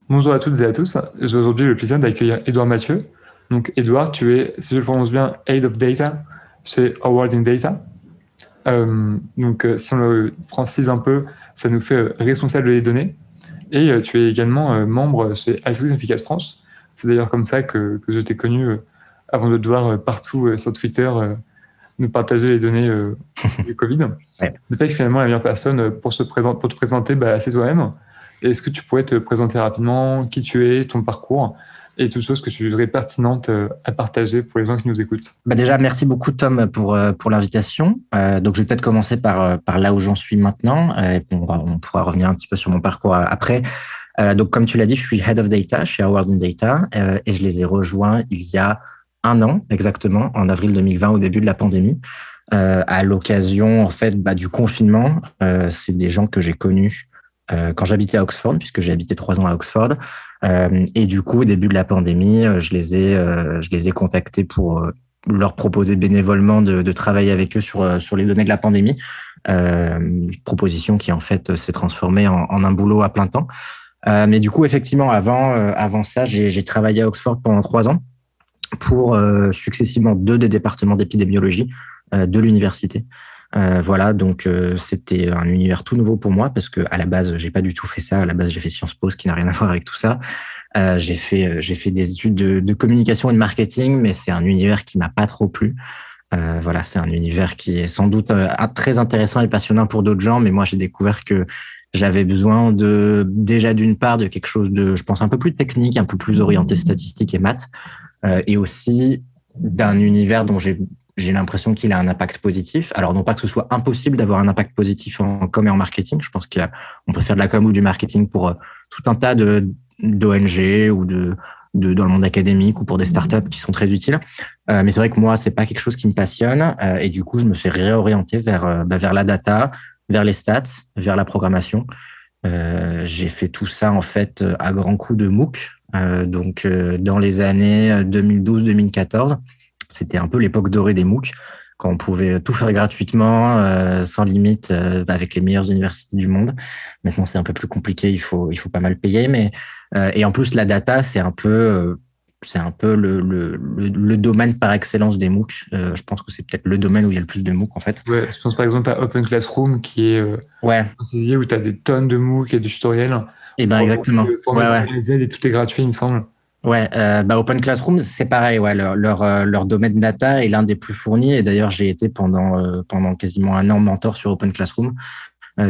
Bonjour à toutes et à tous. J'ai aujourd'hui le plaisir d'accueillir Édouard Mathieu. Donc, Édouard, tu es, si je le prononce bien, Head of Data chez Award in Data. Si on le francise un peu, ça nous fait responsable des données. Et tu es également membre chez Altruisme Efficace France. C'est d'ailleurs comme ça que je t'ai connu avant de te voir partout sur Twitter nous partager les données du Covid. Ouais. Peut-être que finalement, la meilleure personne pour te présenter, c'est toi-même. Est-ce que tu pourrais te présenter rapidement qui tu es, ton parcours et toutes choses que tu jugerais pertinentes à partager pour les gens qui nous écoutent? Déjà, merci beaucoup Tom pour l'invitation. Donc, je vais peut-être commencer par là où j'en suis maintenant. Et puis on pourra revenir un petit peu sur mon parcours après. Donc, comme tu l'as dit, je suis Head of Data chez Award in Data et je les ai rejoints il y a un an exactement, en avril 2020, au début de la pandémie, à l'occasion en fait du confinement. C'est des gens que j'ai connus quand j'habitais à Oxford, puisque j'ai habité 3 ans à Oxford. Et du coup, au début de la pandémie, je les ai contactés pour leur proposer bénévolement de travailler avec eux sur les données de la pandémie. Une proposition qui en fait s'est transformée en un boulot à plein temps. Mais du coup, effectivement, avant ça, j'ai travaillé à Oxford pendant 3 ans pour successivement 2 des départements d'épidémiologie de l'université. Voilà, donc c'était un univers tout nouveau pour moi parce que à la base, j'ai pas du tout fait ça. À la base, j'ai fait Sciences Po, ce qui n'a rien à voir avec tout ça. J'ai fait des études de communication et de marketing, mais c'est un univers qui m'a pas trop plu. Voilà, c'est un univers qui est sans doute très intéressant et passionnant pour d'autres gens, mais moi j'ai découvert que j'avais besoin déjà d'une part de quelque chose de, je pense, un peu plus technique, un peu plus orienté statistique et maths, et aussi d'un univers dont j'ai l'impression qu'il a un impact positif. Alors, non pas que ce soit impossible d'avoir un impact positif en com et en marketing. Je pense qu'on peut faire de la com ou du marketing pour tout un tas d'ONG ou dans le monde académique ou pour des startups qui sont très utiles. Mais c'est vrai que moi, c'est pas quelque chose qui me passionne. Et du coup, je me suis réorienté vers la data, vers les stats, vers la programmation. J'ai fait tout ça, en fait, à grands coups de MOOC. Dans les années 2012-2014, c'était un peu l'époque dorée des MOOC, quand on pouvait tout faire gratuitement, sans limite, avec les meilleures universités du monde. Maintenant, c'est un peu plus compliqué, il faut pas mal payer, et en plus, la data, c'est un peu le domaine par excellence des MOOC. Je pense que c'est peut-être le domaine où il y a le plus de MOOC, en fait. Ouais, je pense par exemple à Open Classroom qui est Ouais, un CIE où tu as des tonnes de MOOC et de tutoriels et ben pour exactement. former Ouais, de ouais. A à Z et tout est gratuit, il me semble. Ouais, Open Classroom, c'est pareil. Ouais, leur domaine data est l'un des plus fournis. Et d'ailleurs, j'ai été pendant quasiment un an mentor sur Open Classroom,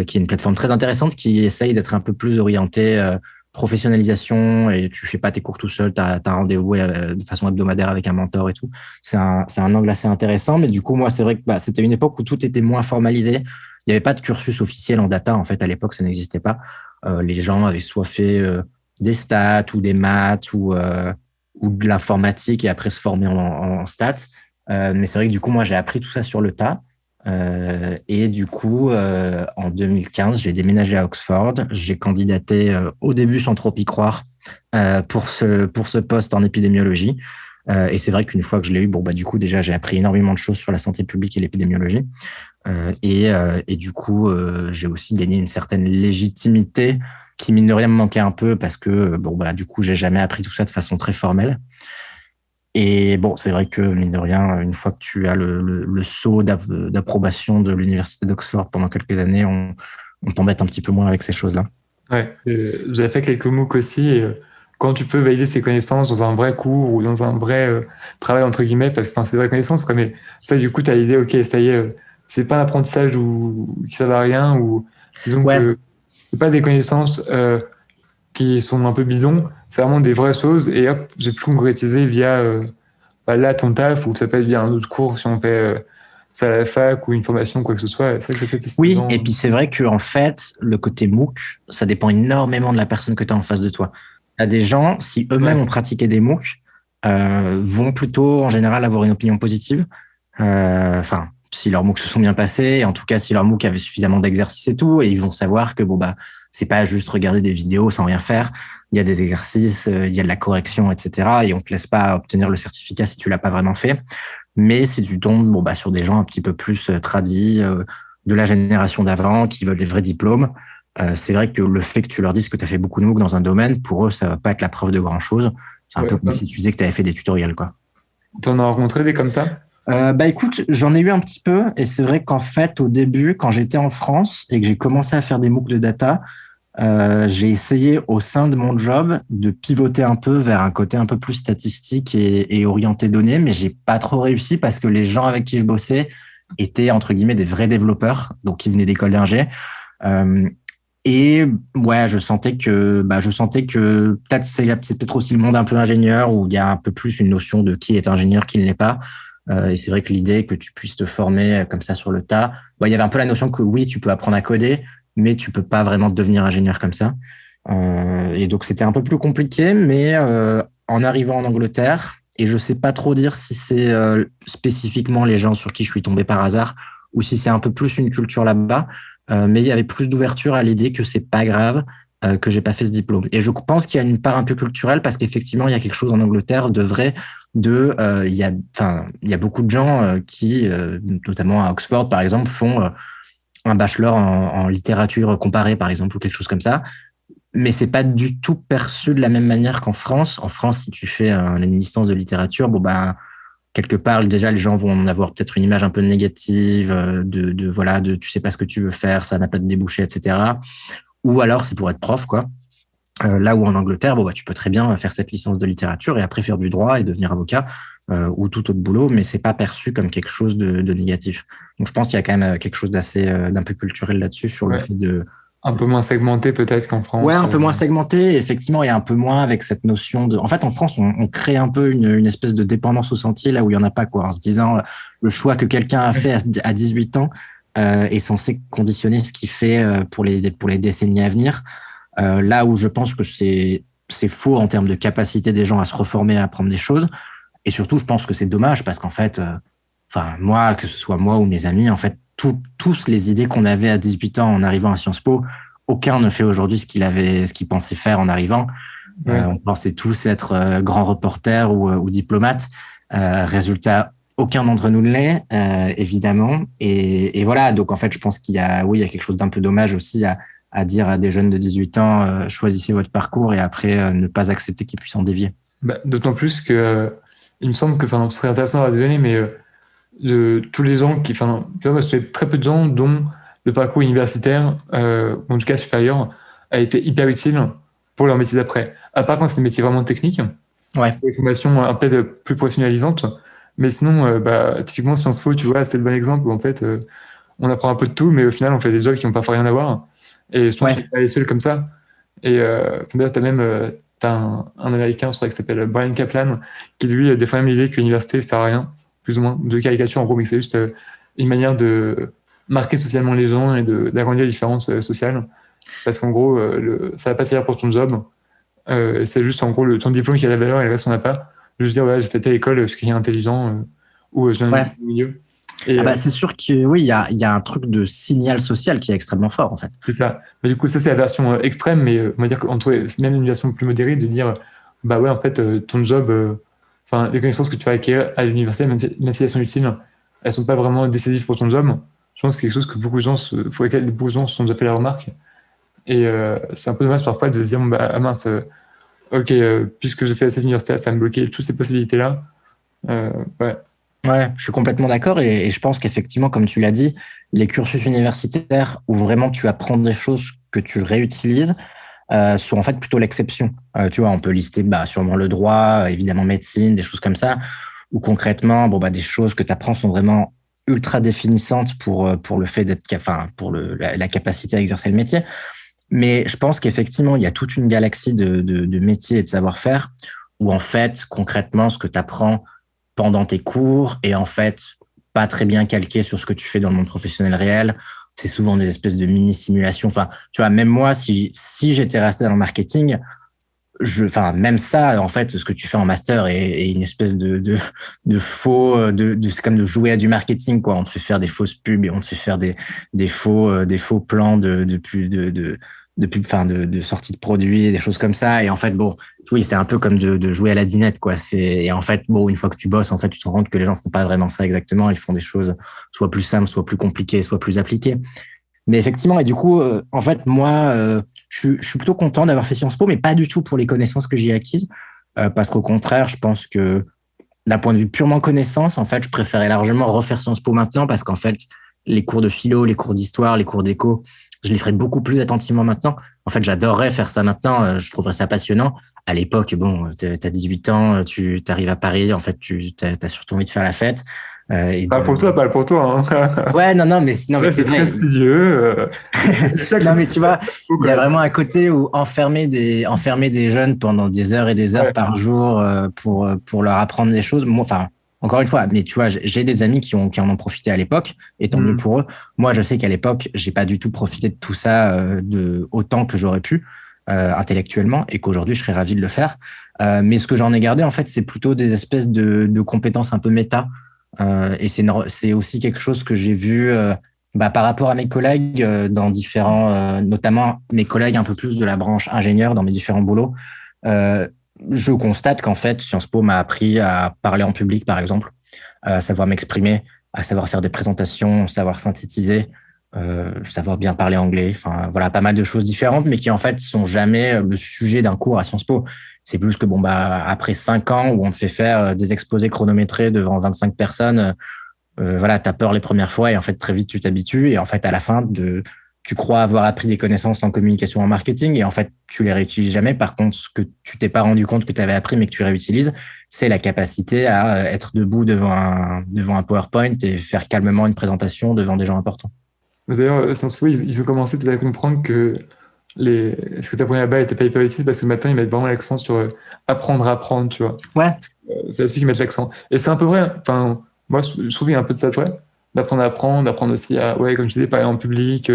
qui est une plateforme très intéressante qui essaye d'être un peu plus orientée professionnalisation. Et tu fais pas tes cours tout seul, tu as un rendez-vous de façon hebdomadaire avec un mentor et tout. C'est un angle assez intéressant. Mais du coup, moi, c'est vrai que c'était une époque où tout était moins formalisé. Il n'y avait pas de cursus officiel en data. En fait, à l'époque, ça n'existait pas. Les gens avaient soit fait des stats ou des maths ou de l'informatique et après se former en stats. Mais c'est vrai que du coup, moi, j'ai appris tout ça sur le tas. Et du coup, en 2015, j'ai déménagé à Oxford. J'ai candidaté au début sans trop y croire pour ce poste en épidémiologie. Et c'est vrai qu'une fois que je l'ai eu, du coup, déjà, j'ai appris énormément de choses sur la santé publique et l'épidémiologie. Et du coup, j'ai aussi gagné une certaine légitimité qui, mine de rien, me manquait un peu parce que, du coup, j'ai jamais appris tout ça de façon très formelle. Et bon, c'est vrai que, mine de rien, une fois que tu as le sceau d'approbation de l'université d'Oxford pendant quelques années, on t'embête un petit peu moins avec ces choses-là. Ouais, j'avais fait quelques MOOC aussi. Et, quand tu peux valider ses connaissances dans un vrai cours ou dans un vrai travail, entre guillemets, parce que enfin, c'est des vraies connaissances, quoi, mais ça, du coup, tu as l'idée, ok, ça y est, c'est pas un apprentissage qui sert à rien, ou disons Ouais, que c'est pas des connaissances qui sont un peu bidons, c'est vraiment des vraies choses, et hop, j'ai pu concrétiser via là, ton taf, ou ça peut être via un autre cours si on fait ça à la fac, ou une formation, quoi que ce soit. C'est vrai que c'est oui. Et stimulant. puis, c'est vrai que en fait, le côté MOOC, ça dépend énormément de la personne que tu as en face de toi. Tu as des gens, si eux-mêmes Ouais. ont pratiqué des MOOC, vont plutôt, en général, avoir une opinion positive. Enfin, si leurs MOOC se sont bien passés, et en tout cas, si leur MOOC avait suffisamment d'exercices et tout, et ils vont savoir que c'est pas juste regarder des vidéos sans rien faire. Il y a des exercices, il y a de la correction, etc. Et on te laisse pas obtenir le certificat si tu l'as pas vraiment fait. Mais si tu tombes sur des gens un petit peu plus tradis, de la génération d'avant, qui veulent des vrais diplômes, c'est vrai que le fait que tu leur dises que tu as fait beaucoup de MOOC dans un domaine, pour eux, ça va pas être la preuve de grand-chose. C'est un peu comme si tu disais que tu avais fait des tutoriels, quoi. T'en as rencontré des comme ça? Écoute, j'en ai eu un petit peu et c'est vrai qu'en fait, au début, quand j'étais en France et que j'ai commencé à faire des MOOC de data, j'ai essayé au sein de mon job de pivoter un peu vers un côté un peu plus statistique et orienté données, mais j'ai pas trop réussi parce que les gens avec qui je bossais étaient entre guillemets des vrais développeurs, donc qui venaient d'école d'ingé. Euh, et ouais, je sentais que peut-être c'est peut-être aussi le monde un peu ingénieur où il y a un peu plus une notion de qui est ingénieur, qui ne l'est pas. Et c'est vrai que l'idée que tu puisses te former comme ça sur le tas, il y avait un peu la notion que oui, tu peux apprendre à coder, mais tu peux pas vraiment devenir ingénieur comme ça. Et donc c'était un peu plus compliqué, mais en arrivant en Angleterre, et je sais pas trop dire si c'est spécifiquement les gens sur qui je suis tombé par hasard ou si c'est un peu plus une culture là-bas, mais il y avait plus d'ouverture à l'idée que c'est pas grave que j'ai pas fait ce diplôme. Et je pense qu'il y a une part un peu culturelle parce qu'effectivement il y a quelque chose en Angleterre de vrai il y a beaucoup de gens qui, notamment à Oxford par exemple, font un bachelor en littérature comparée par exemple ou quelque chose comme ça. Mais c'est pas du tout perçu de la même manière qu'en France. En France, si tu fais une licence de littérature, bon ben quelque part déjà les gens vont en avoir peut-être une image un peu négative de tu sais pas ce que tu veux faire, ça n'a pas de débouché, etc. Ou alors c'est pour être prof quoi. Là où en Angleterre, bon, bah, tu peux très bien faire cette licence de littérature et après faire du droit et devenir avocat ou tout autre boulot, mais c'est pas perçu comme quelque chose de négatif. Donc je pense qu'il y a quand même quelque chose d'un peu culturel là-dessus sur le Ouais. fait de Un peu moins segmenté peut-être qu'en ouais, France. un peu moins segmenté, effectivement, et un peu moins avec cette notion de. En fait, en France, on crée un peu une espèce de dépendance au sentier là où il y en a pas quoi, en se disant le choix que quelqu'un a fait à 18 ans est censé conditionner ce qu'il fait pour les décennies à venir. Là où je pense que c'est faux en termes de capacité des gens à se reformer, à apprendre des choses. Et surtout, je pense que c'est dommage parce qu'en fait, moi, que ce soit moi ou mes amis, en fait, tous les idées qu'on avait à 18 ans en arrivant à Sciences Po, aucun ne fait aujourd'hui ce qu'il pensait faire en arrivant. Ouais. On pensait tous être grands reporters ou diplomates. Résultat, aucun d'entre nous ne l'est, évidemment. Et voilà, donc en fait, je pense il y a quelque chose d'un peu dommage aussi à dire à des jeunes de 18 ans, choisissez votre parcours et après ne pas accepter qu'ils puissent en dévier. Bah, d'autant plus que il me semble que, enfin, ce serait intéressant à donner, mais de tous les gens qui, enfin, tu vois, moi, je connais très peu de gens dont le parcours universitaire, ou en tout cas supérieur, a été hyper utile pour leur métier d'après. À part quand c'est des métiers vraiment techniques, Ouais, des formations peut-être plus professionnalisantes, mais sinon, typiquement Sciences Po, tu vois, c'est le bon exemple où en fait, on apprend un peu de tout, mais au final, on fait des jobs qui n'ont pas rien à voir. Et je pense qu'on ouais, n'est pas les seuls comme ça. Et d'ailleurs, tu as même un Américain, je crois, qui s'appelle Brian Kaplan, qui lui défend même l'idée que l'université ne sert à rien, plus ou moins, de caricature en gros, mais que c'est juste une manière de marquer socialement les gens et d'agrandir les différences sociales. Parce qu'en gros, ça va pas servir pour ton job. C'est juste en gros ton diplôme qui a la valeur et le reste on n'a pas. Juste dire, ouais, j'ai fait telle école parce qu'il est intelligent ou je viens ouais. du milieu. Et Ah bah, c'est sûr que oui, il y a un truc de signal social qui est extrêmement fort, en fait. c'est ça. Mais du coup, ça, c'est la version extrême, mais on va dire qu'entre même une version plus modérée, de dire, bah ouais, en fait, ton job, enfin, les connaissances que tu vas acquérir à l'université, même si elles sont utiles, elles sont pas vraiment décisives pour ton job. Je pense que c'est quelque chose que beaucoup de gens, pour lesquels beaucoup de gens se sont déjà fait la remarque. Et c'est un peu dommage parfois de se dire, bon, bah, ah mince, ok, puisque je fais à cette université, ça va me bloquer toutes ces possibilités-là. Ouais, Ouais, je suis complètement d'accord et je pense qu'effectivement, comme tu l'as dit, les cursus universitaires où vraiment tu apprends des choses que tu réutilises sont en fait plutôt l'exception. Tu vois, on peut lister sûrement le droit, évidemment médecine, des choses comme ça, où concrètement, bon, des choses que tu apprends sont vraiment ultra définissantes pour le fait pour la capacité à exercer le métier. Mais je pense qu'effectivement, il y a toute une galaxie de métiers et de savoir-faire où en fait, concrètement, ce que tu apprends pendant tes cours est en fait pas très bien calqué sur ce que tu fais dans le monde professionnel réel. C'est souvent des espèces de mini-simulations. Enfin, tu vois, même moi, si j'étais resté dans le marketing, même ça, en fait, ce que tu fais en master est une espèce de faux, c'est comme de jouer à du marketing, quoi. On te fait faire des fausses pubs et on te fait faire des faux plans de pub, de sortie de produits, des choses comme ça. Et en fait, bon, oui, c'est un peu comme de jouer à la dinette, quoi. Et en fait, bon, une fois que tu bosses, en fait, tu te rends compte que les gens font pas vraiment ça exactement. Ils font des choses soit plus simples, soit plus compliquées, soit plus appliquées. Mais effectivement, et du coup, en fait, moi, je suis plutôt content d'avoir fait Sciences Po, mais pas du tout pour les connaissances que j'ai acquises, parce qu'au contraire, je pense que d'un point de vue purement connaissance, en fait, je préférais largement refaire Sciences Po maintenant, parce qu'en fait, les cours de philo, les cours d'histoire, les cours d'éco, je les ferais beaucoup plus attentivement maintenant. En fait, j'adorerais faire ça maintenant, je trouverais ça passionnant. À l'époque, bon, t'as 18 ans, tu arrives à Paris, en fait, tu as surtout envie de faire la fête. Et Pas pour toi, pas pour toi. Hein. Ouais, non, mais Là, c'est c'est très vrai. studieux. C'est chaque Non, mais tu vois, faut il y a connaître. vraiment un côté où enfermer des jeunes pendant des heures et des heures Ouais. par jour pour leur apprendre des choses. Moi, enfin, encore une fois, mais tu vois, j'ai des amis qui en ont profité à l'époque, et tant mieux Hmm. pour eux. Moi, je sais qu'à l'époque, j'ai pas du tout profité de tout ça de autant que j'aurais pu intellectuellement, et qu'aujourd'hui, je serais ravi de le faire. Mais ce que j'en ai gardé, en fait, c'est plutôt des espèces de compétences un peu méta. Et c'est aussi quelque chose que j'ai vu. Bah, par rapport à mes collègues dans différents, notamment mes collègues un peu plus de la branche ingénieur dans mes différents boulots, euh, je constate qu'en fait, Sciences Po m'a appris à parler en public, par exemple, à savoir m'exprimer, à savoir faire des présentations, savoir synthétiser, savoir bien parler anglais. Enfin, voilà, pas mal de choses différentes, mais qui en fait sont jamais le sujet d'un cours à Sciences Po. C'est plus que bon, bah, après 5 ans où on te fait faire des exposés chronométrés devant 25 personnes, voilà, tu as peur les premières fois et en fait, très vite, tu t'habitues. Et en fait, à la fin, tu crois avoir appris des connaissances en communication, en marketing et en fait, tu les réutilises jamais. Par contre, ce que tu t'es pas rendu compte que tu avais appris mais que tu réutilises, c'est la capacité à être debout devant un PowerPoint et faire calmement une présentation devant des gens importants. Mais d'ailleurs, Sciences Po, ils ont commencé à comprendre que ce que tu apprenais là-bas n'était pas hyper utile parce que maintenant, ils mettent vraiment l'accent sur apprendre à apprendre, tu vois. Ouais, C'est là-dessus qu'ils mettent l'accent. Et c'est un peu vrai. Enfin, moi, je trouve qu'il y a un peu de ça de vrai. D'apprendre à apprendre, d'apprendre aussi à, ouais, comme je disais, parler en public,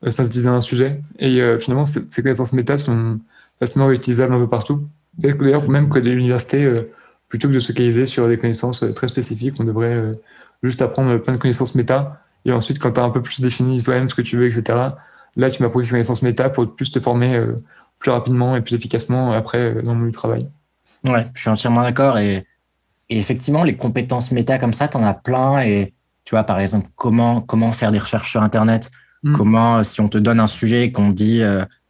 synthétiser un sujet. Et finalement, ces connaissances méta sont facilement réutilisables un peu partout. Et d'ailleurs, même que des universités, plutôt que de se focaliser sur des connaissances très spécifiques, on devrait juste apprendre plein de connaissances méta. Et ensuite, quand tu as un peu plus défini toi-même ce que tu veux, etc., là, tu m'apprends ces connaissances méta pour plus te former plus rapidement et plus efficacement après dans le monde du travail. ouais, je suis entièrement d'accord. Et effectivement, les compétences méta comme ça, tu en as plein. Et tu vois, par exemple, comment faire des recherches sur Internet, Mm. comment, si on te donne un sujet et qu'on te dit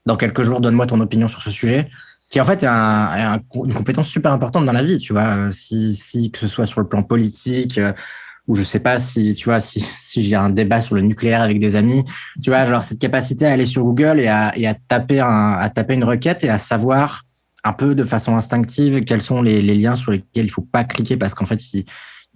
dans quelques jours, donne-moi ton opinion sur ce sujet, qui en fait est une compétence super importante dans la vie, tu vois, que ce soit sur le plan politique, ou je sais pas si, tu vois, si j'ai un débat sur le nucléaire avec des amis, tu vois, genre cette capacité à aller sur Google et à taper une requête et à savoir un peu de façon instinctive quels sont les liens sur lesquels il faut pas cliquer parce qu'en fait, il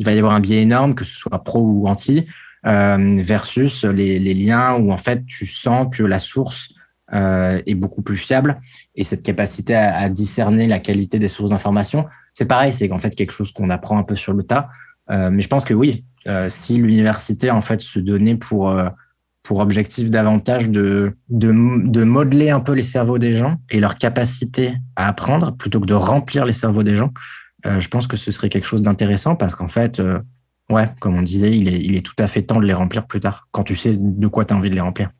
va y avoir un biais énorme, que ce soit pro ou anti, versus les liens où en fait, tu sens que la source est beaucoup plus fiable et cette capacité à discerner la qualité des sources d'information, c'est pareil, c'est qu'en fait quelque chose qu'on apprend un peu sur le tas. Mais je pense que oui, si l'université en fait se donnait pour objectif davantage de modeler un peu les cerveaux des gens et leur capacité à apprendre plutôt que de remplir les cerveaux des gens, je pense que ce serait quelque chose d'intéressant parce qu'en fait, ouais, comme on disait, il est tout à fait temps de les remplir plus tard, quand tu sais de quoi tu as envie de les remplir.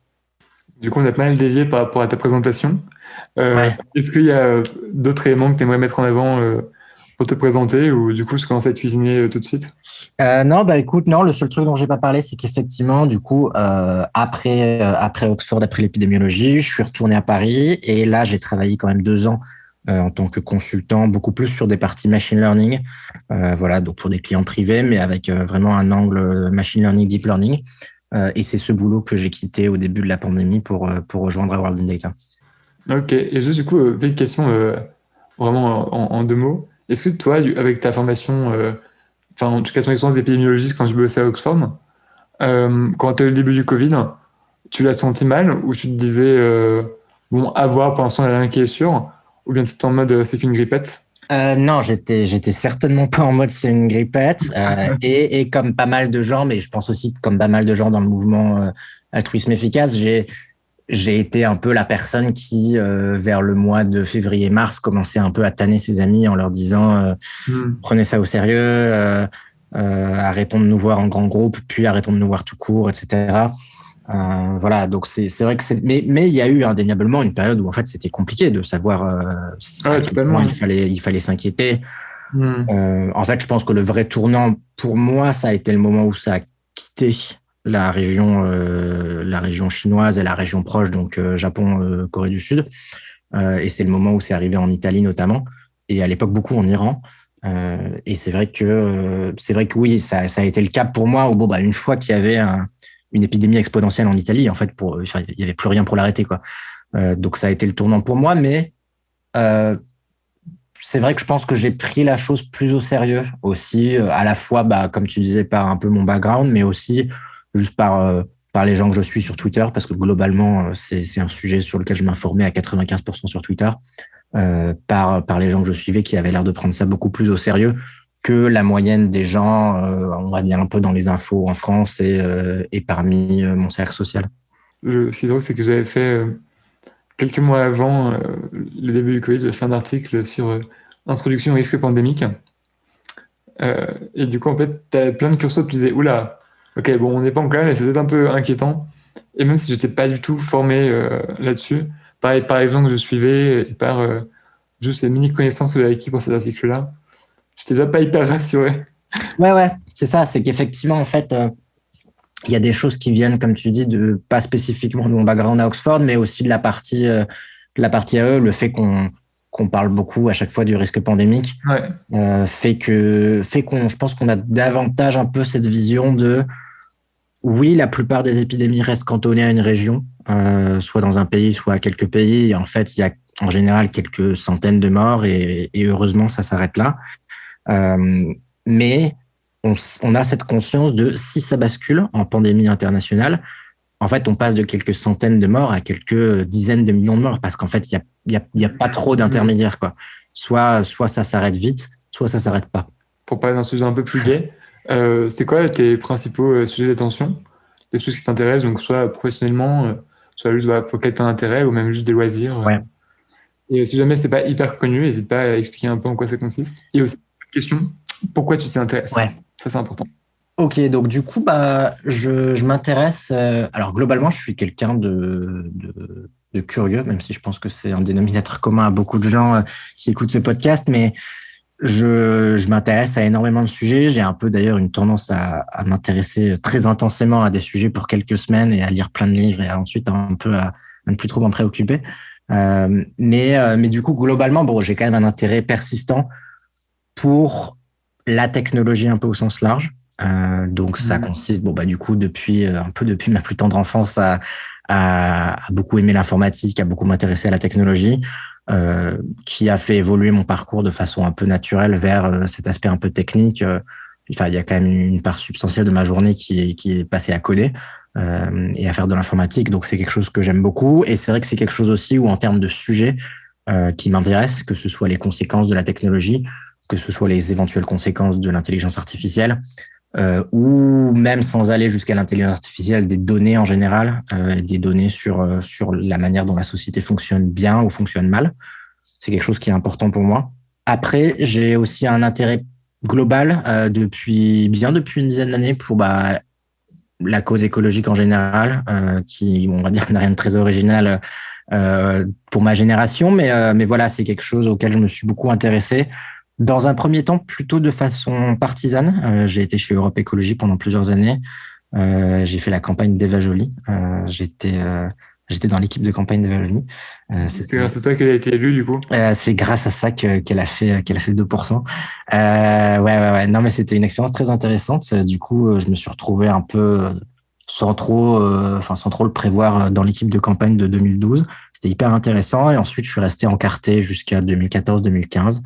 Du coup, on a pas mal dévié par rapport à ta présentation. Ouais. Est-ce qu'il y a d'autres éléments que tu aimerais mettre en avant pour te présenter ou du coup, je commence à cuisiner tout de suite? Non, bah écoute, non, le seul truc dont j'ai pas parlé, c'est qu'effectivement, du coup, après Oxford, après l'épidémiologie, je suis retourné à Paris et là, j'ai travaillé quand même 2 ans en tant que consultant, beaucoup plus sur des parties machine learning, voilà, donc pour des clients privés, mais avec vraiment un angle machine learning, deep learning. Et c'est ce boulot que j'ai quitté au début de la pandémie pour rejoindre World in Data. Ok, et juste du coup, petite question vraiment en 2 mots. Est-ce que toi, avec ta formation, enfin en tout cas ton expérience d'épidémiologiste quand je bossais à Oxford, quand tu as eu le début du Covid, tu l'as senti mal ou tu te disais, bon, à voir, pour l'instant, il n'y a rien qui est sûr, ou bien tu étais en mode, c'est qu'une grippette? Non, j'étais certainement pas en mode c'est une grippette. Et comme pas mal de gens, mais je pense aussi que comme pas mal de gens dans le mouvement altruisme efficace, j'ai été un peu la personne qui, vers le mois de février-mars, commençait un peu à tanner ses amis en leur disant Hmm. prenez ça au sérieux, arrêtons de nous voir en grand groupe, puis arrêtons de nous voir tout court, etc. Voilà, donc c'est vrai que mais il y a eu indéniablement une période où en fait c'était compliqué de savoir à Ouais, quel point totalement. il fallait s'inquiéter. Hmm. En fait, je pense que le vrai tournant pour moi, ça a été le moment où ça a quitté la région chinoise et la région proche, donc Japon, Corée du Sud. Et c'est le moment où c'est arrivé en Italie notamment, et à l'époque beaucoup en Iran. Et c'est vrai que oui, ça a été le cas pour moi. Où, bon, bah, une fois qu'il y avait une épidémie exponentielle en Italie, en fait, il y avait plus rien pour l'arrêter, quoi. Donc ça a été le tournant pour moi, mais euh, c'est vrai que je pense que j'ai pris la chose plus au sérieux aussi, à la fois, bah, comme tu disais, par un peu mon background, mais aussi juste par les gens que je suis sur Twitter, parce que globalement, c'est un sujet sur lequel je m'informais à 95% sur Twitter, par les gens que je suivais qui avaient l'air de prendre ça beaucoup plus au sérieux que la moyenne des gens, on va dire un peu dans les infos en France et parmi mon cercle social. Ce qui est drôle, c'est que j'avais fait quelques mois avant le début du Covid, j'ai fait un article sur introduction au risque pandémique. Et du coup, en fait, tu as plein de curseurs qui disaient, oula, ok, bon, on n'est pas en cas, mais c'est peut-être un peu inquiétant. Et même si j'étais pas du tout formé là-dessus, pareil, par exemple, je suivais, et par juste les mini connaissances que j'avais acquis pour cet article-là, j'étais déjà pas hyper rassuré. Ouais, c'est ça, c'est qu'effectivement, en fait, il y a des choses qui viennent, comme tu dis, pas spécifiquement de mon background à Oxford, mais aussi de la partie AE, le fait qu'on parle beaucoup à chaque fois du risque pandémique, Ouais. je pense qu'on a davantage un peu cette vision de, oui, la plupart des épidémies restent cantonnées à une région, soit dans un pays, soit à quelques pays. Et en fait, il y a en général quelques centaines de morts et heureusement, ça s'arrête là. Mais on a cette conscience de si ça bascule en pandémie internationale, en fait, on passe de quelques centaines de morts à quelques dizaines de millions de morts parce qu'en fait, il y a pas trop d'intermédiaires, quoi. Soit ça s'arrête vite, soit ça s'arrête pas. Pour parler d'un sujet un peu plus gai, c'est quoi tes principaux sujets d'attention? Des choses qui t'intéressent, donc soit professionnellement, soit juste pour lequel tu as intérêt, ou même juste des loisirs. Ouais. Et si jamais c'est pas hyper connu, n'hésite pas à expliquer un peu en quoi ça consiste. Et aussi, question, pourquoi tu t'y intéresses? Ouais. Ça, c'est important. Ok, donc du coup, bah, je m'intéresse. Alors globalement, je suis quelqu'un de curieux, même si je pense que c'est un dénominateur commun à beaucoup de gens qui écoutent ce podcast, mais je m'intéresse à énormément de sujets. J'ai un peu d'ailleurs une tendance à m'intéresser très intensément à des sujets pour quelques semaines et à lire plein de livres et ensuite un peu à ne plus trop m'en préoccuper. Mais du coup, globalement, bon, j'ai quand même un intérêt persistant pour la technologie un peu au sens large. Donc ça consiste, bon bah du coup depuis ma plus tendre enfance à beaucoup aimer l'informatique, à beaucoup m'intéresser à la technologie, qui a fait évoluer mon parcours de façon un peu naturelle vers cet aspect un peu technique. Enfin, il y a quand même une part substantielle de ma journée qui est passée à coder et à faire de l'informatique. Donc c'est quelque chose que j'aime beaucoup et c'est vrai que c'est quelque chose aussi où en termes de sujet qui m'intéresse, que ce soit les conséquences de la technologie, que ce soit les éventuelles conséquences de l'intelligence artificielle, ou même sans aller jusqu'à l'intelligence artificielle, des données en général, des données sur la manière dont la société fonctionne bien ou fonctionne mal. C'est quelque chose qui est important pour moi. Après, j'ai aussi un intérêt global depuis une dizaine d'années pour la cause écologique en général, qui, on va dire, n'a rien de très original pour ma génération, mais voilà, c'est quelque chose auquel je me suis beaucoup intéressé. Dans un premier temps, plutôt de façon partisane. J'ai été chez Europe Écologie pendant plusieurs années. J'ai fait la campagne d'Eva Joly. J'étais dans l'équipe de campagne d'Eva Joly. C'est grâce à toi qu'elle a été élue, du coup. C'est grâce à ça qu'elle a fait 2%. Ouais. Non, mais c'était une expérience très intéressante. Du coup, je me suis retrouvé un peu sans trop le prévoir dans l'équipe de campagne de 2012. C'était hyper intéressant. Et ensuite, je suis resté encarté jusqu'à 2014-2015.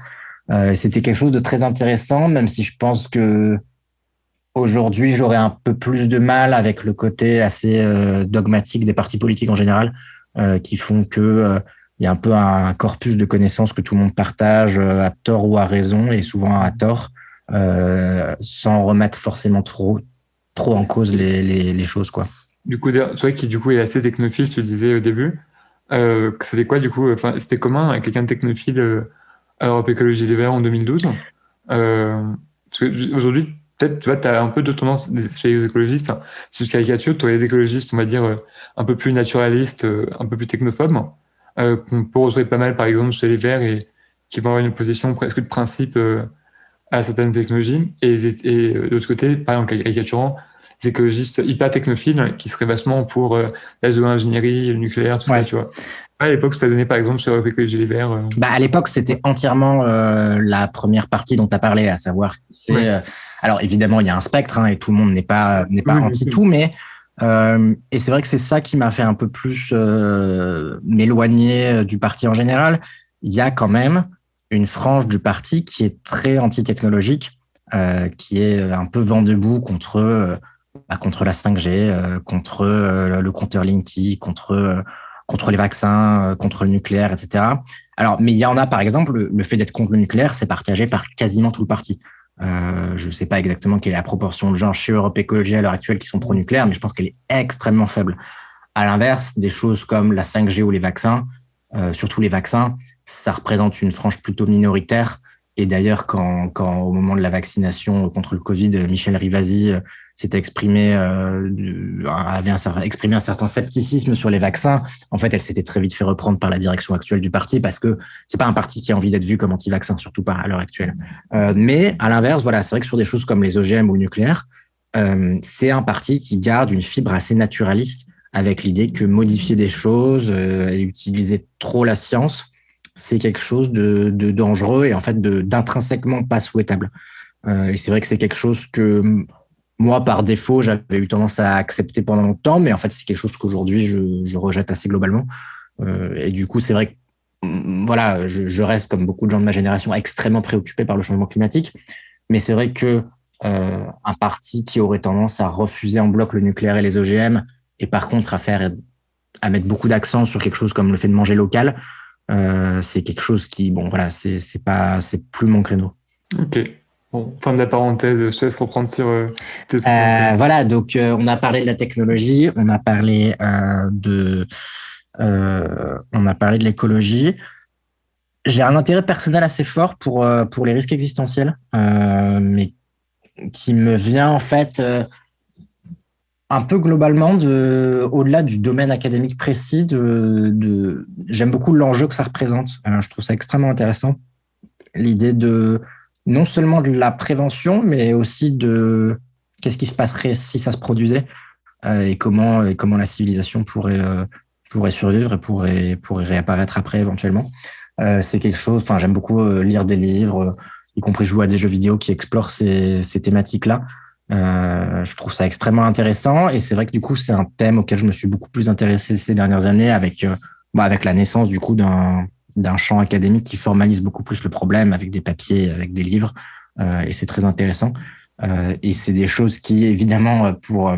C'était quelque chose de très intéressant, même si je pense que aujourd'hui, j'aurais un peu plus de mal avec le côté assez dogmatique des partis politiques en général, qui font que il y a un peu un corpus de connaissances que tout le monde partage à tort ou à raison, et souvent à tort, sans remettre forcément trop en cause les choses, quoi. Du coup, toi qui du coup est assez technophile, tu le disais au début, c'était quoi du coup, enfin, c'était commun à quelqu'un de technophile à Europe Écologie Les Verts en 2012? Parce qu'aujourd'hui, peut-être, tu vois, tu as un peu de tendance chez les écologistes, hein, si je caricature, tu as les écologistes, on va dire, un peu plus naturalistes, un peu plus technophobes, qu'on peut retrouver pas mal, par exemple, chez les Verts, et qui vont avoir une position presque de principe à certaines technologies, et de l'autre côté, par exemple, caricaturant, des écologistes hyper technophiles qui seraient vachement pour la géo-ingénierie, le nucléaire, tout ça, tu vois. À l'époque, ça donnait par exemple sur Écologie Les Verts. À l'époque, c'était entièrement la première partie dont tu as parlé, à savoir alors évidemment, il y a un spectre et tout le monde n'est pas anti-tout, mais et c'est vrai que c'est ça qui m'a fait un peu plus m'éloigner du parti en général. Il y a quand même une frange du parti qui est très anti-technologique, qui est un peu vent debout contre la 5G, contre le compteur Linky, contre les vaccins, contre le nucléaire, etc. Alors, mais il y en a, par exemple, le fait d'être contre le nucléaire, c'est partagé par quasiment tout le parti. Je ne sais pas exactement quelle est la proportion de gens chez Europe Écologie à l'heure actuelle qui sont pro-nucléaire, mais je pense qu'elle est extrêmement faible. À l'inverse, des choses comme la 5G ou les vaccins, surtout les vaccins, ça représente une frange plutôt minoritaire. Et d'ailleurs, quand au moment de la vaccination contre le Covid, Michel Rivasi s'était avait exprimé un certain scepticisme sur les vaccins. En fait, elle s'était très vite fait reprendre par la direction actuelle du parti parce que c'est pas un parti qui a envie d'être vu comme anti-vaccin, surtout pas à l'heure actuelle. Mais à l'inverse, voilà, c'est vrai que sur des choses comme les OGM ou le nucléaire, c'est un parti qui garde une fibre assez naturaliste avec l'idée que modifier des choses et utiliser trop la science, c'est quelque chose de dangereux et en fait d'intrinsèquement pas souhaitable. Et c'est vrai que c'est quelque chose que moi, par défaut, j'avais eu tendance à accepter pendant longtemps, mais en fait, c'est quelque chose qu'aujourd'hui, je rejette assez globalement. Et du coup, c'est vrai que voilà, je reste, comme beaucoup de gens de ma génération, extrêmement préoccupé par le changement climatique. Mais c'est vrai que un parti qui aurait tendance à refuser en bloc le nucléaire et les OGM, et par contre à mettre beaucoup d'accent sur quelque chose comme le fait de manger local, c'est quelque chose qui, bon, voilà, c'est plus mon créneau. Ok. Bon, fin de la parenthèse, je te laisse reprendre sur voilà, donc on a parlé de la technologie, on a parlé de l'écologie. J'ai un intérêt personnel assez fort pour les risques existentiels, mais qui me vient en fait un peu globalement au-delà du domaine académique précis. J'aime beaucoup l'enjeu que ça représente. Je trouve ça extrêmement intéressant. L'idée de non seulement de la prévention, mais aussi de qu'est-ce qui se passerait si ça se produisait et comment la civilisation pourrait survivre et pourrait réapparaître après éventuellement. C'est quelque chose, enfin, j'aime beaucoup lire des livres, y compris jouer à des jeux vidéo qui explorent ces thématiques-là. Je trouve ça extrêmement intéressant et c'est vrai que du coup, c'est un thème auquel je me suis beaucoup plus intéressé ces dernières années avec la naissance du coup d'un champ académique qui formalise beaucoup plus le problème avec des papiers, avec des livres, et c'est très intéressant. Et c'est des choses qui, évidemment, pour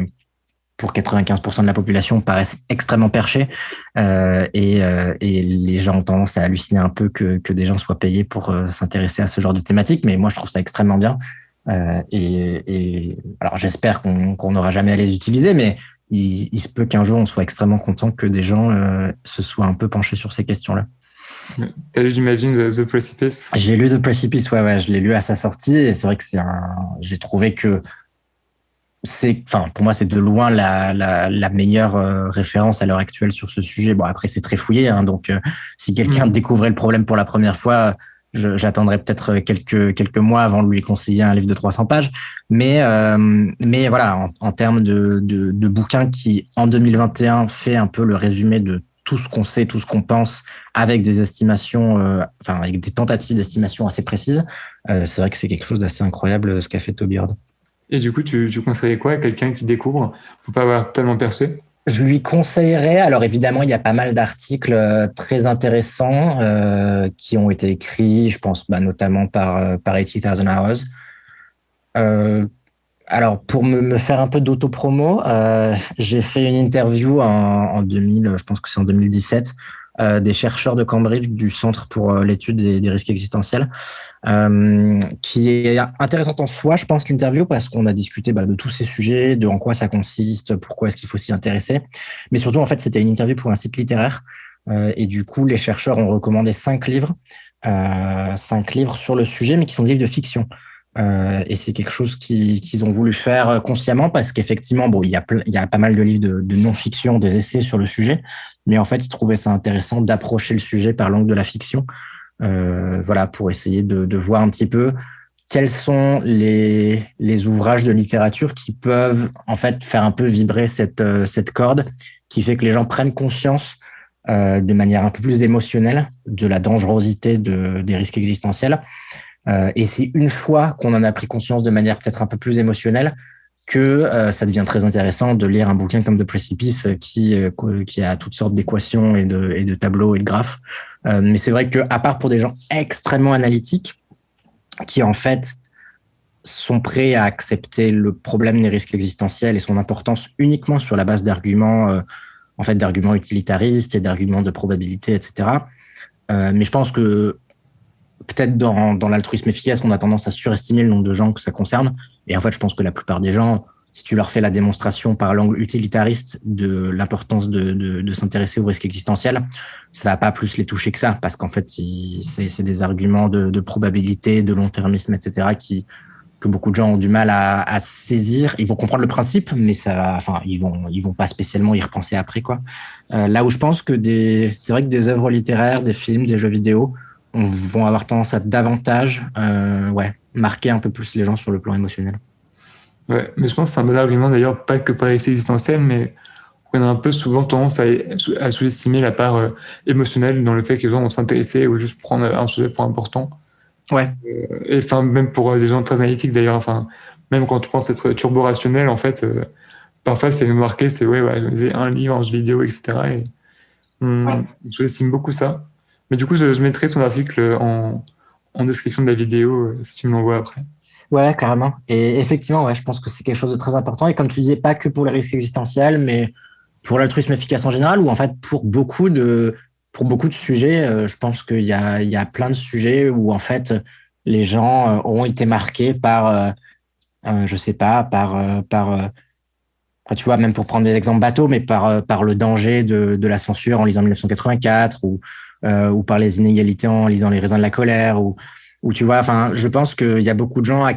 95% de la population, paraissent extrêmement perchées, et les gens ont tendance à halluciner un peu que des gens soient payés pour s'intéresser à ce genre de thématique, mais moi, je trouve ça extrêmement bien. Et alors, j'espère qu'on n'aura jamais à les utiliser, mais il se peut qu'un jour, on soit extrêmement content que des gens se soient un peu penchés sur ces questions-là. T'as lu, j'imagine, The Precipice? J'ai lu The Precipice, ouais, je l'ai lu à sa sortie et c'est vrai que j'ai trouvé que pour moi, c'est de loin la meilleure référence à l'heure actuelle sur ce sujet. Bon, après, c'est très fouillé, donc si quelqu'un découvrait le problème pour la première fois, j'attendrai peut-être quelques mois avant de lui conseiller un livre de 300 pages. Mais voilà, en termes de bouquin qui, en 2021, fait un peu le résumé de tout ce qu'on sait, tout ce qu'on pense, avec des estimations, avec des tentatives d'estimation assez précises. C'est vrai que c'est quelque chose d'assez incroyable ce qu'a fait Toby Ord. Et du coup, tu conseillerais quoi à quelqu'un qui découvre? Faut pas avoir tellement percé. Je lui conseillerais, alors évidemment, il y a pas mal d'articles très intéressants qui ont été écrits, je pense notamment par 80,000 Hours. Alors, pour me faire un peu d'autopromo, j'ai fait une interview en 2000, je pense que c'est en 2017, des chercheurs de Cambridge du Centre pour l'étude des risques existentiels, qui est intéressante en soi, je pense, l'interview, parce qu'on a discuté de tous ces sujets, de en quoi ça consiste, pourquoi est-ce qu'il faut s'y intéresser. Mais surtout, en fait, c'était une interview pour un site littéraire. Et du coup, les chercheurs ont recommandé 5 livres sur le sujet, mais qui sont des livres de fiction. Et c'est quelque chose qu'ils ont voulu faire consciemment parce qu'effectivement, il y a pas mal de livres de non-fiction, des essais sur le sujet, mais en fait, ils trouvaient ça intéressant d'approcher le sujet par l'angle de la fiction, pour essayer de voir un petit peu quels sont les ouvrages de littérature qui peuvent en fait faire un peu vibrer cette corde qui fait que les gens prennent conscience de manière un peu plus émotionnelle de la dangerosité des risques existentiels. Et c'est une fois qu'on en a pris conscience de manière peut-être un peu plus émotionnelle que ça devient très intéressant de lire un bouquin comme The Precipice qui a toutes sortes d'équations et de tableaux et de graphes. Mais c'est vrai qu'à part pour des gens extrêmement analytiques qui en fait sont prêts à accepter le problème des risques existentiels et son importance uniquement sur la base d'arguments en fait d'arguments utilitaristes et d'arguments de probabilité, etc. Mais je pense que peut-être dans l'altruisme efficace, on a tendance à surestimer le nombre de gens que ça concerne. Et en fait, je pense que la plupart des gens, si tu leur fais la démonstration par l'angle utilitariste de l'importance de s'intéresser aux risques existentiels, ça va pas plus les toucher que ça, parce qu'en fait, c'est des arguments de probabilité, de long-termisme, etc., que beaucoup de gens ont du mal à saisir. Ils vont comprendre le principe, mais ils vont pas spécialement y repenser après, quoi. Là où je pense que c'est vrai que des œuvres littéraires, des films, des jeux vidéo vont avoir tendance à davantage marquer un peu plus les gens sur le plan émotionnel. Ouais, mais je pense que c'est un bon argument d'ailleurs, pas que pour les risques existentiels, mais on a un peu souvent tendance à sous-estimer la part émotionnelle dans le fait que les gens vont s'intéresser ou juste prendre un sujet pour important. Ouais. Et enfin, même pour des gens très analytiques d'ailleurs, enfin, même quand tu penses être turbo-rationnel, en fait, parfois ce qui est marqué, c'est je lisais un livre, un jeu vidéo, etc. Et on sous-estime beaucoup ça. Mais du coup, je mettrai ton article en description de la vidéo si tu me l'envoies après. Ouais, carrément. Et effectivement, ouais, je pense que c'est quelque chose de très important. Et comme tu disais, pas que pour les risques existentiels, mais pour l'altruisme efficace en général, ou en fait pour beaucoup de sujets, je pense qu'il y a plein de sujets où en fait les gens ont été marqués par, je sais pas, tu vois, même pour prendre des exemples bateaux, mais par le danger de la censure en lisant 1984 ou par les inégalités en lisant Les raisins de la colère ou tu vois, enfin, je pense qu'il y a beaucoup de gens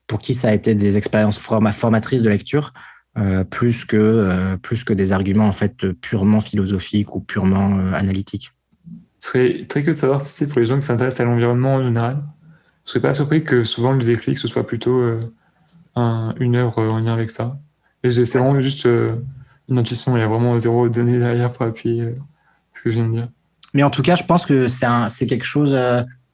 pour qui ça a été des expériences formatrices de lecture, plus que des arguments en fait purement philosophiques ou purement analytiques. Je serais très curieux de savoir si c'est pour les gens qui s'intéressent à l'environnement en général. Je serais pas surpris que souvent le déclic ce soit plutôt une œuvre en lien avec ça. Et c'est vraiment juste une intuition, il y a vraiment zéro données derrière pour appuyer ce que je viens de dire. Mais en tout cas, je pense que c'est quelque chose.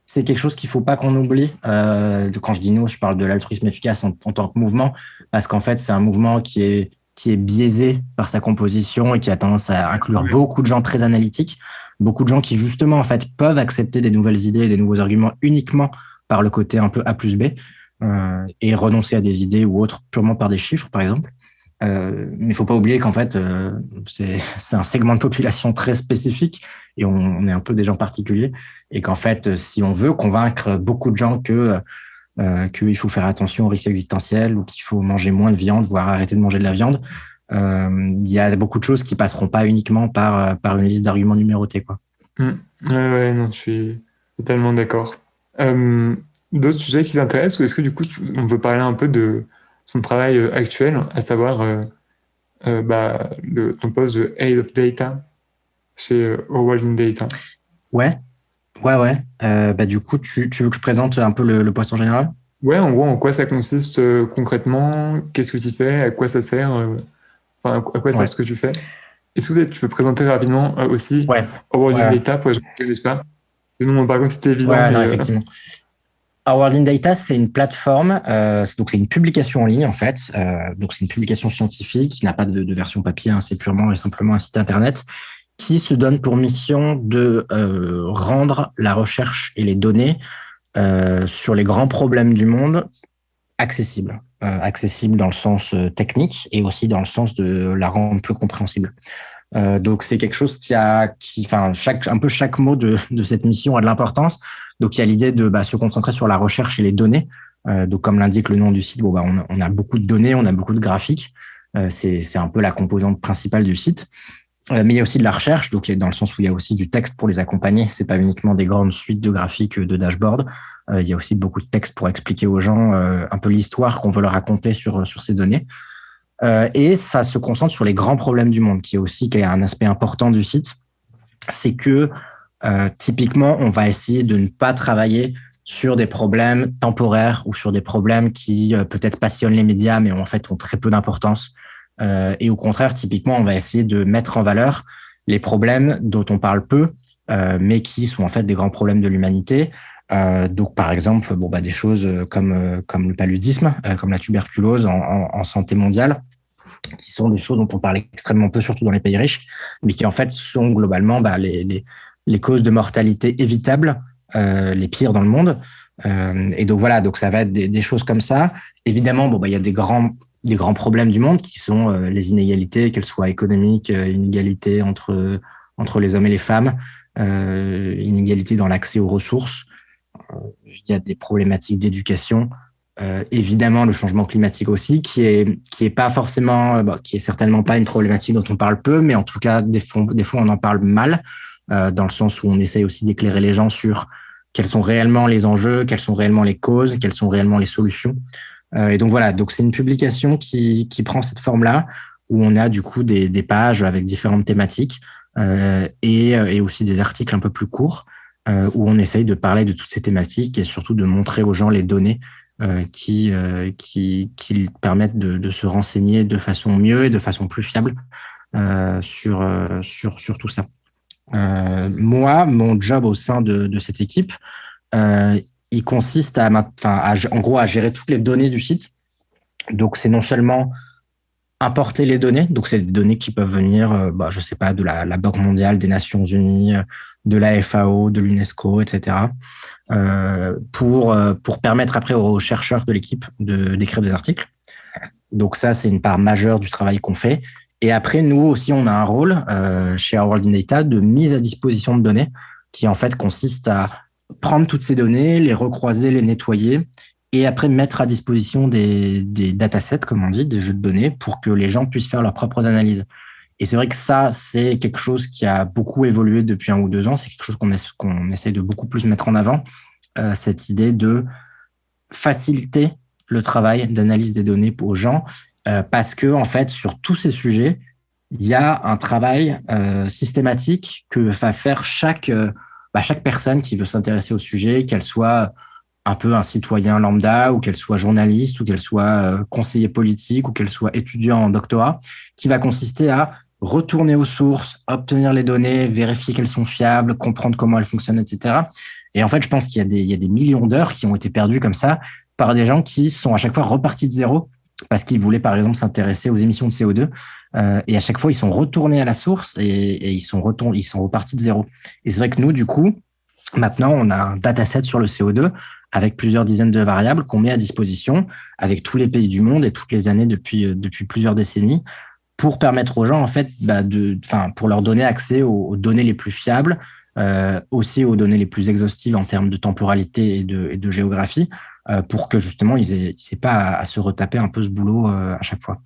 C'est quelque chose qu'il faut pas qu'on oublie. Quand je dis nous, je parle de l'altruisme efficace en tant que mouvement, parce qu'en fait, c'est un mouvement qui est biaisé par sa composition et qui a tendance à inclure beaucoup de gens très analytiques, beaucoup de gens qui justement en fait peuvent accepter des nouvelles idées, des nouveaux arguments uniquement par le côté un peu A plus B et renoncer à des idées ou autres purement par des chiffres, par exemple. Mais il faut pas oublier qu'en fait, c'est un segment de population très spécifique et on est un peu des gens particuliers et qu'en fait, si on veut convaincre beaucoup de gens qu'il faut faire attention aux risques existentiels ou qu'il faut manger moins de viande, voire arrêter de manger de la viande, il y a beaucoup de choses qui passeront pas uniquement par une liste d'arguments numérotés, quoi. Ouais, non, je suis totalement d'accord. D'autres sujets qui t'intéressent ou est-ce que du coup, on peut parler un peu de son travail actuel, à savoir ton poste de Head of Data chez Our in Data. Ouais. Du coup, tu veux que je présente un peu le poste en général? Ouais, en gros, en quoi ça consiste concrètement? Qu'est-ce que tu fais? À quoi ça sert? À quoi sert ce que tu fais? Est-ce que tu peux présenter rapidement aussi Our in Data pour les gens qui ne connaissent pas? Sinon, par contre, c'était évident. Ouais, non, effectivement. Our in Data, c'est une plateforme, donc c'est une publication en ligne en fait. Donc c'est une publication scientifique qui n'a pas de version papier, hein, c'est purement et simplement un site internet qui se donne pour mission de rendre la recherche et les données sur les grands problèmes du monde accessibles. Accessibles dans le sens technique et aussi dans le sens de la rendre plus compréhensible. Donc c'est quelque chose chaque mot de cette mission a de l'importance. Donc il y a l'idée de se concentrer sur la recherche et les données. Donc comme l'indique le nom du site, on a beaucoup de données, on a beaucoup de graphiques. C'est un peu la composante principale du site. Mais il y a aussi de la recherche, donc dans le sens où il y a aussi du texte pour les accompagner. C'est pas uniquement des grandes suites de graphiques, de dashboards. Il y a aussi beaucoup de texte pour expliquer aux gens un peu l'histoire qu'on veut leur raconter sur ces données. Et ça se concentre sur les grands problèmes du monde, qui est un aspect important du site. C'est que typiquement, on va essayer de ne pas travailler sur des problèmes temporaires ou sur des problèmes qui peut-être passionnent les médias, mais en fait ont très peu d'importance. Et au contraire, typiquement, on va essayer de mettre en valeur les problèmes dont on parle peu, mais qui sont en fait des grands problèmes de l'humanité. Donc, par exemple, des choses comme le paludisme, comme la tuberculose en santé mondiale, qui sont des choses dont on parle extrêmement peu, surtout dans les pays riches, mais qui en fait sont globalement les causes de mortalité évitables, les pires dans le monde. Et donc voilà, donc ça va être des choses comme ça. Évidemment, il y a des grands problèmes du monde qui sont les inégalités, qu'elles soient économiques, inégalités entre les hommes et les femmes, inégalités dans l'accès aux ressources. Il y a des problématiques d'éducation. Évidemment, le changement climatique aussi, qui est pas forcément, qui est certainement pas une problématique dont on parle peu, mais en tout cas, des fois on en parle mal, dans le sens où on essaye aussi d'éclairer les gens sur quels sont réellement les enjeux, quelles sont réellement les causes, quelles sont réellement les solutions. Et donc voilà, donc c'est une publication qui prend cette forme-là, où on a du coup des pages avec différentes thématiques et aussi des articles un peu plus courts, où on essaye de parler de toutes ces thématiques et surtout de montrer aux gens les données qui permettent de se renseigner de façon mieux et de façon plus fiable sur tout ça. Moi, mon job au sein de cette équipe, il consiste en gros à gérer toutes les données du site. Donc, c'est non seulement importer les données, donc c'est des données qui peuvent venir, je sais pas, de la Banque mondiale, des Nations Unies, de la FAO, de l'UNESCO, etc. Pour permettre après aux chercheurs de l'équipe d'écrire des articles. Donc ça, c'est une part majeure du travail qu'on fait. Et après, nous aussi, on a un rôle chez Our World in Data de mise à disposition de données qui en fait consiste à prendre toutes ces données, les recroiser, les nettoyer et après mettre à disposition des datasets, comme on dit, des jeux de données pour que les gens puissent faire leurs propres analyses. Et c'est vrai que ça, c'est quelque chose qui a beaucoup évolué depuis 1 ou 2 ans. C'est quelque chose qu'on essaye de beaucoup plus mettre en avant, cette idée de faciliter le travail d'analyse des données aux gens, parce que en fait, sur tous ces sujets, il y a un travail systématique que va faire chaque personne qui veut s'intéresser au sujet, qu'elle soit un peu un citoyen lambda, ou qu'elle soit journaliste, ou qu'elle soit conseiller politique, ou qu'elle soit étudiant en doctorat, qui va consister à retourner aux sources, obtenir les données, vérifier qu'elles sont fiables, comprendre comment elles fonctionnent, etc. Et en fait, je pense qu'il y a des millions d'heures qui ont été perdues comme ça par des gens qui sont à chaque fois repartis de zéro parce qu'ils voulaient, par exemple, s'intéresser aux émissions de CO2. Et à chaque fois, ils sont retournés à la source et ils sont repartis de zéro. Et c'est vrai que nous, du coup, maintenant, on a un dataset sur le CO2 avec plusieurs dizaines de variables qu'on met à disposition avec tous les pays du monde et toutes les années depuis plusieurs décennies pour permettre aux gens, en fait, pour leur donner accès aux données les plus fiables, aussi aux données les plus exhaustives en termes de temporalité et de géographie, pour que justement, ils aient pas à se retaper un peu ce boulot à chaque fois.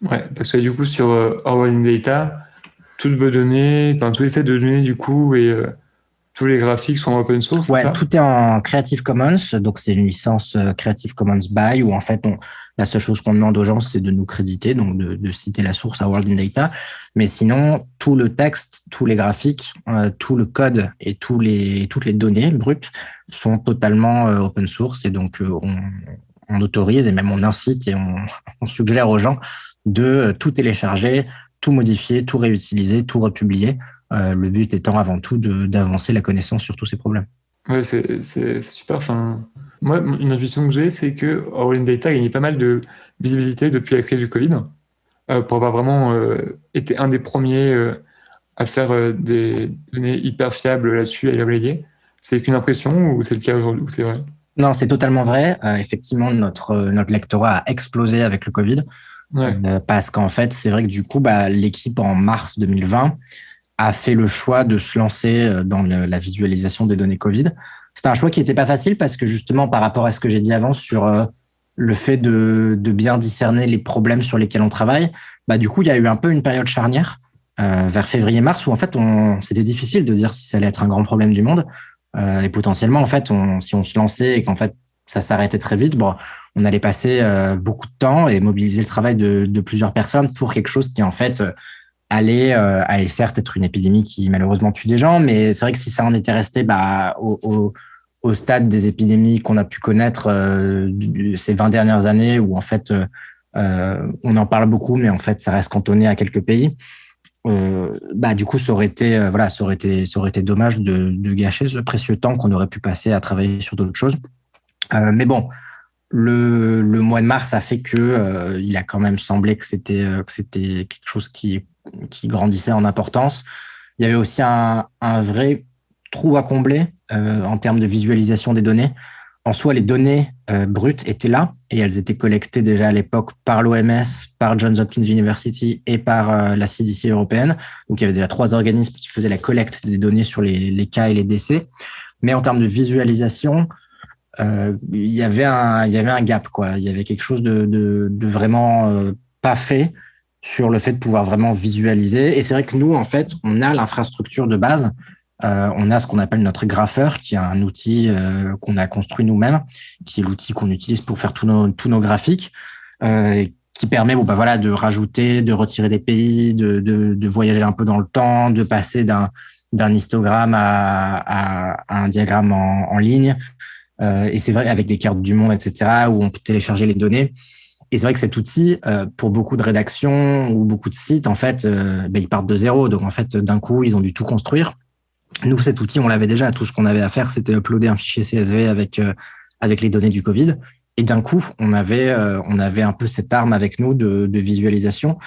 Ouais, parce que du coup, sur Our World in Data, toutes vos données, tous les sets de données, du coup, et tous les graphiques sont en open source, c'est ça ? Tout est en Creative Commons, donc c'est une licence Creative Commons by, où en fait, la seule chose qu'on demande aux gens, c'est de nous créditer, donc de citer la source à World in Data. Mais sinon, tout le texte, tous les graphiques, tout le code et toutes les données brutes sont totalement open source. Et donc, on autorise et même on incite et on suggère aux gens de tout télécharger, tout modifier, tout réutiliser, tout republier. Le but étant avant tout d'avancer la connaissance sur tous ces problèmes. Ouais, c'est super. Moi, une intuition que j'ai, c'est que Our World in Data a gagné pas mal de visibilité depuis la crise du Covid, pour avoir vraiment été un des premiers à faire des données hyper fiables là-dessus, à les relayer. C'est qu'une impression ou c'est le cas aujourd'hui, ou c'est vrai ? Non, c'est totalement vrai. Effectivement, notre lectorat a explosé avec le Covid. Ouais. Parce qu'en fait, c'est vrai que du coup, l'équipe en mars 2020 a fait le choix de se lancer dans la visualisation des données Covid. C'était un choix qui n'était pas facile parce que justement, par rapport à ce que j'ai dit avant sur le fait de bien discerner les problèmes sur lesquels on travaille, du coup, il y a eu un peu une période charnière vers février-mars où en fait, c'était difficile de dire si ça allait être un grand problème du monde. Et potentiellement, en fait, si on se lançait et qu'en fait, ça s'arrêtait très vite, on allait passer beaucoup de temps et mobiliser le travail de plusieurs personnes pour quelque chose qui, en fait, allait certes être une épidémie qui, malheureusement, tue des gens. Mais c'est vrai que si ça en était resté au au stade des épidémies qu'on a pu connaître ces 20 dernières années, où en fait, on en parle beaucoup, mais en fait, ça reste cantonné à quelques pays. Du coup, ça aurait été dommage de gâcher ce précieux temps qu'on aurait pu passer à travailler sur d'autres choses. Mais bon, le mois de mars a fait que il a quand même semblé que c'était quelque chose qui grandissait en importance. Il y avait aussi un vrai trou à combler en termes de visualisation des données. En soi, les données brutes étaient là et elles étaient collectées déjà à l'époque par l'OMS, par Johns Hopkins University et par la CDC européenne. Donc, il y avait déjà 3 organismes qui faisaient la collecte des données sur les cas et les décès. Mais en termes de visualisation, il y avait un gap, quoi. Il y avait quelque chose de vraiment pas fait sur le fait de pouvoir vraiment visualiser. Et c'est vrai que nous, en fait, on a l'infrastructure de base. On a ce qu'on appelle notre grapheur, qui est un outil qu'on a construit nous-mêmes, qui est l'outil qu'on utilise pour faire tous nos graphiques, qui permet de rajouter, de retirer des pays, de voyager un peu dans le temps, de passer d'un histogramme à un diagramme en ligne. Et c'est vrai, avec des cartes du monde, etc., où on peut télécharger les données. Et c'est vrai que cet outil, pour beaucoup de rédactions ou beaucoup de sites, en fait, ils partent de zéro. Donc, en fait, d'un coup, ils ont dû tout construire. Nous, cet outil, on l'avait déjà. Tout ce qu'on avait à faire, c'était uploader un fichier CSV avec les données du Covid. Et d'un coup, on avait un peu cette arme avec nous de visualisation.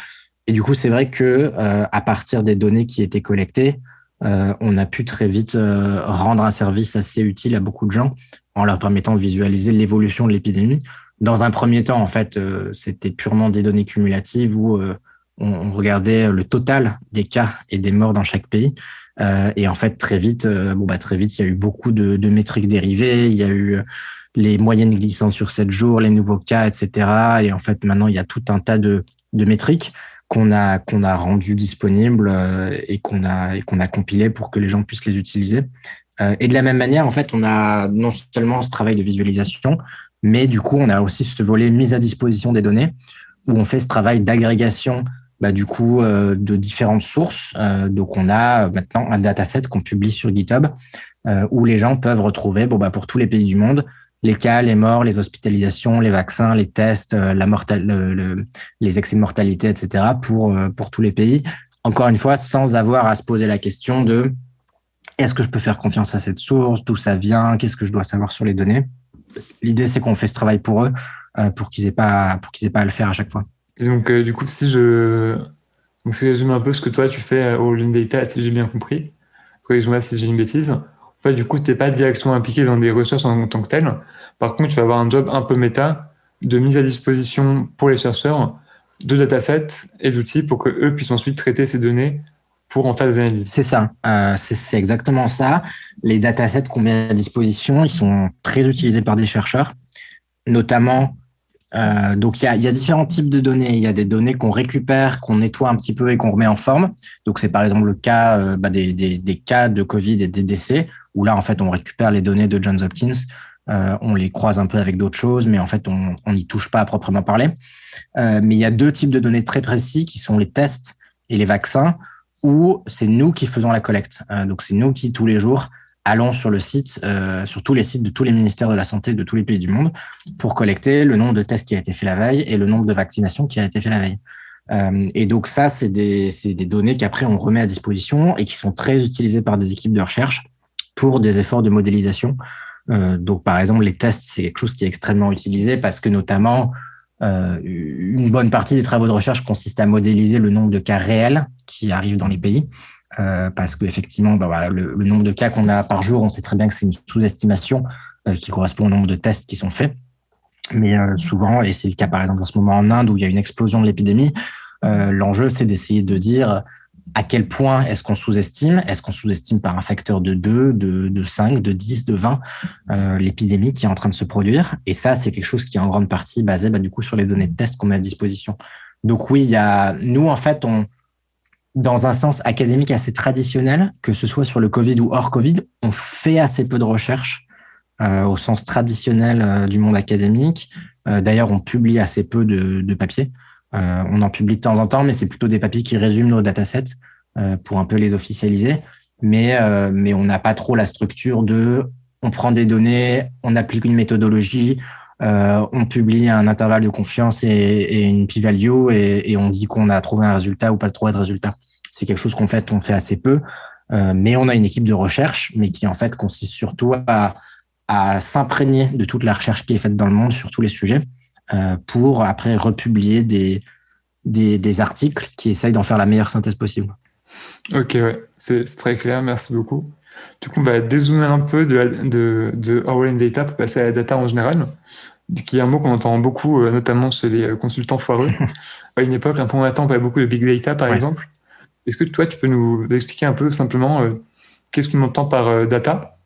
Et du coup, c'est vrai que à partir des données qui étaient collectées, on a pu très vite rendre un service assez utile à beaucoup de gens en leur permettant de visualiser l'évolution de l'épidémie. Dans un premier temps, en fait, c'était purement des données cumulatives où on regardait le total des cas et des morts dans chaque pays. Et en fait, très vite, il y a eu beaucoup de métriques dérivées. Il y a eu les moyennes glissant sur 7 jours, les nouveaux cas, etc. Et en fait, maintenant, il y a tout un tas de métriques qu'on a rendu disponibles et qu'on a compilé pour que les gens puissent les utiliser. Et de la même manière, en fait, on a non seulement ce travail de visualisation, mais du coup, on a aussi ce volet mise à disposition des données où on fait ce travail d'agrégation de différentes sources. Donc, on a maintenant un dataset qu'on publie sur GitHub où les gens peuvent retrouver, pour tous les pays du monde, les cas, les morts, les hospitalisations, les vaccins, les tests, les excès de mortalité, etc. pour tous les pays. Encore une fois, sans avoir à se poser la question de est-ce que je peux faire confiance à cette source, d'où ça vient, qu'est-ce que je dois savoir sur les données. L'idée, c'est qu'on fait ce travail pour eux, pour qu'ils aient pas à le faire à chaque fois. Et donc, du coup, si je résume un peu ce que toi, tu fais au Lean Data, si j'ai bien compris, corrige-moi si j'ai une bêtise. En fait, du coup, tu n'es pas directement impliqué dans des recherches en tant que telles. Par contre, tu vas avoir un job un peu méta de mise à disposition pour les chercheurs de datasets et d'outils pour qu'eux puissent ensuite traiter ces données pour en faire des analyses. C'est ça, c'est exactement ça. Les datasets qu'on met à disposition, ils sont très utilisés par des chercheurs, notamment. Donc, il y a différents types de données. Il y a des données qu'on récupère, qu'on nettoie un petit peu et qu'on remet en forme. Donc, c'est par exemple le cas des cas de Covid et des décès, où là, en fait, on récupère les données de Johns Hopkins, on les croise un peu avec d'autres choses, mais en fait, on n'y touche pas à proprement parler. Mais il y a 2 types de données très précis qui sont les tests et les vaccins, où c'est nous qui faisons la collecte. Donc, c'est nous qui, tous les jours, allons sur le site, sur tous les sites de tous les ministères de la Santé de tous les pays du monde pour collecter le nombre de tests qui a été fait la veille et le nombre de vaccinations qui a été fait la veille. Et donc ça, c'est des données qu'après on remet à disposition et qui sont très utilisées par des équipes de recherche pour des efforts de modélisation. Donc par exemple, les tests, c'est quelque chose qui est extrêmement utilisé parce que notamment, une bonne partie des travaux de recherche consiste à modéliser le nombre de cas réels qui arrivent dans les pays. Parce qu'effectivement, le nombre de cas qu'on a par jour, on sait très bien que c'est une sous-estimation qui correspond au nombre de tests qui sont faits. Mais souvent, et c'est le cas par exemple en ce moment en Inde où il y a une explosion de l'épidémie, l'enjeu c'est d'essayer de dire à quel point est-ce qu'on sous-estime. Est-ce qu'on sous-estime par un facteur de 2, de 5, de 10, de 20 l'épidémie qui est en train de se produire. Et ça, c'est quelque chose qui est en grande partie basé du coup sur les données de tests qu'on met à disposition. Donc oui, nous en fait, dans un sens académique assez traditionnel, que ce soit sur le Covid ou hors Covid, on fait assez peu de recherche au sens traditionnel du monde académique. D'ailleurs, on publie assez peu de papiers. On en publie de temps en temps, mais c'est plutôt des papiers qui résument nos datasets pour un peu les officialiser. Mais on n'a pas trop la structure de on prend des données, on applique une méthodologie, on publie un intervalle de confiance et une p-value et on dit qu'on a trouvé un résultat ou pas trouvé de résultat. C'est quelque chose on fait assez peu, mais on a une équipe de recherche, mais qui en fait consiste surtout à s'imprégner de toute la recherche qui est faite dans le monde sur tous les sujets pour après republier des articles qui essayent d'en faire la meilleure synthèse possible. Ok, ouais, c'est très clair, merci beaucoup. Du coup, on va dézoomer un peu de Orwell Data pour passer à la data en général, qui est un mot qu'on entend beaucoup, notamment chez les consultants foireux. À une époque, un peu en attend, on parlait beaucoup de big data, par exemple. Est-ce que toi, tu peux nous expliquer un peu simplement qu'est-ce qu'on entend par data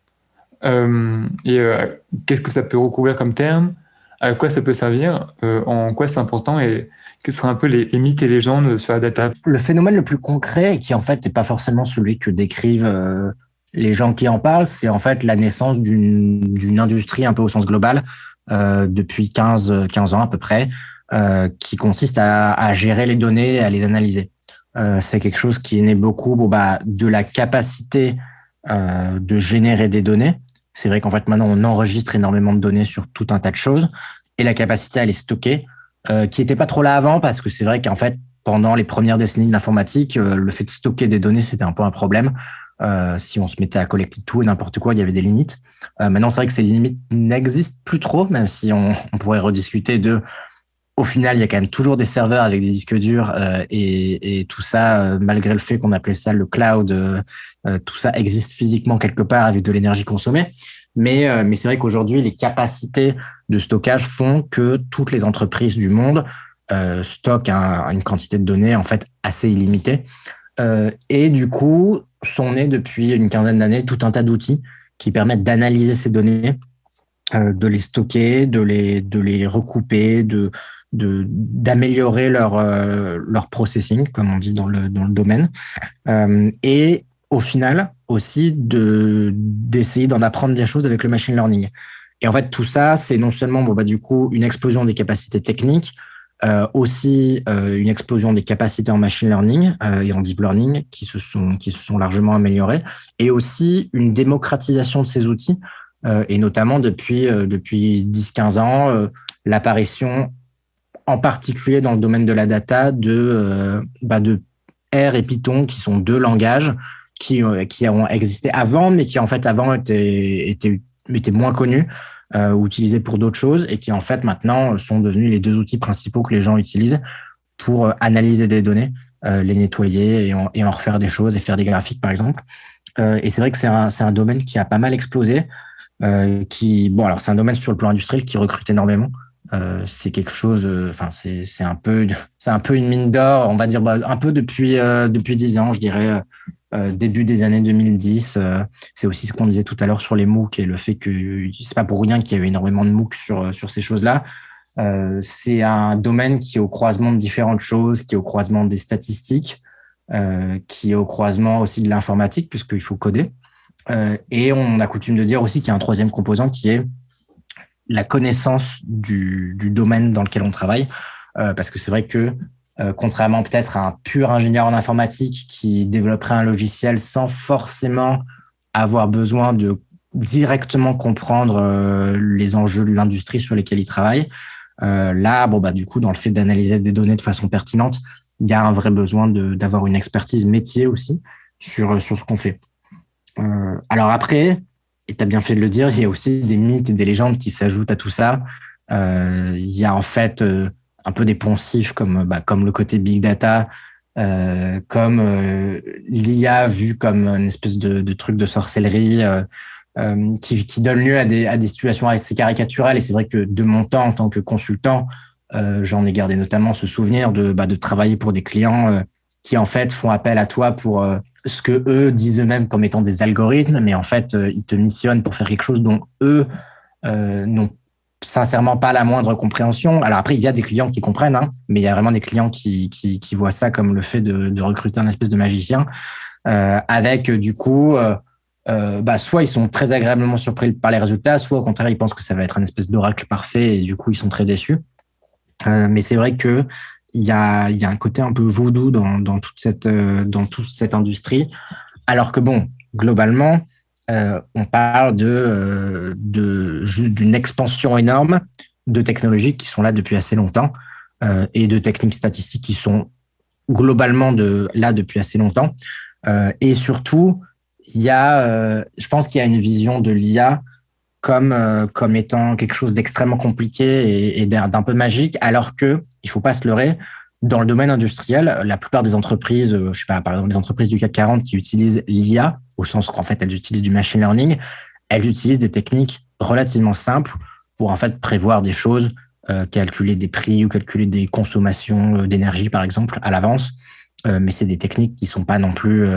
et qu'est-ce que ça peut recouvrir comme terme, à quoi ça peut servir, en quoi c'est important et quels seraient un peu les mythes et légendes sur la data? Le phénomène le plus concret, qui en fait n'est pas forcément celui que décrivent les gens qui en parlent, c'est en fait la naissance d'une industrie un peu au sens global depuis 15 ans à peu près, qui consiste à gérer les données et à les analyser. C'est quelque chose qui est né beaucoup de la capacité de générer des données. C'est vrai qu'en fait maintenant on enregistre énormément de données sur tout un tas de choses et la capacité à les stocker, qui n'était pas trop là avant parce que c'est vrai qu'en fait pendant les premières décennies de l'informatique, le fait de stocker des données, c'était un peu un problème. Si on se mettait à collecter tout et n'importe quoi, il y avait des limites. Maintenant, c'est vrai que ces limites n'existent plus trop, même si on pourrait rediscuter de... Au final, il y a quand même toujours des serveurs avec des disques durs et tout ça, malgré le fait qu'on appelait ça le cloud, tout ça existe physiquement quelque part avec de l'énergie consommée. Mais c'est vrai qu'aujourd'hui, les capacités de stockage font que toutes les entreprises du monde stockent une quantité de données en fait assez illimitée. Et du coup, sont nés depuis une quinzaine d'années tout un tas d'outils qui permettent d'analyser ces données, de les stocker, de les recouper, d'améliorer leur processing, comme on dit dans le domaine. Et au final, aussi d'essayer d'en apprendre des choses avec le machine learning. Et en fait, tout ça, c'est non seulement du coup une explosion des capacités techniques, aussi une explosion des capacités en machine learning et en deep learning qui se sont largement améliorées, et aussi une démocratisation de ces outils, et notamment depuis 10-15 ans, l'apparition en particulier dans le domaine de la data de R et Python, qui sont deux langages qui ont existé avant, mais qui en fait avant étaient moins connus, ou utilisés pour d'autres choses, et qui en fait maintenant sont devenus les deux outils principaux que les gens utilisent pour analyser des données, les nettoyer et en refaire des choses et faire des graphiques par exemple. Et c'est vrai que c'est un domaine qui a pas mal explosé, alors c'est un domaine sur le plan industriel qui recrute énormément. C'est quelque chose, c'est un peu une mine d'or, on va dire, un peu depuis 10 ans, je dirais, début des années 2010. C'est aussi ce qu'on disait tout à l'heure sur les MOOC et le fait que c'est pas pour rien qu'il y a eu énormément de MOOC sur ces choses-là. C'est un domaine qui est au croisement de différentes choses, qui est au croisement des statistiques, qui est au croisement aussi de l'informatique, puisqu'il faut coder. Et on a coutume de dire aussi qu'il y a un troisième composant qui est la connaissance du domaine dans lequel on travaille, parce que c'est vrai que contrairement peut-être à un pur ingénieur en informatique qui développerait un logiciel sans forcément avoir besoin de directement comprendre les enjeux de l'industrie sur lesquels il travaille, là, du coup, dans le fait d'analyser des données de façon pertinente, il y a un vrai besoin d'avoir une expertise métier aussi sur ce qu'on fait. Alors après, et tu as bien fait de le dire, il y a aussi des mythes et des légendes qui s'ajoutent à tout ça. Il y a en fait un peu des poncifs comme le côté big data, comme l'IA vu comme une espèce de truc de sorcellerie qui donne lieu à des situations assez caricaturales. Et c'est vrai que de mon temps en tant que consultant, j'en ai gardé notamment ce souvenir de travailler pour des clients qui en fait font appel à toi pour ce que eux disent eux-mêmes comme étant des algorithmes, mais en fait, ils te missionnent pour faire quelque chose dont eux n'ont sincèrement pas la moindre compréhension. Alors après, il y a des clients qui comprennent, hein, mais il y a vraiment des clients qui voient ça comme le fait de recruter un espèce de magicien, avec du coup, soit ils sont très agréablement surpris par les résultats, soit au contraire, ils pensent que ça va être un espèce d'oracle parfait et du coup, ils sont très déçus. Mais c'est vrai que il y a un côté un peu vaudou dans toute cette industrie, alors que bon, globalement, on parle juste d'une expansion énorme de technologies qui sont là depuis assez longtemps et de techniques statistiques qui sont globalement là depuis assez longtemps. Et surtout, je pense qu'il y a une vision de l'IA comme étant quelque chose d'extrêmement compliqué et d'un peu magique, alors que il faut pas se leurrer. Dans le domaine industriel, la plupart des entreprises, je sais pas, par exemple les entreprises du CAC 40 qui utilisent l'IA, au sens qu'en fait elles utilisent du machine learning, elles utilisent des techniques relativement simples pour en fait prévoir des choses, calculer des prix ou calculer des consommations d'énergie par exemple à l'avance. Mais c'est des techniques qui sont pas non plus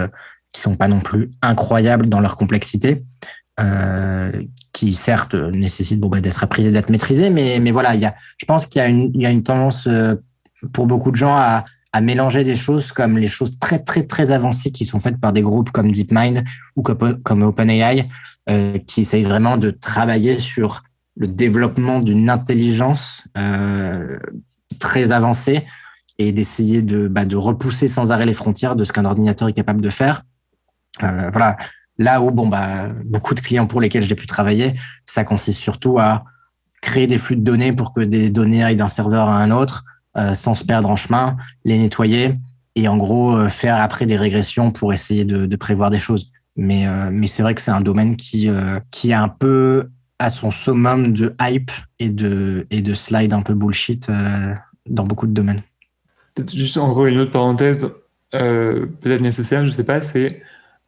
incroyables dans leur complexité. Qui certes nécessitent d'être apprise et d'être maîtrisée, mais voilà, je pense qu'il y a une tendance pour beaucoup de gens à mélanger des choses comme les choses très très très avancées qui sont faites par des groupes comme DeepMind ou comme OpenAI, qui essayent vraiment de travailler sur le développement d'une intelligence très avancée et d'essayer de repousser sans arrêt les frontières de ce qu'un ordinateur est capable de faire. Voilà. Là où beaucoup de clients pour lesquels j'ai pu travailler, ça consiste surtout à créer des flux de données pour que des données aillent d'un serveur à un autre sans se perdre en chemin, les nettoyer et en gros faire après des régressions pour essayer de prévoir des choses. Mais c'est vrai que c'est un domaine qui est un peu à son summum de hype et de slide un peu bullshit dans beaucoup de domaines. Peut-être juste en gros une autre parenthèse peut-être nécessaire, je sais pas, c'est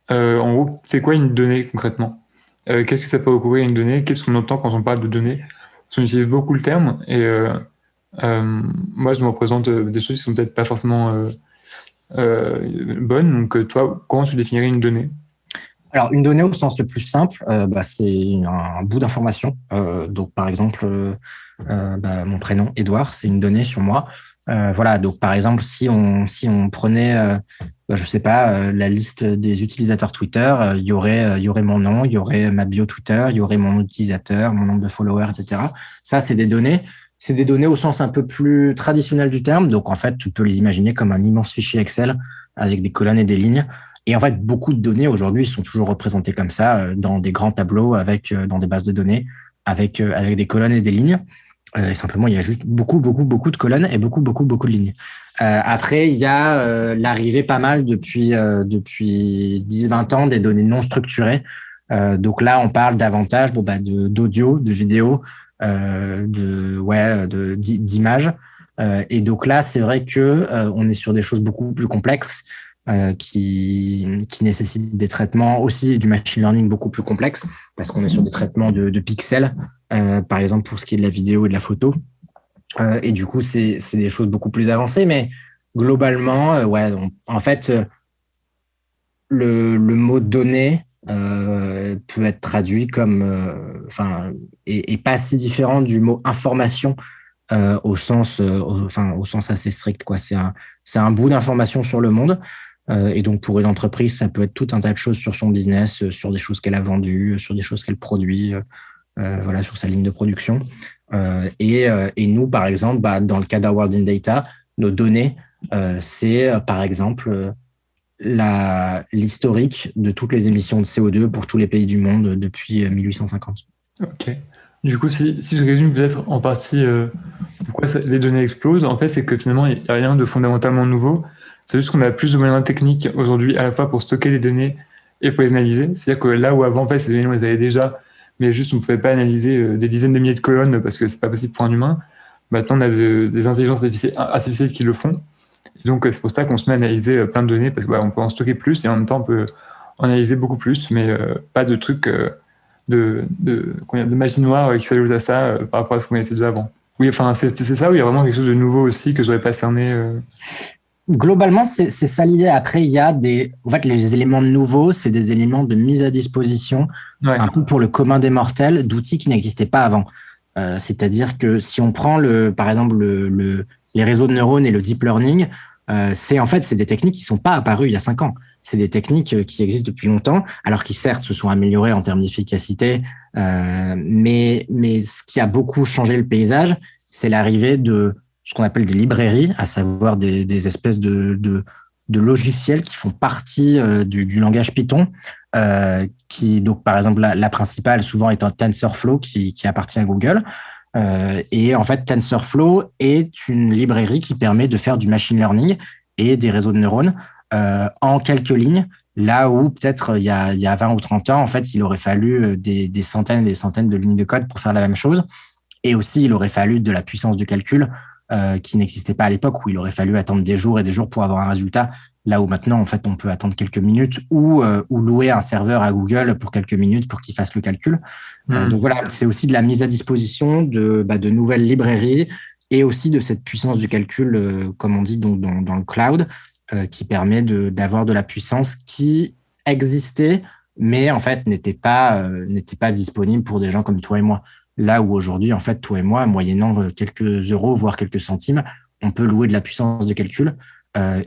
en gros, c'est quoi une donnée concrètement? Qu'est-ce que ça peut recouvrir une donnée? Qu'est-ce qu'on entend quand on parle de données? Parce qu'on utilise beaucoup le terme et moi je me représente des choses qui sont peut-être pas forcément bonnes. Donc toi, comment tu définirais une donnée? Alors, une donnée au sens le plus simple, c'est un bout d'information. Donc, par exemple, mon prénom, Edouard, c'est une donnée sur moi. Voilà, donc par exemple, si on prenait, je sais pas, la liste des utilisateurs Twitter, il y aurait mon nom, il y aurait ma bio Twitter, il y aurait mon utilisateur, mon nombre de followers, etc. Ça, c'est des données. C'est des données au sens un peu plus traditionnel du terme. Donc, en fait, tu peux les imaginer comme un immense fichier Excel avec des colonnes et des lignes. Et en fait, beaucoup de données aujourd'hui sont toujours représentées comme ça dans des grands tableaux dans des bases de données avec des colonnes et des lignes. Et simplement, il y a juste beaucoup de colonnes et beaucoup de lignes. Après, il y a l'arrivée pas mal depuis 10-20 ans des données non structurées. Donc là, on parle davantage d'audio, de vidéo, d'images. Et donc là, c'est vrai que on est sur des choses beaucoup plus complexes qui nécessitent des traitements aussi du machine learning beaucoup plus complexes parce qu'on est sur des traitements de pixels, par exemple pour ce qui est de la vidéo et de la photo. Et du coup, c'est des choses beaucoup plus avancées, mais globalement, en fait, le mot données peut être traduit comme, et pas si différent du mot information au sens assez strict, quoi. C'est un bout d'information sur le monde. Et donc, pour une entreprise, ça peut être tout un tas de choses sur son business, sur des choses qu'elle a vendues, sur des choses qu'elle produit, sur sa ligne de production. Et nous, par exemple, dans le cas d'Award in Data, nos données, c'est par exemple l'historique de toutes les émissions de CO2 pour tous les pays du monde depuis 1850. Ok. Du coup, si je résume peut-être en partie pourquoi les données explosent, en fait, c'est que finalement, il n'y a rien de fondamentalement nouveau. C'est juste qu'on a plus de moyens techniques aujourd'hui à la fois pour stocker des données et pour les analyser. C'est-à-dire que là où avant, en fait, ces données, on les avait déjà, mais juste on ne pouvait pas analyser des dizaines de milliers de colonnes parce que c'est pas possible pour un humain. Maintenant, on a des intelligences artificielles qui le font. Et donc, c'est pour ça qu'on se met à analyser plein de données parce qu'on peut en stocker plus et en même temps, on peut en analyser beaucoup plus, mais pas de trucs de machines noires qui s'ajoutent à ça par rapport à ce qu'on connaissait déjà avant. Oui, enfin, c'est ça, où il y a vraiment quelque chose de nouveau aussi que je n'aurais pas cerné. Globalement, c'est ça l'idée. Après, il y a les éléments nouveaux, c'est des éléments de mise à disposition, un peu pour le commun des mortels, d'outils qui n'existaient pas avant. C'est-à-dire que si on prend par exemple les réseaux de neurones et le deep learning, c'est des techniques qui sont pas apparues il y a 5 ans. C'est des techniques qui existent depuis longtemps, alors qui certes se sont améliorées en termes d'efficacité, mais ce qui a beaucoup changé le paysage, c'est l'arrivée de ce qu'on appelle des librairies, à savoir des espèces de de logiciels qui font partie du langage Python, qui, donc, par exemple, la principale souvent est un TensorFlow qui appartient à Google. Et en fait, TensorFlow est une librairie qui permet de faire du machine learning et des réseaux de neurones en quelques lignes, là où peut-être il y a 20 ou 30 ans, en fait, il aurait fallu des centaines et des centaines de lignes de code pour faire la même chose. Et aussi, il aurait fallu de la puissance du calcul qui n'existait pas à l'époque, où il aurait fallu attendre des jours et des jours pour avoir un résultat. Là où maintenant, en fait, on peut attendre quelques minutes ou louer un serveur à Google pour quelques minutes pour qu'il fasse le calcul. Donc voilà, c'est aussi de la mise à disposition de nouvelles librairies et aussi de cette puissance du calcul, comme on dit donc, dans le cloud, qui permet d'avoir de la puissance qui existait, mais en fait n'était pas disponible pour des gens comme toi et moi. Là où aujourd'hui, en fait, toi et moi, moyennant quelques euros, voire quelques centimes, on peut louer de la puissance de calcul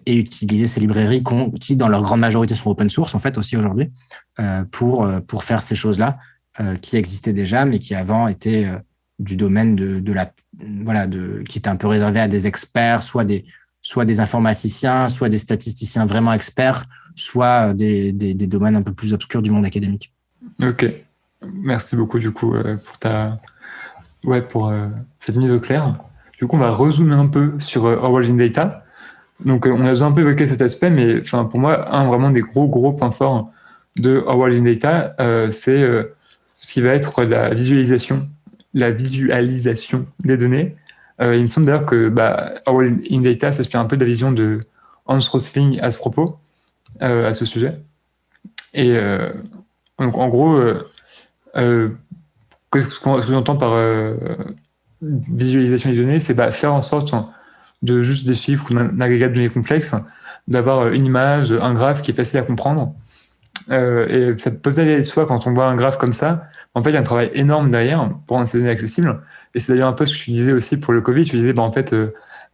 et utiliser ces librairies qui, dans leur grande majorité, sont open source, en fait, aussi aujourd'hui, pour faire ces choses-là qui existaient déjà, mais qui avant étaient du domaine qui était un peu réservé à des experts, soit des informaticiens, soit des statisticiens vraiment experts, soit des domaines un peu plus obscurs du monde académique. Ok. Merci beaucoup du coup pour cette mise au clair. Du coup, on va rezoomer un peu sur Our World in Data. Donc, on a déjà un peu évoqué cet aspect, mais pour moi, un vraiment des gros points forts de Our World in Data, c'est ce qui va être la visualisation des données. Il me semble d'ailleurs que Our World in Data s'inspire un peu de la vision de Hans Rosling à ce propos, à ce sujet. Et donc, en gros, ce que j'entends par visualisation des données, c'est faire en sorte de juste des chiffres ou d'un agrégat de données complexes, d'avoir une image, un graphe qui est facile à comprendre. Et ça peut peut-être aller de soi quand on voit un graphe comme ça. En fait, il y a un travail énorme derrière pour rendre ces données accessibles. Et c'est d'ailleurs un peu ce que tu disais aussi pour le Covid. Tu disais, en fait,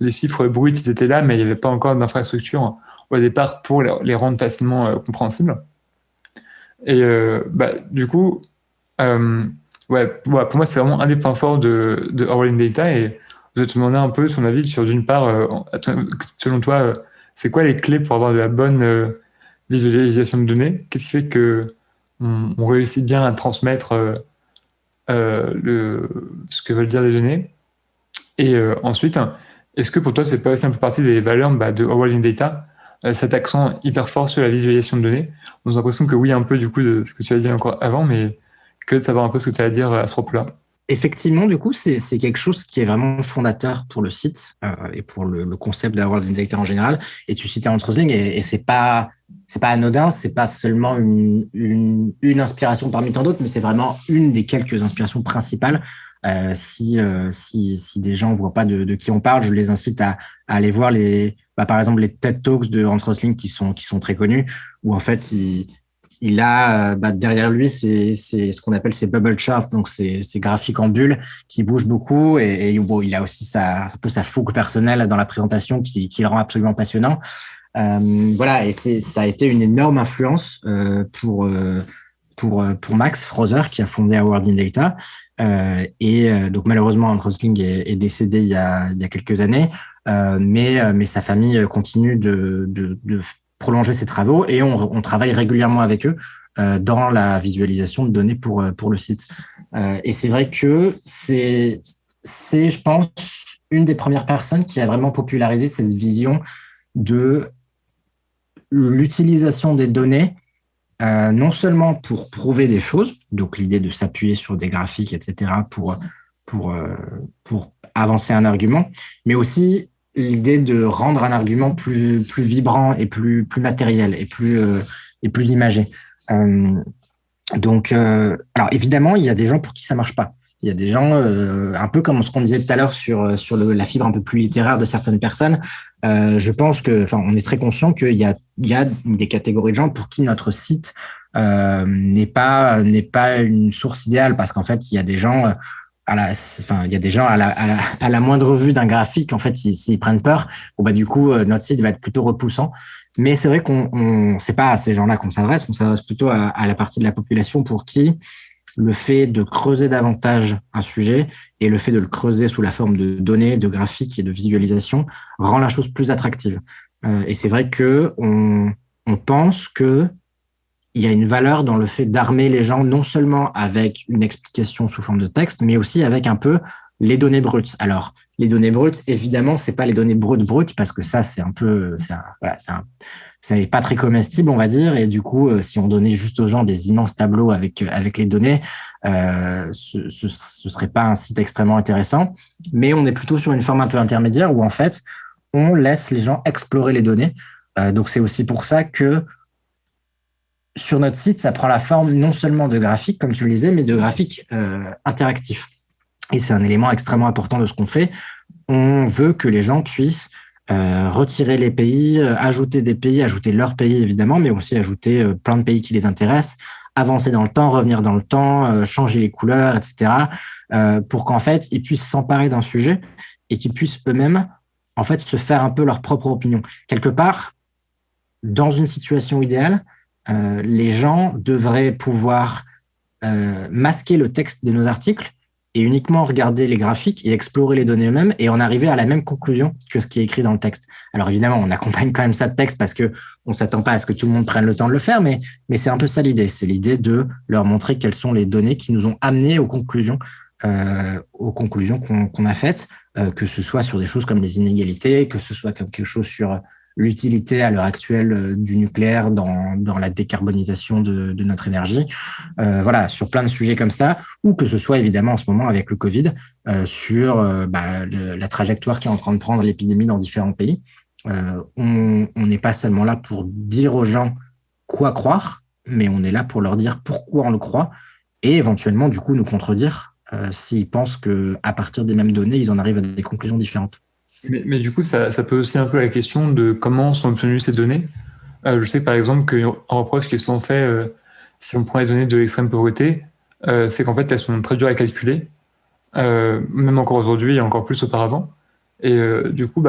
les chiffres bruts, ils étaient là, mais il n'y avait pas encore d'infrastructure au départ pour les rendre facilement compréhensibles. Et du coup, pour moi, c'est vraiment un des points forts de Our World in Data. Et je vais te demander un peu ton avis sur, d'une part, selon toi, c'est quoi les clés pour avoir de la bonne visualisation de données? Qu'est-ce qui fait que on réussit bien à transmettre ce que veulent dire les données? Et ensuite, est-ce que pour toi, c'est pas aussi un peu partie des valeurs de Our World in Data, cet accent hyper fort sur la visualisation de données? On a l'impression que oui, un peu du coup de ce que tu as dit encore avant, mais que de savoir un peu ce que tu as à dire à ce propos-là. Effectivement, du coup, c'est quelque chose qui est vraiment fondateur pour le site et pour le concept d'Our World in Data en général. Et tu citais Hans Rosling et c'est pas anodin, c'est pas seulement une inspiration parmi tant d'autres, mais c'est vraiment une des quelques inspirations principales. Si des gens ne voient pas de qui on parle, je les incite à aller voir par exemple les TED Talks de Hans Rosling qui sont très connus, où en fait il a derrière lui c'est ce qu'on appelle ces bubble charts, donc ces graphiques en bulles qui bougent beaucoup et bon, il a aussi un peu sa fougue personnelle dans la présentation qui le rend absolument passionnant. Voilà, et ça a été une énorme influence pour Max Roser qui a fondé Our World in Data. Donc malheureusement, Hans Rosling est décédé il y a quelques années, mais sa famille continue de prolonger ses travaux et on travaille régulièrement avec eux dans la visualisation de données pour le site. Et c'est vrai que c'est, je pense, une des premières personnes qui a vraiment popularisé cette vision de l'utilisation des données, non seulement pour prouver des choses, donc l'idée de s'appuyer sur des graphiques, etc., pour avancer un argument, mais aussi l'idée de rendre un argument plus vibrant et plus matériel et plus imagé. Donc, alors évidemment, il y a des gens pour qui ça marche pas. Il y a des gens, un peu comme ce qu'on disait tout à l'heure sur la fibre un peu plus littéraire de certaines personnes. Je pense on est très conscient qu'il y a des catégories de gens pour qui notre site n'est pas une source idéale, parce qu'en fait, il y a des gens à la moindre vue d'un graphique, en fait, s'ils prennent peur, du coup, notre site va être plutôt repoussant. Mais c'est vrai c'est pas à ces gens-là qu'on s'adresse, on s'adresse plutôt à la partie de la population pour qui le fait de creuser davantage un sujet et le fait de le creuser sous la forme de données, de graphiques et de visualisation rend la chose plus attractive. Et c'est vrai que on pense que il y a une valeur dans le fait d'armer les gens non seulement avec une explication sous forme de texte, mais aussi avec un peu les données brutes. Alors, les données brutes, évidemment, c'est pas les données brutes, parce que ça, c'est un peu, c'est pas très comestible, on va dire. Et du coup, si on donnait juste aux gens des immenses tableaux avec les données, ce serait pas un site extrêmement intéressant. Mais on est plutôt sur une forme un peu intermédiaire où, en fait, on laisse les gens explorer les données. Donc, c'est aussi pour ça que sur notre site, ça prend la forme non seulement de graphiques, comme tu le disais, mais de graphiques interactifs. Et c'est un élément extrêmement important de ce qu'on fait. On veut que les gens puissent retirer les pays, ajouter des pays, ajouter leur pays évidemment, mais aussi ajouter plein de pays qui les intéressent, avancer dans le temps, revenir dans le temps, changer les couleurs, etc. Pour qu'en fait, ils puissent s'emparer d'un sujet et qu'ils puissent eux-mêmes en fait se faire un peu leur propre opinion. Quelque part, dans une situation idéale, les gens devraient pouvoir masquer le texte de nos articles et uniquement regarder les graphiques et explorer les données eux-mêmes et en arriver à la même conclusion que ce qui est écrit dans le texte. Alors évidemment, on accompagne quand même ça de texte parce que on s'attend pas à ce que tout le monde prenne le temps de le faire, mais c'est un peu ça l'idée. C'est l'idée de leur montrer quelles sont les données qui nous ont amenés aux conclusions qu'on a faites, que ce soit sur des choses comme les inégalités, que ce soit comme quelque chose sur l'utilité à l'heure actuelle du nucléaire dans la décarbonisation de notre énergie, voilà, sur plein de sujets comme ça, ou que ce soit évidemment en ce moment avec le Covid, sur la trajectoire qui est en train de prendre l'épidémie dans différents pays. On n'est pas seulement là pour dire aux gens quoi croire, mais on est là pour leur dire pourquoi on le croit et éventuellement du coup nous contredire s'ils pensent qu'à partir des mêmes données, ils en arrivent à des conclusions différentes. Mais du coup, ça pose aussi un peu la question de comment sont obtenues ces données. Je sais par exemple qu'en reproche qui est souvent fait, si on prend les données de l'extrême pauvreté, c'est qu'en fait elles sont très dures à calculer, même encore aujourd'hui et encore plus auparavant. Et du coup,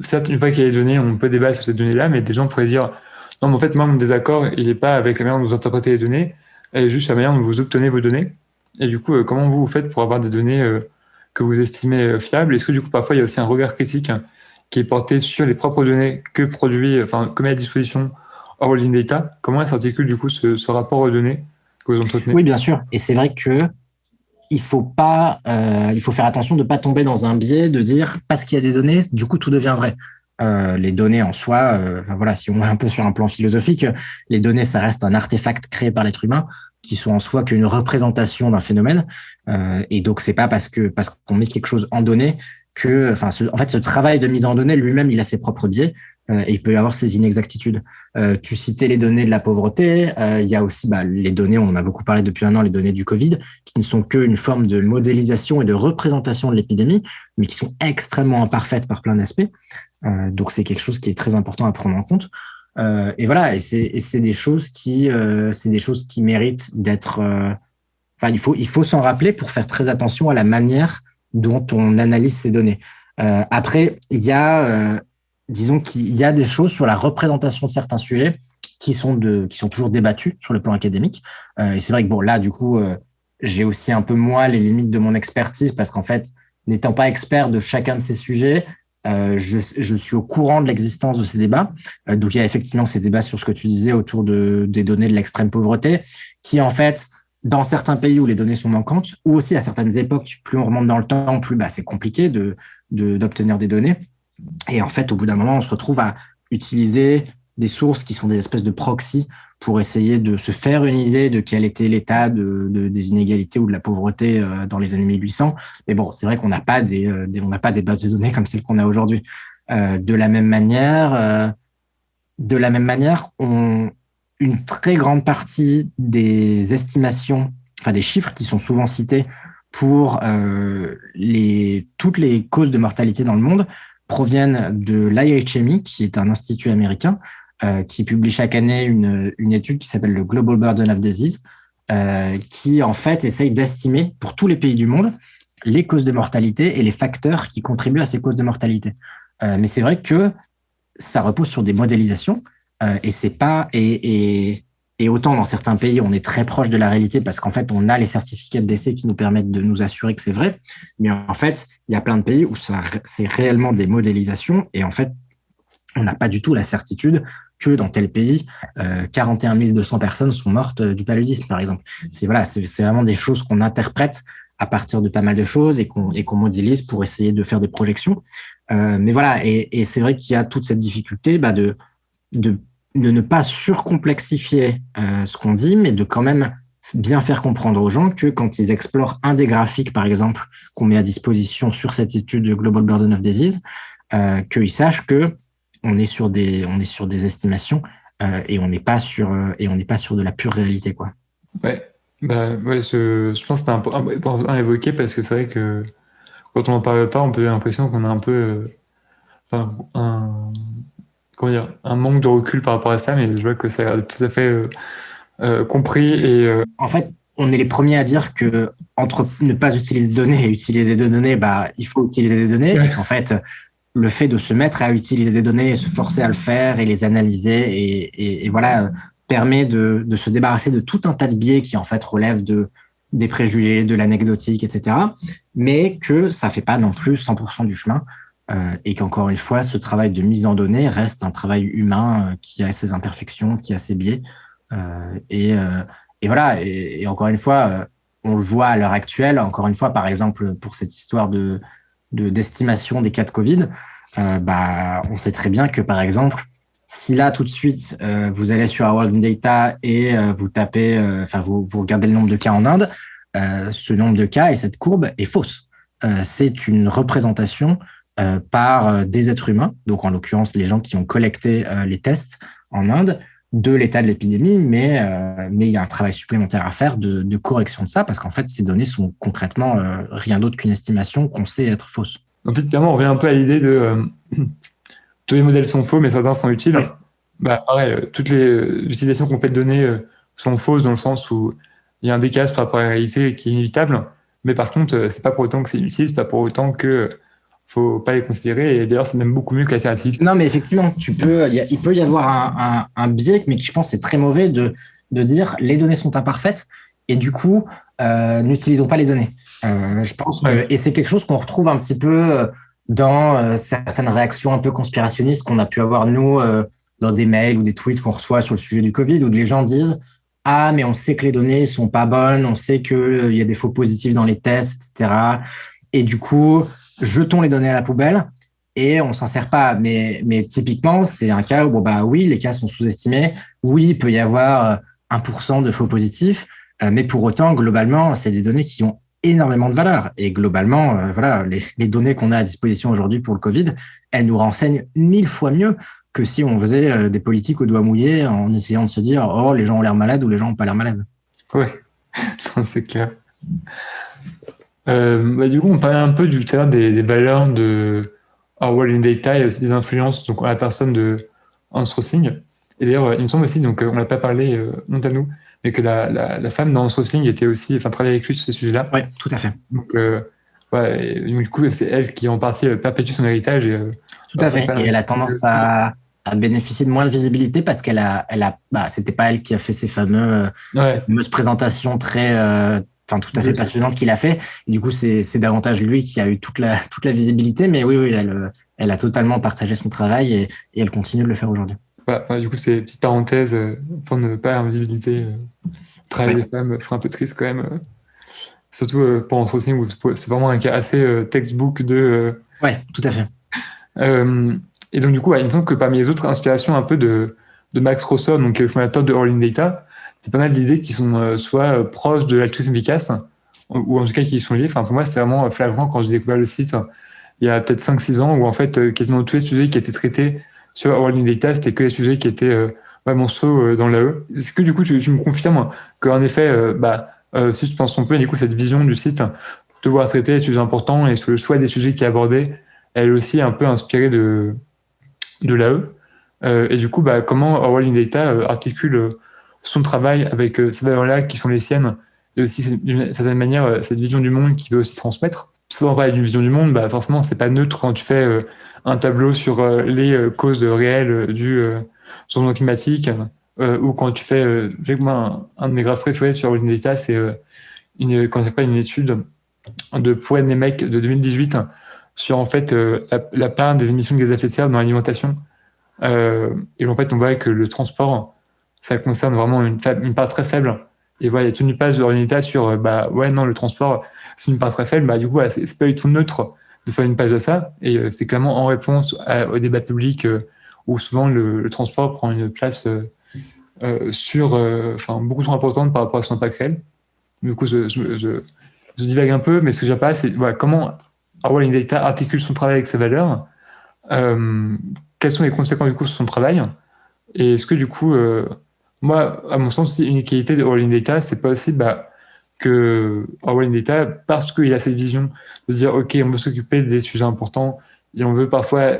certes, une fois qu'il y a les données, on peut débattre sur ces données-là, mais des gens pourraient dire non, mais en fait, moi, mon désaccord, il n'est pas avec la manière dont vous interprétez les données, elle est juste la manière dont vous obtenez vos données. Et du coup, comment vous faites pour avoir des données que vous estimez fiables? Est-ce que du coup, parfois, il y a aussi un regard critique qui est porté sur les propres données que met à disposition Orwell Data? Comment s'articule du coup ce rapport aux données que vous entretenez? Oui, bien sûr. Et c'est vrai que il faut faire attention de ne pas tomber dans un biais de dire parce qu'il y a des données, du coup tout devient vrai. Les données en soi, voilà, si on est un peu sur un plan philosophique, les données, ça reste un artefact créé par l'être humain qui sont en soi qu'une représentation d'un phénomène. Et donc c'est pas parce qu'on met quelque chose en données que, en fait, ce travail de mise en données lui-même, il a ses propres biais. Et il peut y avoir ces inexactitudes. Tu citais les données de la pauvreté. Il y a aussi les données, on en a beaucoup parlé depuis un an, les données du Covid, qui ne sont qu'une forme de modélisation et de représentation de l'épidémie, mais qui sont extrêmement imparfaites par plein d'aspects. Donc c'est quelque chose qui est très important à prendre en compte. Et voilà, et c'est des choses qui méritent d'être. Il faut s'en rappeler pour faire très attention à la manière dont on analyse ces données. Après, disons qu'il y a des choses sur la représentation de certains sujets qui sont toujours débattus sur le plan académique. Et c'est vrai que là, du coup, j'ai aussi un peu moi les limites de mon expertise parce qu'en fait, n'étant pas expert de chacun de ces sujets, je suis au courant de l'existence de ces débats. Donc, il y a effectivement ces débats sur ce que tu disais autour des données de l'extrême pauvreté qui, en fait, dans certains pays où les données sont manquantes ou aussi à certaines époques, plus on remonte dans le temps, plus c'est compliqué d'obtenir des données. Et en fait, au bout d'un moment, on se retrouve à utiliser des sources qui sont des espèces de proxys pour essayer de se faire une idée de quel était l'état des inégalités ou de la pauvreté dans les années 1800. Mais bon, c'est vrai qu'on n'a pas on n'a pas des bases de données comme celles qu'on a aujourd'hui. De la même manière, une très grande partie des estimations, des chiffres qui sont souvent cités pour toutes les causes de mortalité dans le monde proviennent de l'IHME, qui est un institut américain qui publie chaque année une étude qui s'appelle le Global Burden of Disease, qui en fait essaye d'estimer pour tous les pays du monde les causes de mortalité et les facteurs qui contribuent à ces causes de mortalité. Mais c'est vrai que ça repose sur des modélisations et c'est pas et Et autant dans certains pays, on est très proche de la réalité parce qu'en fait, on a les certificats de décès qui nous permettent de nous assurer que c'est vrai. Mais en fait, il y a plein de pays où c'est réellement des modélisations. Et en fait, on n'a pas du tout la certitude que dans tel pays, 41 200 personnes sont mortes du paludisme, par exemple. C'est vraiment des choses qu'on interprète à partir de pas mal de choses et qu'on modélise pour essayer de faire des projections. Mais voilà, et c'est vrai qu'il y a toute cette difficulté de ne pas surcomplexifier ce qu'on dit, mais de quand même bien faire comprendre aux gens que quand ils explorent un des graphiques, par exemple, qu'on met à disposition sur cette étude de Global Burden of Disease, qu'ils sachent que on est sur des estimations et on n'est pas sur de la pure réalité, quoi. Ouais, je pense que c'était important à évoquer parce que c'est vrai que quand on n'en parle pas, on peut avoir l'impression qu'on a un peu comment dire, un manque de recul par rapport à ça, mais je vois que ça a tout à fait compris. En fait, on est les premiers à dire que entre ne pas utiliser de données et utiliser des données, il faut utiliser des données. Ouais. Et qu'en fait, le fait de se mettre à utiliser des données et se forcer à le faire et les analyser et voilà, permet de se débarrasser de tout un tas de biais qui en fait relèvent des préjugés, de l'anecdotique, etc. Mais que ça fait pas non plus 100% du chemin. Et qu'encore une fois, ce travail de mise en données reste un travail humain qui a ses imperfections, qui a ses biais. Et voilà, et encore une fois, on le voit à l'heure actuelle, encore une fois, par exemple, pour cette histoire d'estimation des cas de Covid, on sait très bien que, par exemple, si là, tout de suite, vous allez sur World in Data et vous tapez, vous regardez le nombre de cas en Inde, ce nombre de cas et cette courbe est fausse. C'est une représentation par des êtres humains, donc en l'occurrence les gens qui ont collecté les tests en Inde, de l'état de l'épidémie, mais il y a un travail supplémentaire à faire de correction de ça, parce qu'en fait, ces données sont concrètement rien d'autre qu'une estimation qu'on sait être fausse. En fait, clairement, on revient un peu à l'idée de tous les modèles sont faux, mais certains sont utiles. Oui. Pareil, toutes les utilisations qu'on fait de données sont fausses dans le sens où il y a un décalage par rapport à la réalité qui est inévitable, mais par contre, c'est pas pour autant que c'est inutile, c'est pas pour autant que faut pas les considérer, et d'ailleurs c'est même beaucoup mieux que la scientifique. Non, mais effectivement, il peut y avoir un biais, mais qui je pense est très mauvais de dire les données sont imparfaites et du coup n'utilisons pas les données. Je pense que, et c'est quelque chose qu'on retrouve un petit peu dans certaines réactions un peu conspirationnistes qu'on a pu avoir nous dans des mails ou des tweets qu'on reçoit sur le sujet du Covid, où les gens disent ah mais on sait que les données sont pas bonnes, on sait qu'il y a des faux positifs dans les tests, etc. Et du coup jetons les données à la poubelle et on s'en sert pas. Mais typiquement, c'est un cas où, oui, les cas sont sous-estimés. Oui, il peut y avoir 1% de faux positifs, mais pour autant, globalement, c'est des données qui ont énormément de valeur. Et globalement, les données qu'on a à disposition aujourd'hui pour le Covid, elles nous renseignent 1000 fois mieux que si on faisait des politiques au doigt mouillé en essayant de se dire, oh, les gens ont l'air malades ou les gens n'ont pas l'air malades. Ouais, c'est clair. Du coup, on parlait un peu tout à l'heure des valeurs de Our World in Data et aussi des influences donc, à la personne de Hans Rosling. Et d'ailleurs, il me semble aussi, donc on n'a pas parlé, honte à nous, mais que la femme d'Hans Rosling était aussi, travaillait avec lui sur ce sujet-là. Oui, tout à fait. Donc, du coup, c'est elle qui en partie perpétue son héritage. Tout à fait. Et elle a tendance à bénéficier de moins de visibilité parce c'était pas elle qui a fait ces fameuses présentations très tout à fait passionnante qu'il a fait. Et du coup, c'est davantage lui qui a eu toute la visibilité. Mais oui, elle a totalement partagé son travail et elle continue de le faire aujourd'hui. Du coup, c'est une petite parenthèse pour ne pas invisibiliser le travail des femmes. Ce serait un peu triste quand même. Surtout pour un sourcing où c'est vraiment un cas assez textbook de... Ouais, tout à fait. Et donc, du coup, il me semble que parmi les autres inspirations un peu de Max Rosser, donc fondateur de All in Data, c'est pas mal d'idées qui sont soit proches de l'altruisme efficace, ou en tout cas qui y sont liées. Pour moi, c'est vraiment flagrant quand j'ai découvert le site il y a peut-être 5-6 ans, où en fait, quasiment tous les sujets qui étaient traités sur All in Data, c'était que les sujets qui étaient vraiment chauds dans l'AE. Est-ce que du coup, tu me confirmes qu'en effet, si je pense un peu, du coup, cette vision du site, devoir traiter les sujets importants et le choix des sujets qui est abordé, elle est aussi un peu inspirée de l'AE. Et du coup, comment All in Data articule son travail avec ces valeurs-là qui sont les siennes, et aussi d'une certaine manière cette vision du monde qu'il veut aussi transmettre. Si on parle d'une vision du monde, forcément c'est pas neutre quand tu fais un tableau sur les causes réelles du changement climatique, ou quand tu fais, moi, un de mes graphes préférés sur Rolling Data, c'est quand j'ai pas une étude de Pour et Mecs de 2018 sur en fait la part des émissions de gaz à effet de serre dans l'alimentation. Et en fait, on voit que le transport, ça concerne vraiment une part très faible. Et voilà, il y a toute une page de Rolling Data sur ouais, non, le transport, c'est une part très faible. Du coup, voilà, c'est pas du tout neutre de faire une page de ça. Et c'est clairement en réponse au débat public où souvent le transport prend une place beaucoup trop importante par rapport à son impact réel. Du coup, je divague un peu, mais ce que j'ai pas, c'est voilà, comment Rolling Data articule son travail avec ses valeurs, quelles sont les conséquences du coup sur son travail, et est-ce que du coup, moi, à mon sens, une qualité de Rolling Data, c'est pas aussi que Rolling Data, parce qu'il a cette vision de dire, OK, on veut s'occuper des sujets importants, et on veut parfois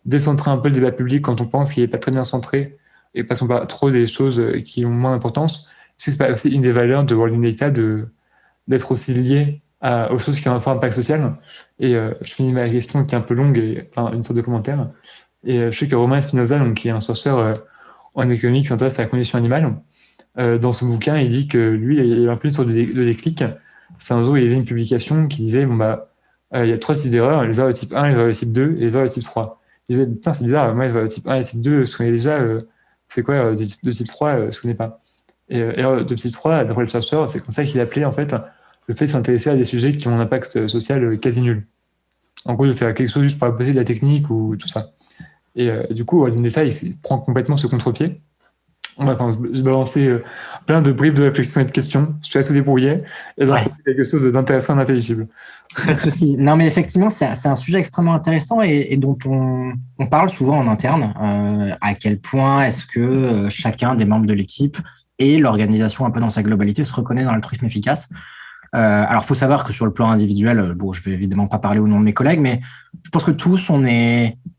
décentrer un peu le débat public quand on pense qu'il n'est pas très bien centré, et passons pas trop des choses qui ont moins d'importance. Est-ce que c'est pas aussi une des valeurs de Rolling Data d'être aussi lié aux choses qui ont un fort impact social? Et je finis ma question qui est un peu longue et enfin, une sorte de commentaire. Et je sais que Romain Espinoza, donc, qui est un chercheur en économie qui s'intéresse à la condition animale, dans son bouquin, il dit que lui, il a un peu une sorte de déclic. C'est un jour, il y avait une publication qui disait il y a 3 types d'erreurs, les erreurs de type 1, les erreurs de type 2 et les erreurs de type 3. Il disait, putain, c'est bizarre, moi, les erreurs de type 1 et type 2, je connais déjà, c'est quoi, de type 3, je connais pas. Et erreur de type 3, d'après le chercheur, c'est comme ça qu'il appelait en fait le fait de s'intéresser à des sujets qui ont un impact social quasi nul. En gros, de faire quelque chose juste pour apposer de la technique ou tout ça. Et du coup, l'INESA, il prend complètement ce contre-pied. On va je balancer plein de bribes de réflexion et de questions. Je te laisse vous débrouiller. Et là, c'est quelque chose d'intéressant et d'intelligible. Pas de souci. Non, mais effectivement, c'est un sujet extrêmement intéressant et dont on parle souvent en interne. À quel point est-ce que chacun des membres de l'équipe et l'organisation un peu dans sa globalité se reconnaît dans l'altruisme efficace. Alors, il faut savoir que sur le plan individuel, bon, je vais évidemment pas parler au nom de mes collègues, mais je pense que tous,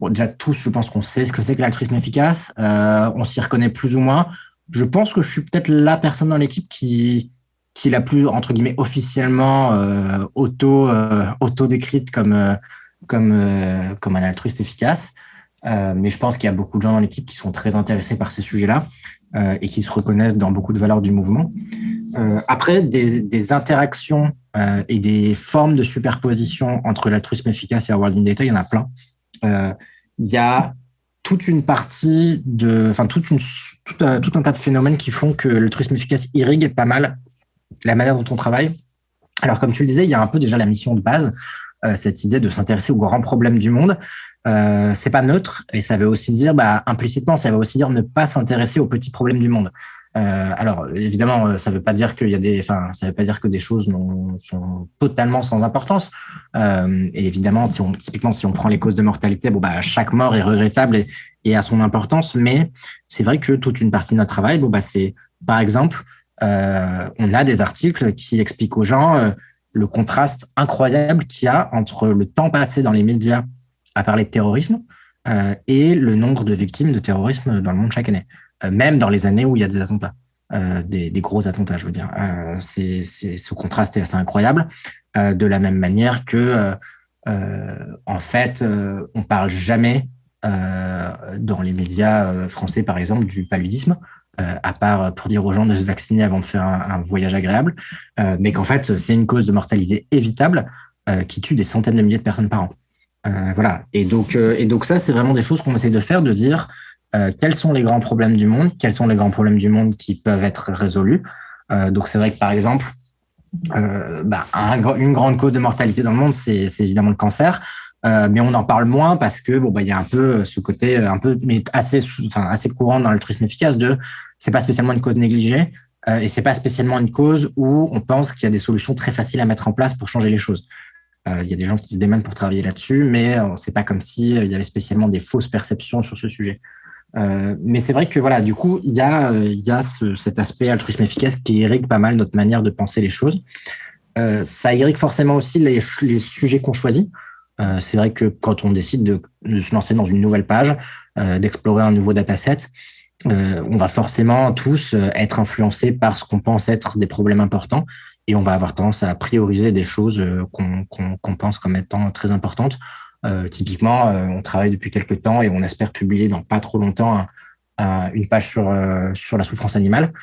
déjà tous, je pense qu'on sait ce que c'est que l'altruisme efficace. On s'y reconnaît plus ou moins. Je pense que je suis peut-être la personne dans l'équipe qui l'a plus, entre guillemets, officiellement auto-décrite comme un altruiste efficace. Mais je pense qu'il y a beaucoup de gens dans l'équipe qui sont très intéressés par ces sujets-là et qui se reconnaissent dans beaucoup de valeurs du mouvement. Après, des interactions et des formes de superposition entre l'altruisme efficace et Rolling Data, il y en a plein. Il y a toute une partie tout un tas de phénomènes qui font que l'altruisme efficace irrigue pas mal la manière dont on travaille. Alors, comme tu le disais, il y a un peu déjà la mission de base, cette idée de s'intéresser aux grands problèmes du monde. C'est pas neutre et ça veut aussi dire, implicitement, ça veut aussi dire ne pas s'intéresser aux petits problèmes du monde. Alors évidemment, ça veut pas dire ça veut pas dire que des choses sont totalement sans importance. Et évidemment, typiquement, si on prend les causes de mortalité, chaque mort est regrettable et a son importance. Mais c'est vrai que toute une partie de notre travail, c'est par exemple, on a des articles qui expliquent aux gens le contraste incroyable qu'il y a entre le temps passé dans les médias à parler de terrorisme et le nombre de victimes de terrorisme dans le monde chaque année. Même dans les années où il y a des attentats, des gros attentats, je veux dire. Ce contraste est assez incroyable. De la même manière que, en fait, on parle jamais dans les médias français, par exemple, du paludisme, à part pour dire aux gens de se vacciner avant de faire un voyage agréable, mais qu'en fait, c'est une cause de mortalité évitable qui tue des centaines de milliers de personnes par an. Voilà. Et donc ça, c'est vraiment des choses qu'on essaie de faire, de dire quels sont les grands problèmes du monde, quels sont les grands problèmes du monde qui peuvent être résolus. Donc c'est vrai que par exemple, une grande cause de mortalité dans le monde, c'est évidemment le cancer, mais on en parle moins parce que il y a un peu ce côté un peu mais assez courant dans l'altruisme efficace de c'est pas spécialement une cause négligée et c'est pas spécialement une cause où on pense qu'il y a des solutions très faciles à mettre en place pour changer les choses. Il y a des gens qui se démènent pour travailler là-dessus, mais c'est pas comme si il y avait spécialement des fausses perceptions sur ce sujet. Mais c'est vrai que voilà, du coup, il y a cet aspect altruisme efficace qui irrigue pas mal notre manière de penser les choses. Ça irrigue forcément aussi les sujets qu'on choisit. C'est vrai que quand on décide de se lancer dans une nouvelle page, d'explorer un nouveau dataset, on va forcément tous être influencés par ce qu'on pense être des problèmes importants et on va avoir tendance à prioriser des choses qu'on pense comme étant très importantes. Typiquement, on travaille depuis quelques temps et on espère publier dans pas trop longtemps une page sur la souffrance animale.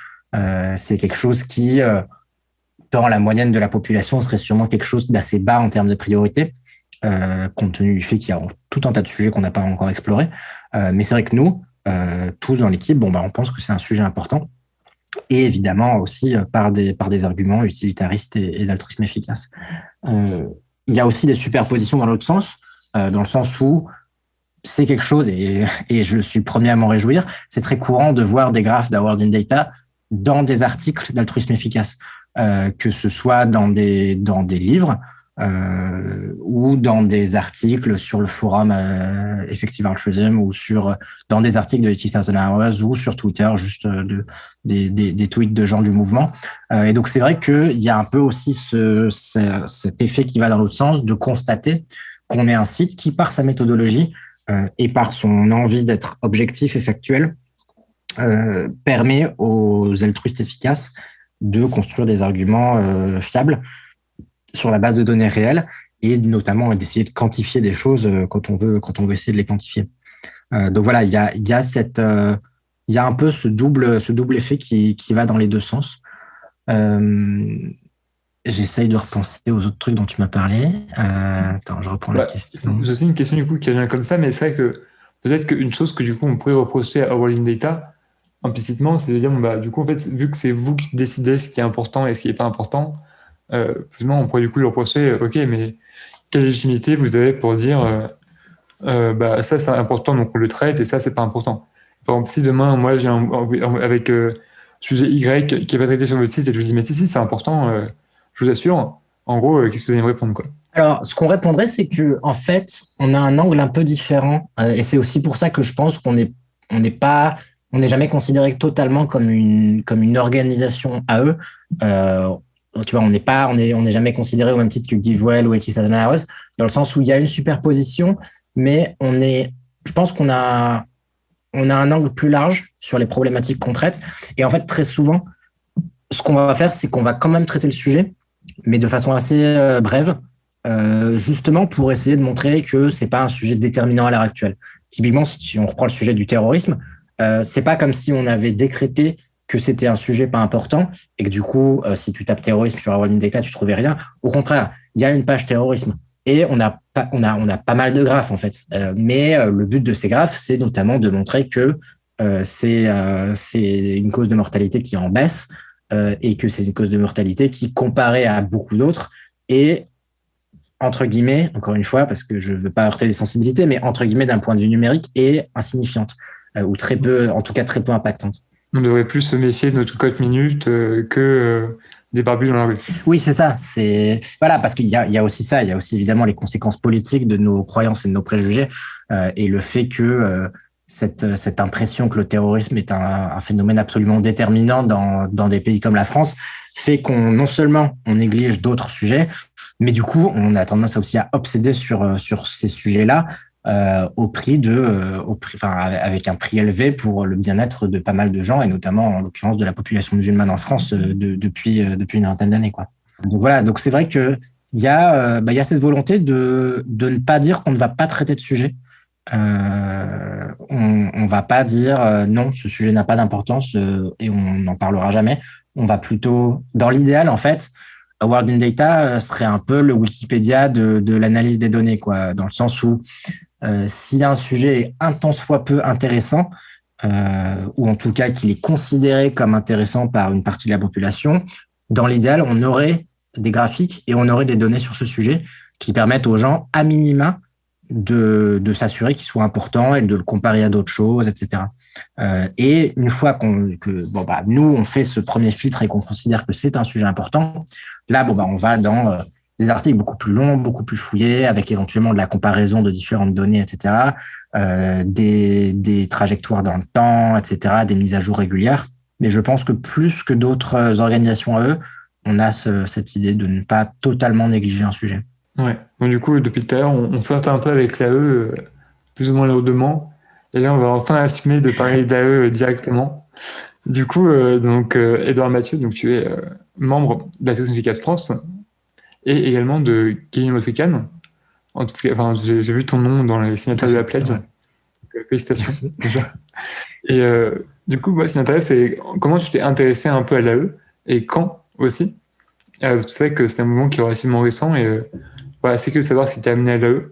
C'est quelque chose qui, dans la moyenne de la population, serait sûrement quelque chose d'assez bas en termes de priorité, compte tenu du fait qu'il y a tout un tas de sujets qu'on n'a pas encore explorés. Mais c'est vrai que nous, tous dans l'équipe, on pense que c'est un sujet important. Et évidemment aussi par des arguments utilitaristes et d'altruisme efficace. Il y a aussi des superpositions dans l'autre sens, dans le sens où c'est quelque chose, et je suis le premier à m'en réjouir, c'est très courant de voir des graphes d'Award in Data dans des articles d'altruisme efficace, que ce soit dans des livres ou dans des articles sur le forum Effective Altruism ou dans des articles de 8000 Hours ou sur Twitter, juste des tweets de gens du mouvement. Et donc, c'est vrai qu'il y a un peu aussi cet effet qui va dans l'autre sens, de constater qu'on est un site qui, par sa méthodologie et par son envie d'être objectif et factuel, permet aux altruistes efficaces de construire des arguments fiables sur la base de données réelles et notamment d'essayer de quantifier des choses quand on veut essayer de les quantifier. Donc voilà, il y a un peu ce double effet qui va dans les deux sens. J'essaye de repenser aux autres trucs dont tu m'as parlé. Attends, je reprends la question. J'ai aussi une question du coup qui vient comme ça, mais c'est vrai que peut-être qu'une chose que du coup on pourrait reprocher à Award in Data implicitement, c'est de dire du coup en fait vu que c'est vous qui décidez ce qui est important et ce qui n'est pas important, plus ou moins on pourrait du coup lui reprocher, ok, mais quelle légitimité vous avez pour dire ça c'est important donc on le traite et ça c'est pas important. Par exemple, si demain moi j'ai avec sujet Y qui est pas traité sur le site et je vous dis mais si c'est important, je vous assure, en gros, qu'est-ce que vous allez me répondre quoi? Alors, ce qu'on répondrait, c'est que en fait, on a un angle un peu différent, et c'est aussi pour ça que je pense qu'on n'est jamais considéré totalement comme une organisation à eux. Tu vois, on n'est jamais considéré au même titre que GiveWell ou 8000 Hours, dans le sens où il y a une superposition, mais je pense qu'on a un angle plus large sur les problématiques qu'on traite. Et en fait, très souvent, ce qu'on va faire, c'est qu'on va quand même traiter le sujet, mais de façon assez brève, justement pour essayer de montrer que c'est pas un sujet déterminant à l'heure actuelle. Typiquement, si on reprend le sujet du terrorisme, c'est pas comme si on avait décrété que c'était un sujet pas important et que du coup, si tu tapes terrorisme sur Award in Data, tu trouvais rien. Au contraire, il y a une page terrorisme et on a pas mal de graphes en fait. Mais le but de ces graphes, c'est notamment de montrer que c'est une cause de mortalité qui est en baisse et que c'est une cause de mortalité qui, comparée à beaucoup d'autres, est entre guillemets, encore une fois, parce que je ne veux pas heurter les sensibilités, mais entre guillemets, d'un point de vue numérique, est insignifiante, ou très peu, en tout cas très peu impactante. On devrait plus se méfier de notre code minute que des barbus dans la rue. Oui, c'est ça. Voilà, parce qu'il y a aussi ça. Il y a aussi évidemment les conséquences politiques de nos croyances et de nos préjugés, et le fait que cette impression que le terrorisme est un phénomène absolument déterminant dans des pays comme la France fait qu'on non seulement on néglige d'autres sujets, mais du coup on a tendance aussi à obséder sur ces sujets-là avec un prix élevé pour le bien-être de pas mal de gens et notamment en l'occurrence de la population musulmane en France depuis une vingtaine d'années quoi. Donc voilà, donc c'est vrai que il y a cette volonté de ne pas dire qu'on ne va pas traiter de sujet. On va pas dire non, ce sujet n'a pas d'importance et on n'en parlera jamais. On va plutôt, dans l'idéal en fait, Award in Data serait un peu le Wikipédia de l'analyse des données, quoi, dans le sens où si un sujet est un tant soit peu intéressant, ou en tout cas qu'il est considéré comme intéressant par une partie de la population, dans l'idéal, on aurait des graphiques et on aurait des données sur ce sujet qui permettent aux gens, à minima, de s'assurer qu'il soit important et de le comparer à d'autres choses, etc. Et une fois nous, on fait ce premier filtre et qu'on considère que c'est un sujet important, là, on va dans des articles beaucoup plus longs, beaucoup plus fouillés, avec éventuellement de la comparaison de différentes données, etc., des trajectoires dans le temps, etc., des mises à jour régulières. Mais je pense que plus que d'autres organisations à eux, on a cette idée de ne pas totalement négliger un sujet. Ouais. Donc du coup, depuis tout à l'heure, on flirte un peu avec l'AE, plus ou moins lourdement. Et là, on va enfin assumer de parler d'AE directement. Du coup, Edouard Mathieu, donc tu es membre d'Altruisme Efficace France et également de Game African. En tout cas, j'ai vu ton nom dans les signataires de la pledge. Félicitations déjà. Et du coup, moi, ce qui m'intéresse, c'est comment tu t'es intéressé un peu à l'AE et quand aussi. Tu sais que c'est un mouvement qui est relativement récent et voilà, c'est que de savoir ce qui t'a amené à l'AE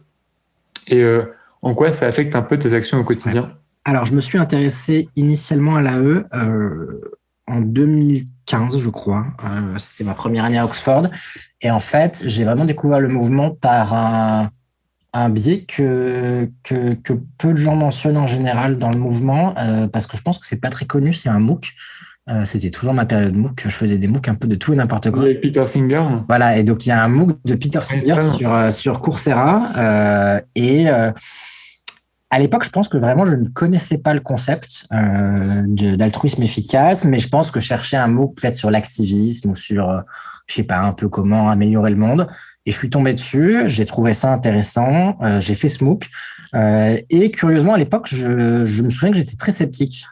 et en quoi ça affecte un peu tes actions au quotidien. Ouais. Alors, je me suis intéressé initialement à l'AE en 2015, je crois. C'était ma première année à Oxford. Et en fait, j'ai vraiment découvert le mouvement par un biais que peu de gens mentionnent en général dans le mouvement, parce que je pense que c'est pas très connu, c'est un MOOC. C'était toujours ma période MOOC. Je faisais des MOOC un peu de tout et n'importe quoi. Avec Peter Singer. Voilà, et donc il y a un MOOC de Peter Singer sur Coursera. À l'époque, je pense que vraiment, je ne connaissais pas le concept d'altruisme efficace, mais je pense que je cherchais un MOOC peut-être sur l'activisme ou sur, je sais pas, un peu comment améliorer le monde. Et je suis tombé dessus, j'ai trouvé ça intéressant, j'ai fait ce MOOC. Et curieusement, à l'époque, je me souviens que j'étais très sceptique,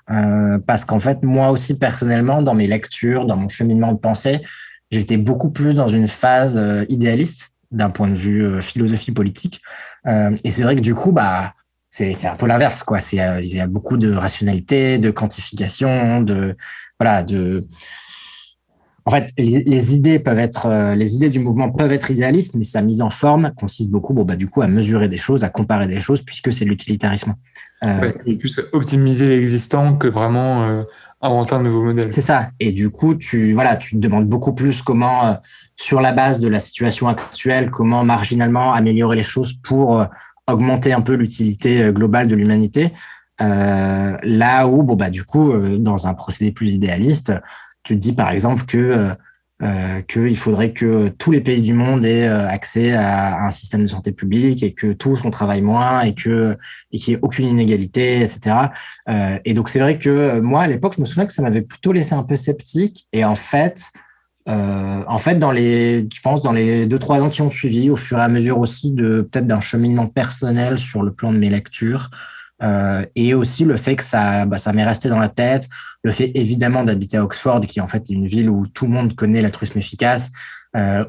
parce qu'en fait, moi aussi, personnellement, dans mes lectures, dans mon cheminement de pensée, j'étais beaucoup plus dans une phase idéaliste d'un point de vue philosophie politique. Et c'est vrai que du coup, bah, c'est un peu l'inverse, quoi. Il y a beaucoup de rationalité, de quantification, voilà, en fait, les idées peuvent être, les idées du mouvement peuvent être idéalistes, mais sa mise en forme consiste beaucoup, bon, bah, du coup, à mesurer des choses, à comparer des choses, puisque c'est l'utilitarisme. Et plus optimiser l'existant que vraiment inventer un nouveau modèle. C'est ça. Et du coup, voilà, tu te demandes beaucoup plus comment, sur la base de la situation actuelle, comment marginalement améliorer les choses pour augmenter un peu l'utilité globale de l'humanité. Là où, bon, bah, du coup, dans un procédé plus idéaliste, tu te dis par exemple qu'il faudrait que tous les pays du monde aient accès à un système de santé publique et que tous on travaille moins et qu'il n'y ait aucune inégalité, etc. Et donc c'est vrai que moi à l'époque je me souviens que ça m'avait plutôt laissé un peu sceptique et en fait je pense dans les 2-3 ans qui ont suivi, au fur et à mesure aussi de peut-être d'un cheminement personnel sur le plan de mes lectures. Et aussi le fait que ça m'est resté dans la tête, le fait évidemment d'habiter à Oxford, qui en fait est une ville où tout le monde connaît l'altruisme efficace,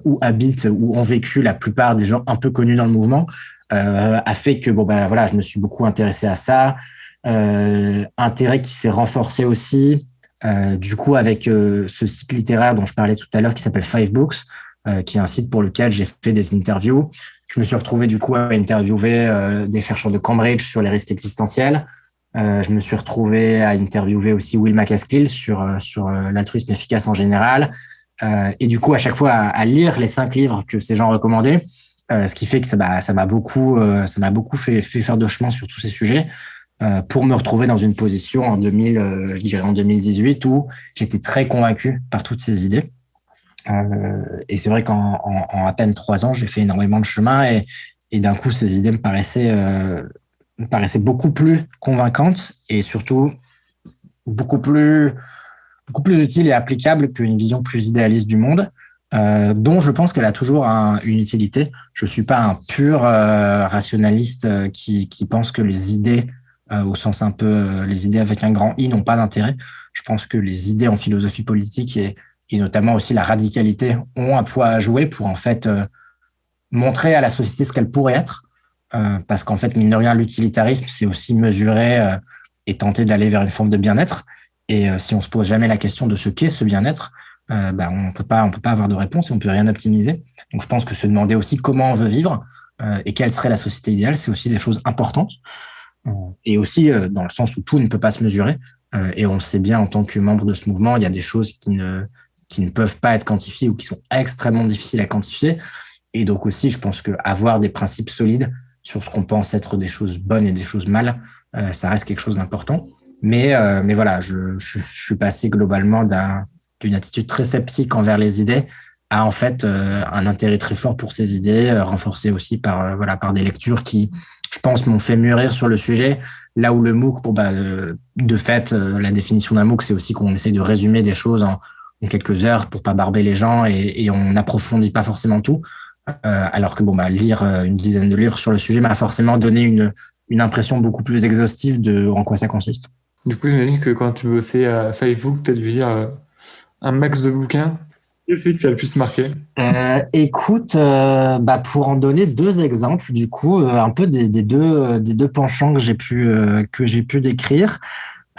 où ont vécu la plupart des gens un peu connus dans le mouvement, a fait que voilà, je me suis beaucoup intéressé à ça. Intérêt qui s'est renforcé aussi, du coup avec ce site littéraire dont je parlais tout à l'heure qui s'appelle Five Books, qui est un site pour lequel j'ai fait des interviews. Je me suis retrouvé du coup à interviewer des chercheurs de Cambridge sur les risques existentiels. Je me suis retrouvé à interviewer aussi Will MacAskill sur l'altruisme efficace en général. Et du coup, à chaque fois, à lire les 5 livres que ces gens recommandaient, ce qui fait que ça m'a beaucoup fait faire de chemin sur tous ces sujets pour me retrouver dans une position en 2018 où j'étais très convaincu par toutes ces idées. Et c'est vrai qu'en à peine 3 ans, j'ai fait énormément de chemin et d'un coup, ces idées me paraissaient beaucoup plus convaincantes et surtout beaucoup plus utile et applicable qu'une vision plus idéaliste du monde, dont je pense qu'elle a toujours une utilité. Je suis pas un pur rationaliste qui pense que les idées, au sens un peu, les idées avec un grand I n'ont pas d'intérêt. Je pense que les idées en philosophie politique et notamment aussi la radicalité ont un poids à jouer pour en fait montrer à la société ce qu'elle pourrait être. Parce qu'en fait, mine de rien, l'utilitarisme, c'est aussi mesurer et tenter d'aller vers une forme de bien-être. Et si on se pose jamais la question de ce qu'est ce bien-être, on peut pas avoir de réponse et on peut rien optimiser. Donc, je pense que se demander aussi comment on veut vivre et quelle serait la société idéale, c'est aussi des choses importantes. Et aussi dans le sens où tout ne peut pas se mesurer. Et on le sait bien en tant que membre de ce mouvement, il y a des choses qui ne peuvent pas être quantifiées ou qui sont extrêmement difficiles à quantifier. Et donc aussi, je pense qu'avoir des principes solides sur ce qu'on pense être des choses bonnes et des choses mal, ça reste quelque chose d'important. Mais voilà, je suis passé globalement d'une attitude très sceptique envers les idées à en fait un intérêt très fort pour ces idées, renforcé aussi par des lectures qui, je pense, m'ont fait mûrir sur le sujet. Là où le MOOC, de fait, la définition d'un MOOC, c'est aussi qu'on essaye de résumer des choses en quelques heures pour pas barber les gens et on n'approfondit pas forcément tout. Alors que lire une dizaine de livres sur le sujet m'a forcément donné une impression beaucoup plus exhaustive de en quoi ça consiste. Du coup, j'imagine que quand tu bossais à Facebook, tu as dû lire un max de bouquins. Qu'est-ce qui t'a le plus marqué? Écoute, pour en donner deux exemples, du coup, un peu des deux penchants que j'ai pu décrire.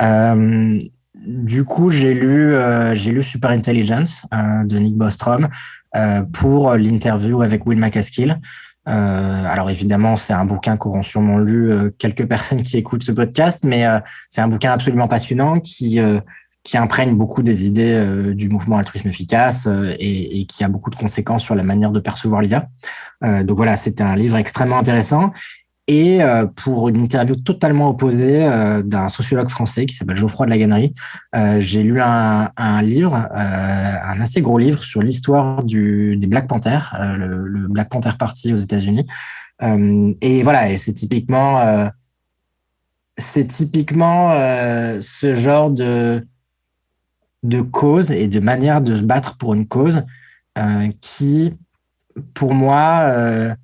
Euh, du coup, j'ai lu Super Intelligence de Nick Bostrom pour l'interview avec Will MacAskill. Alors évidemment, c'est un bouquin qu'auront sûrement lu quelques personnes qui écoutent ce podcast, mais c'est un bouquin absolument passionnant qui imprègne beaucoup des idées du mouvement altruisme efficace et qui a beaucoup de conséquences sur la manière de percevoir l'IA. Donc voilà, c'était un livre extrêmement intéressant. Et pour une interview totalement opposée d'un sociologue français qui s'appelle Geoffroy de la Gannerie, j'ai lu un livre, un assez gros livre sur l'histoire des Black Panthers, le Black Panther Party aux États-Unis. Et voilà, et c'est typiquement ce genre de cause et de manière de se battre pour une cause qui, pour moi,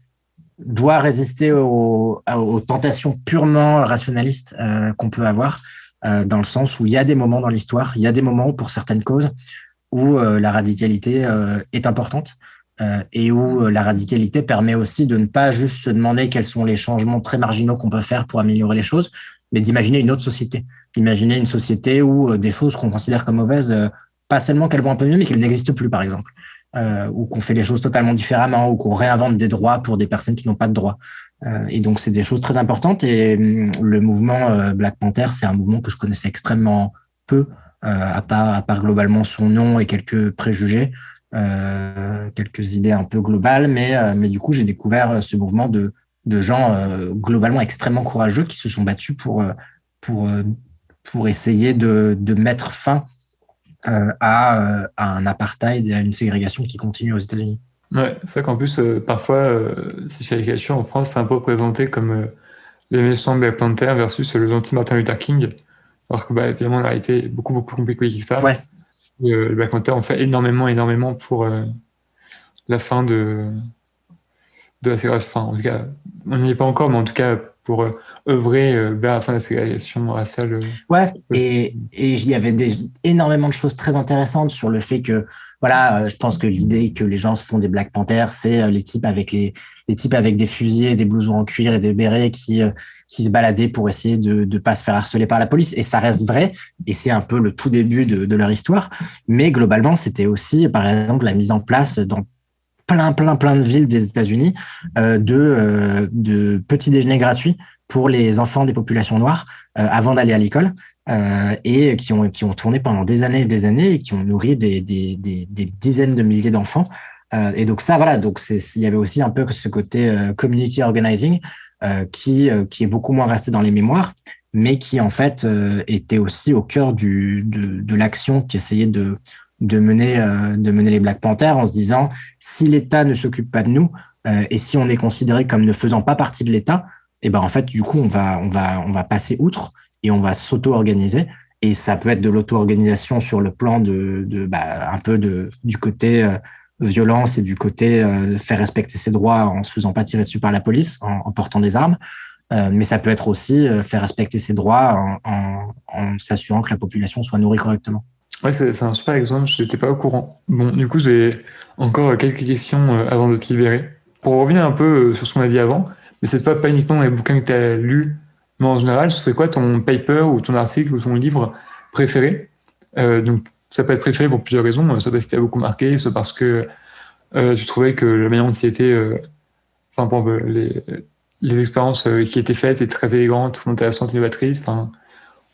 doit résister aux tentations purement rationalistes qu'on peut avoir, dans le sens où il y a des moments dans l'histoire, il y a des moments pour certaines causes où la radicalité est importante et où la radicalité permet aussi de ne pas juste se demander quels sont les changements très marginaux qu'on peut faire pour améliorer les choses, mais d'imaginer une autre société. D'imaginer une société où des choses qu'on considère comme mauvaises, pas seulement qu'elles vont un peu mieux, mais qu'elles n'existent plus, par exemple. Ou qu'on fait les choses totalement différemment, ou qu'on réinvente des droits pour des personnes qui n'ont pas de droits. Et donc, c'est des choses très importantes. Et le mouvement Black Panther, c'est un mouvement que je connaissais extrêmement peu, à part globalement son nom et quelques préjugés, quelques idées un peu globales. Mais du coup, j'ai découvert ce mouvement de gens globalement extrêmement courageux qui se sont battus pour, pour essayer de mettre fin à un apartheid et à une ségrégation qui continue aux États-Unis. Ouais, c'est vrai qu'en plus, parfois, ces caricatures en France, c'est un peu présenté comme les méchants Black Panther versus le gentil Martin Luther King. Alors que, évidemment, la réalité est beaucoup, beaucoup plus compliquée que ça. Ouais. Et, le Black Panther en fait énormément, énormément pour la fin de la ségrégation. Enfin, en tout cas, on n'y est pas encore, mais en tout cas, pour œuvrer vers la fin de la ségrégation raciale. Ouais, et il y avait énormément de choses très intéressantes sur le fait que, voilà, je pense que l'idée que les gens se font des Black Panthers, c'est les types avec des fusils, des blousons en cuir et des bérets qui se baladaient pour essayer de pas se faire harceler par la police. Et ça reste vrai, et c'est un peu le tout début de leur histoire. Mais globalement, c'était aussi, par exemple, la mise en place dans plein de villes des États-Unis de petits déjeuners gratuits pour les enfants des populations noires avant d'aller à l'école et qui ont tourné pendant des années et des années et qui ont nourri des dizaines de milliers d'enfants. Et donc ça, voilà, donc il y avait aussi un peu ce côté community organizing qui est beaucoup moins resté dans les mémoires, mais qui en fait était aussi au cœur de l'action qui essayait de mener les Black Panthers en se disant si l'État ne s'occupe pas de nous et si on est considéré comme ne faisant pas partie de l'État, et ben en fait du coup on va passer outre et on va s'auto-organiser. Et ça peut être de l'auto-organisation sur le plan un peu du côté violence et du côté faire respecter ses droits en se faisant pas tirer dessus par la police, en portant des armes. Mais ça peut être aussi faire respecter ses droits en s'assurant que la population soit nourrie correctement. Ouais, c'est un super exemple, je n'étais pas au courant. Bon, du coup, j'ai encore quelques questions avant de te libérer. Pour revenir un peu sur ce qu'on a dit avant, mais cette fois pas uniquement dans les bouquins que tu as lus, mais en général, ce serait quoi ton paper ou ton article ou ton livre préféré? Donc, ça peut être préféré pour plusieurs raisons, soit parce qu'il t'a beaucoup marqué, soit parce que tu trouvais que la manière dont il était, enfin, bon, les expériences qui étaient faites étaient très élégantes, très intéressantes, innovatrices. Enfin,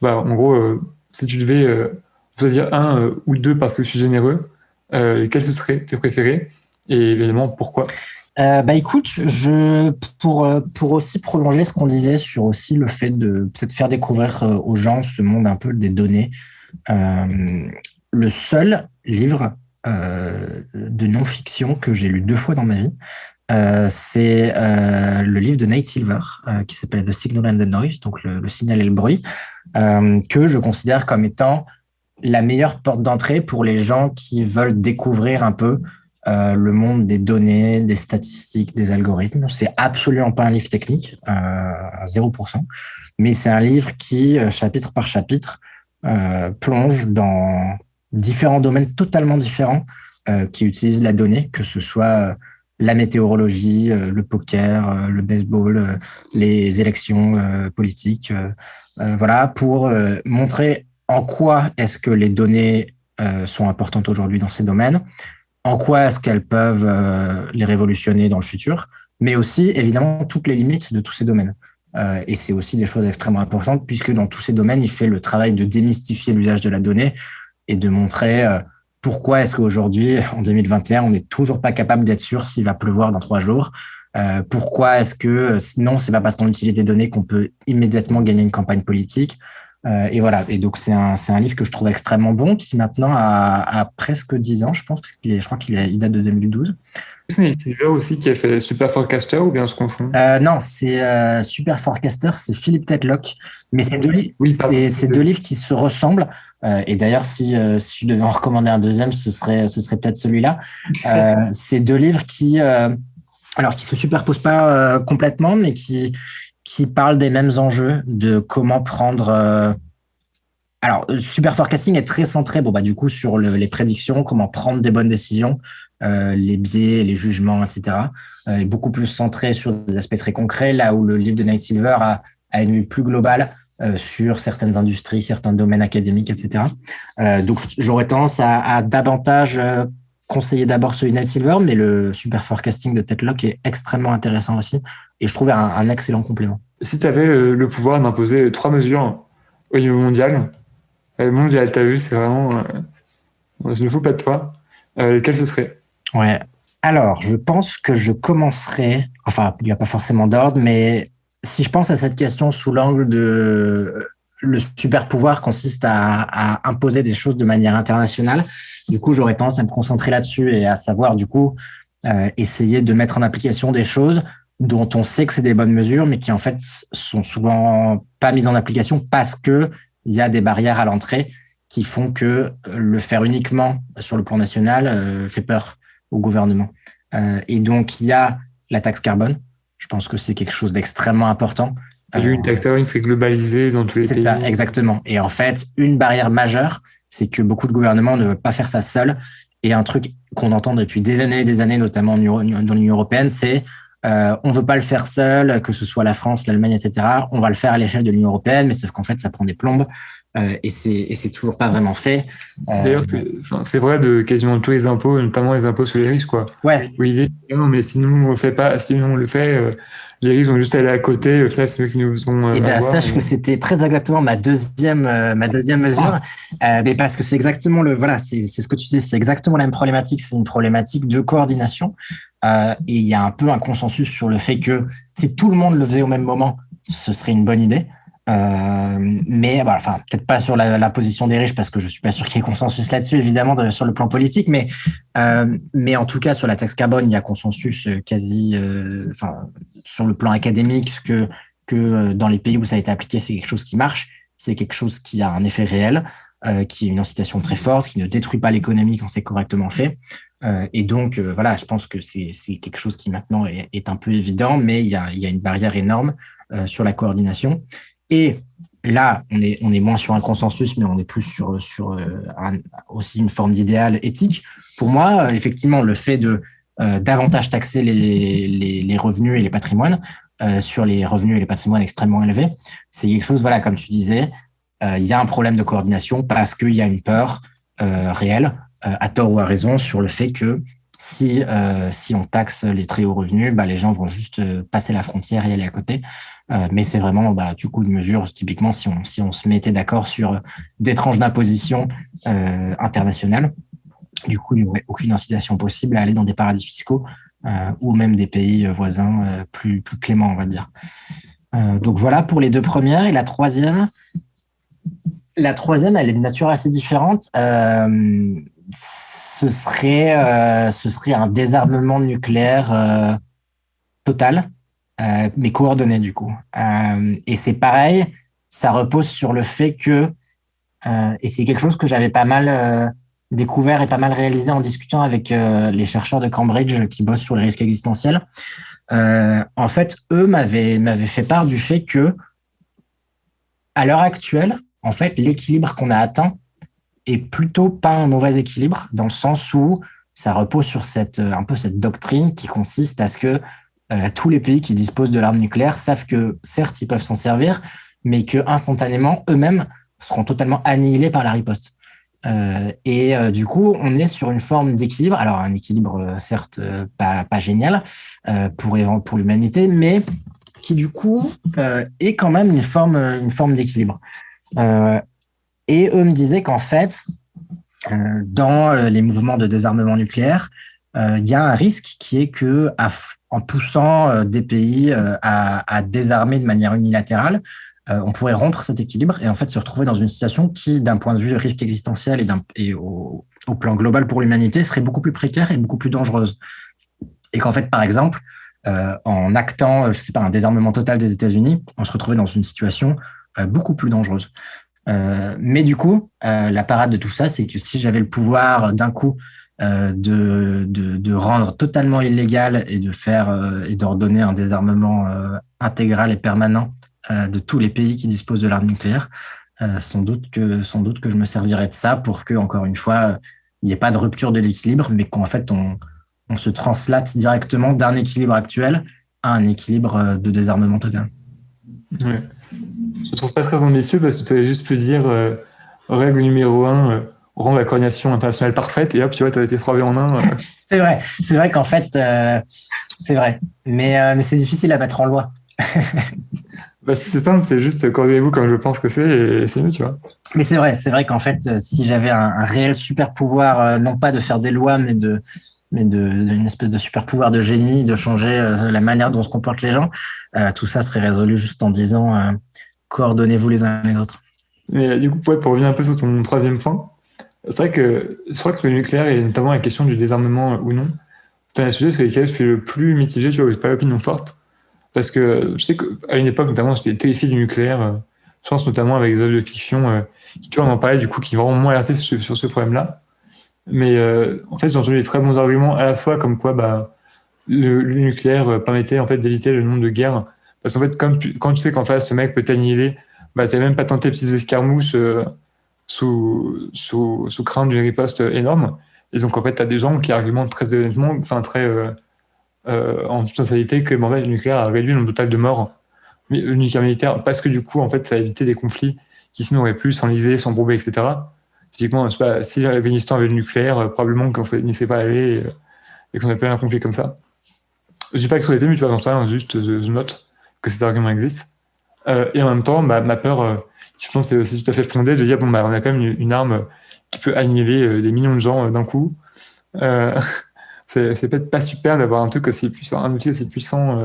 en gros, si tu devais choisir un ou deux parce que je suis généreux, lesquels ce seraient tes préférés et évidemment pourquoi? Écoute, pour aussi prolonger ce qu'on disait sur aussi le fait de peut-être faire découvrir aux gens ce monde un peu des données, le seul livre de non-fiction que j'ai lu deux fois dans ma vie, c'est le livre de Nate Silver qui s'appelle The Signal and the Noise, donc le signal et le bruit, que je considère comme étant la meilleure porte d'entrée pour les gens qui veulent découvrir un peu le monde des données, des statistiques, des algorithmes. C'est absolument pas un livre technique, à 0%, mais c'est un livre qui, chapitre par chapitre, plonge dans différents domaines totalement différents qui utilisent la donnée, que ce soit la météorologie, le poker, le baseball, les élections politiques, voilà, pour montrer en quoi est-ce que les données sont importantes aujourd'hui dans ces domaines, en quoi est-ce qu'elles peuvent les révolutionner dans le futur, mais aussi évidemment toutes les limites de tous ces domaines. Et c'est aussi des choses extrêmement importantes puisque dans tous ces domaines, il fait le travail de démystifier l'usage de la donnée et de montrer pourquoi est-ce qu'aujourd'hui, en 2021, on n'est toujours pas capable d'être sûr s'il va pleuvoir dans 3 jours. Pourquoi est-ce que sinon, c'est pas parce qu'on utilise des données qu'on peut immédiatement gagner une campagne politique. Et voilà. Et donc, c'est un livre que je trouve extrêmement bon, qui maintenant a presque 10 ans, je pense, parce je crois il date de 2012. C'est Silver aussi qui a fait Super Forecaster ou bien on se confond? Non, c'est Super Forecaster, c'est Philip Tetlock. Mais Oui, pardon. c'est deux livres qui se ressemblent. Et d'ailleurs, si je devais en recommander un deuxième, ce serait peut-être celui-là. C'est 2 livres qui se superposent pas complètement, mais qui parlent des mêmes enjeux, de comment prendre. Alors, Super Forecasting est très centré, du coup, sur les prédictions, comment prendre des bonnes décisions, les biais, les jugements, etc. Est beaucoup plus centré sur des aspects très concrets, là où le livre de Nate Silver a une vue plus globale sur certaines industries, certains domaines académiques, etc. Donc, j'aurais tendance à davantage conseiller d'abord celui de Nate Silver, mais le Super Forecasting de Tetlock est extrêmement intéressant aussi, et je trouve un excellent complément. Si tu avais le pouvoir d'imposer 3 mesures au niveau mondial, t'as vu, c'est vraiment. Je ne me fous pas de toi. Lesquelles ce serait? Ouais. Alors, je pense que je commencerai. Enfin, il n'y a pas forcément d'ordre, mais si je pense à cette question sous l'angle de le super pouvoir consiste à imposer des choses de manière internationale, du coup, j'aurais tendance à me concentrer là-dessus et à savoir, du coup, essayer de mettre en application des choses dont on sait que c'est des bonnes mesures, mais qui en fait sont souvent pas mises en application parce que il y a des barrières à l'entrée qui font que le faire uniquement sur le plan national fait peur au gouvernement. Et donc, il y a la taxe carbone. Je pense que c'est quelque chose d'extrêmement important. Une taxe carbone serait globalisée dans tous les pays. C'est ça, exactement. Et en fait, une barrière majeure, c'est que beaucoup de gouvernements ne veulent pas faire ça seuls. Et un truc qu'on entend depuis des années, notamment dans l'Union européenne, c'est on ne veut pas le faire seul, que ce soit la France, l'Allemagne, etc. On va le faire à l'échelle de l'Union européenne, mais sauf qu'en fait, ça prend des plombes et c'est toujours pas vraiment fait. D'ailleurs, c'est vrai de quasiment tous les impôts, notamment les impôts sur les risques, quoi. Ouais. Oui, non, mais sinon on le fait pas, sinon on le fait, les risques vont juste aller à côté. Au final, c'est eux qui nous ont. Et bien, sache que c'était très exactement ma deuxième mesure, mais parce que c'est exactement c'est ce que tu dis, c'est exactement la même problématique. C'est une problématique de coordination. Et il y a un peu un consensus sur le fait que si tout le monde le faisait au même moment, ce serait une bonne idée. Mais voilà, enfin, peut-être pas sur l'imposition des riches parce que je suis pas sûr qu'il y ait consensus là-dessus, évidemment, sur le plan politique, mais en tout cas sur la taxe carbone, il y a consensus quasi, sur le plan académique que dans les pays où ça a été appliqué, c'est quelque chose qui marche, c'est quelque chose qui a un effet réel, qui est une incitation très forte, qui ne détruit pas l'économie quand c'est correctement fait. Et donc, voilà, je pense que c'est quelque chose qui maintenant est un peu évident, mais il y a une barrière énorme sur la coordination. Et là, on est moins sur un consensus, mais on est plus sur aussi une forme d'idéal éthique. Pour moi, effectivement, le fait de davantage taxer les revenus et les patrimoines sur les revenus et les patrimoines extrêmement élevés, c'est quelque chose, voilà, comme tu disais, il y a un problème de coordination parce qu'il y a une peur réelle, à tort ou à raison, sur le fait que si on taxe les très hauts revenus, les gens vont juste passer la frontière et aller à côté. Mais c'est vraiment du coup une mesure, typiquement, si on se mettait d'accord sur des tranches d'imposition internationales, du coup, il n'y aurait aucune incitation possible à aller dans des paradis fiscaux ou même des pays voisins plus cléments, on va dire. Donc voilà pour les 2 premières. Et la troisième, elle est de nature assez différente. Ce serait un désarmement nucléaire total, mais coordonné du coup. Et c'est pareil, ça repose sur le fait que, et c'est quelque chose que j'avais pas mal découvert et pas mal réalisé en discutant avec les chercheurs de Cambridge qui bossent sur les risques existentiels. En fait, eux m'avaient fait part du fait que, à l'heure actuelle, en fait, l'équilibre qu'on a atteint est plutôt pas un mauvais équilibre, dans le sens où ça repose sur un peu cette doctrine qui consiste à ce que tous les pays qui disposent de l'arme nucléaire savent que, certes, ils peuvent s'en servir, mais que instantanément, eux-mêmes seront totalement annihilés par la riposte. Du coup, on est sur une forme d'équilibre. Alors, un équilibre, certes, pas génial pour l'humanité, mais qui, du coup, est quand même une forme d'équilibre. Et eux me disaient qu'en fait, dans les mouvements de désarmement nucléaire, il y a un risque qui est que, en poussant des pays à désarmer de manière unilatérale, on pourrait rompre cet équilibre et en fait se retrouver dans une situation qui, d'un point de vue risque existentiel et au plan global pour l'humanité, serait beaucoup plus précaire et beaucoup plus dangereuse. Et qu'en fait, par exemple, en actant, je sais pas, un désarmement total des États-Unis, on se retrouvait dans une situation beaucoup plus dangereuse. Mais du coup, la parade de tout ça, c'est que si j'avais le pouvoir d'un coup de rendre totalement illégal et d'ordonner un désarmement intégral et permanent de tous les pays qui disposent de l'arme nucléaire, sans doute que je me servirais de ça pour que, encore une fois, il n'y ait pas de rupture de l'équilibre, mais qu'en fait, on se translate directement d'un équilibre actuel à un équilibre de désarmement total. Ouais. Je ne trouve pas très ambitieux parce que tu avais juste pu dire règle numéro 1, rendre la coordination internationale parfaite et hop, tu vois, tu as été frappé en un. C'est vrai qu'en fait, c'est vrai. Mais c'est difficile à mettre en loi. Bah, si c'est simple, c'est juste coordonnez-vous comme je pense que c'est et c'est mieux, tu vois. Mais c'est vrai qu'en fait, si j'avais un réel super pouvoir, non pas de faire des lois, mais d'une espèce de super pouvoir de génie, de changer la manière dont se comportent les gens, tout ça serait résolu juste en disant coordonnez-vous les uns les autres. Mais du coup, pour revenir un peu sur ton troisième point, c'est vrai que je crois que le nucléaire et notamment la question du désarmement ou non, c'est un sujet sur lequel je suis le plus mitigé, tu vois, où j'ai pas l'opinion forte. Parce que je sais qu'à une époque, notamment, j'étais terrifié du nucléaire. Je pense notamment avec les œuvres de fiction qui, tu vois, on en parlait, du coup, qui vraiment moins alerté sur ce problème-là. Mais en fait, j'ai entendu des très bons arguments à la fois comme quoi le nucléaire permettait en fait d'éviter le nombre de guerres. Parce qu'en fait, quand tu sais qu'en face, ce mec peut t'annihiler, t'as même pas tenté petites escarmousses sous crainte d'une riposte énorme. Et donc, en fait, t'as des gens qui argumentent très honnêtement, enfin, en toute sincérité, que en fait, le nucléaire a réduit le nombre total de morts. Mais le nucléaire militaire, parce que du coup, en fait, ça a évité des conflits qui sinon auraient pu s'enliser, s'embrouiller, etc. Typiquement, je sais pas, si l'Afghanistan avait le nucléaire, probablement qu'on n'y serait pas allé et qu'on n'a pas eu un conflit comme ça. Je dis pas que ça aurait été, mais tu vois, j'en sais rien, juste je note que ces arguments existent. Et en même temps, ma peur, je pense que c'est aussi tout à fait fondé de dire, on a quand même une arme qui peut annihiler des millions de gens d'un coup. C'est peut-être pas super d'avoir un truc aussi puissant, un outil aussi puissant.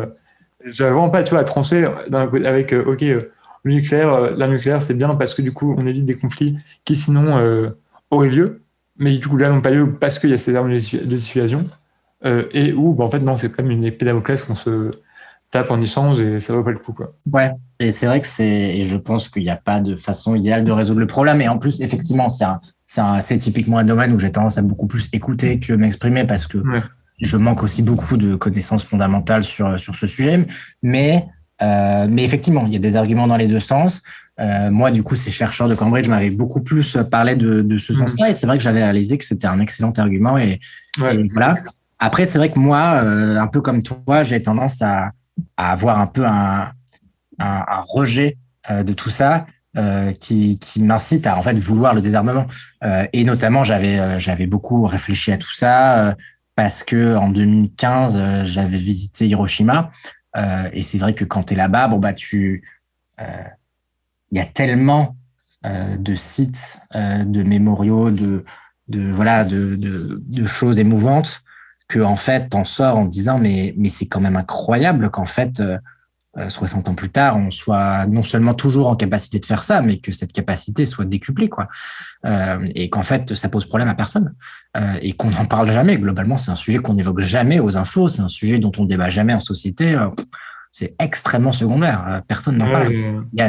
J'avais vraiment pas, tu vois, à trancher avec, le nucléaire, l'arme nucléaire, c'est bien parce que du coup, on évite des conflits qui sinon auraient lieu, mais du coup, là, n'ont pas lieu parce qu'il y a ces armes de dissuasion. Et où, en fait, non, c'est quand même une épée Damoclès qu'on se tape en échange et ça vaut pas le coup, quoi. Ouais, et c'est vrai que et je pense qu'il n'y a pas de façon idéale de résoudre le problème. Et en plus, effectivement, c'est typiquement un domaine où j'ai tendance à beaucoup plus écouter que m'exprimer parce que je manque aussi beaucoup de connaissances fondamentales sur ce sujet. Mais effectivement, il y a des arguments dans les deux sens. Moi, du coup, ces chercheurs de Cambridge m'avaient beaucoup plus parlé de ce sens-là. Et c'est vrai que j'avais réalisé que c'était un excellent argument. Et voilà. Après, c'est vrai que moi, un peu comme toi, j'ai tendance à avoir un peu un rejet de tout ça qui m'incite à en fait vouloir le désarmement. Et notamment, j'avais beaucoup réfléchi à tout ça parce que en 2015, j'avais visité Hiroshima. Et c'est vrai que quand tu es là-bas, il y a tellement de sites, de mémoriaux, de choses émouvantes que en fait, t'en sors en te disant mais c'est quand même incroyable qu'en fait 60 ans plus tard, on soit non seulement toujours en capacité de faire ça, mais que cette capacité soit décuplée, quoi. Et qu'en fait, ça pose problème à personne. Et qu'on n'en parle jamais. Globalement, c'est un sujet qu'on n'évoque jamais aux infos, c'est un sujet dont on débat jamais en société. C'est extrêmement secondaire. Personne n'en parle.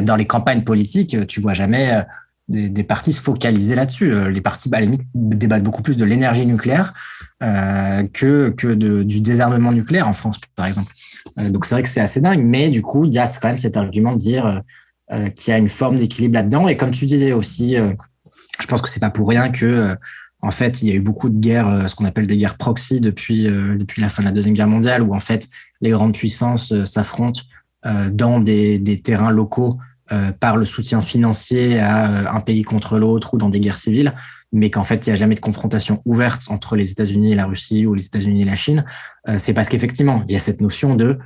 Dans les campagnes politiques, tu vois jamais des partis se focaliser là-dessus. Les partis, à la limite, débattent beaucoup plus de l'énergie nucléaire que du désarmement nucléaire en France, par exemple. Donc, c'est vrai que c'est assez dingue. Mais du coup, il y a quand même cet argument de dire qu'il y a une forme d'équilibre là-dedans. Et comme tu disais aussi, je pense que c'est pas pour rien que En fait, il y a eu beaucoup de guerres, ce qu'on appelle des guerres proxy depuis la fin de la Deuxième Guerre mondiale, où en fait les grandes puissances s'affrontent dans des terrains locaux par le soutien financier à un pays contre l'autre ou dans des guerres civiles, mais qu'en fait il n'y a jamais de confrontation ouverte entre les États-Unis et la Russie ou les États-Unis et la Chine. C'est parce qu'effectivement il y a cette notion de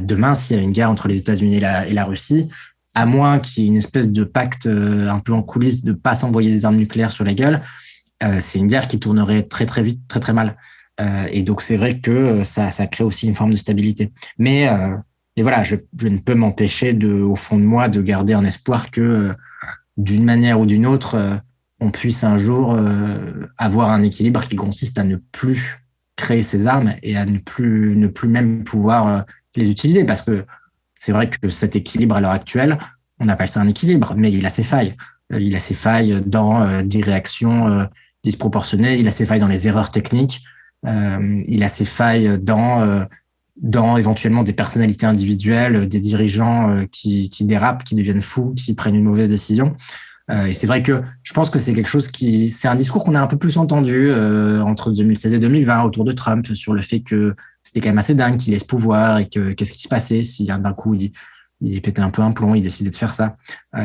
demain s'il y a une guerre entre les États-Unis et la Russie, à moins qu'il y ait une espèce de pacte un peu en coulisses de pas s'envoyer des armes nucléaires sur la gueule, c'est une guerre qui tournerait très très vite, très très mal. Et donc c'est vrai que ça crée aussi une forme de stabilité. Mais voilà, je ne peux m'empêcher au fond de moi de garder un espoir que d'une manière ou d'une autre, on puisse un jour avoir un équilibre qui consiste à ne plus créer ces armes et à ne plus même pouvoir les utiliser. Parce que c'est vrai que cet équilibre à l'heure actuelle, on appelle ça un équilibre, mais il a ses failles. Il a ses failles dans des réactions disproportionnées, il a ses failles dans les erreurs techniques, il a ses failles dans éventuellement des personnalités individuelles, des dirigeants qui dérapent, qui deviennent fous, qui prennent une mauvaise décision. Et c'est vrai que je pense que c'est quelque chose c'est un discours qu'on a un peu plus entendu entre 2016 et 2020 autour de Trump sur le fait que c'était quand même assez dingue qu'il ait ce pouvoir et que qu'est-ce qui se passait si d'un coup il pétait un peu un plomb, il décidait de faire ça.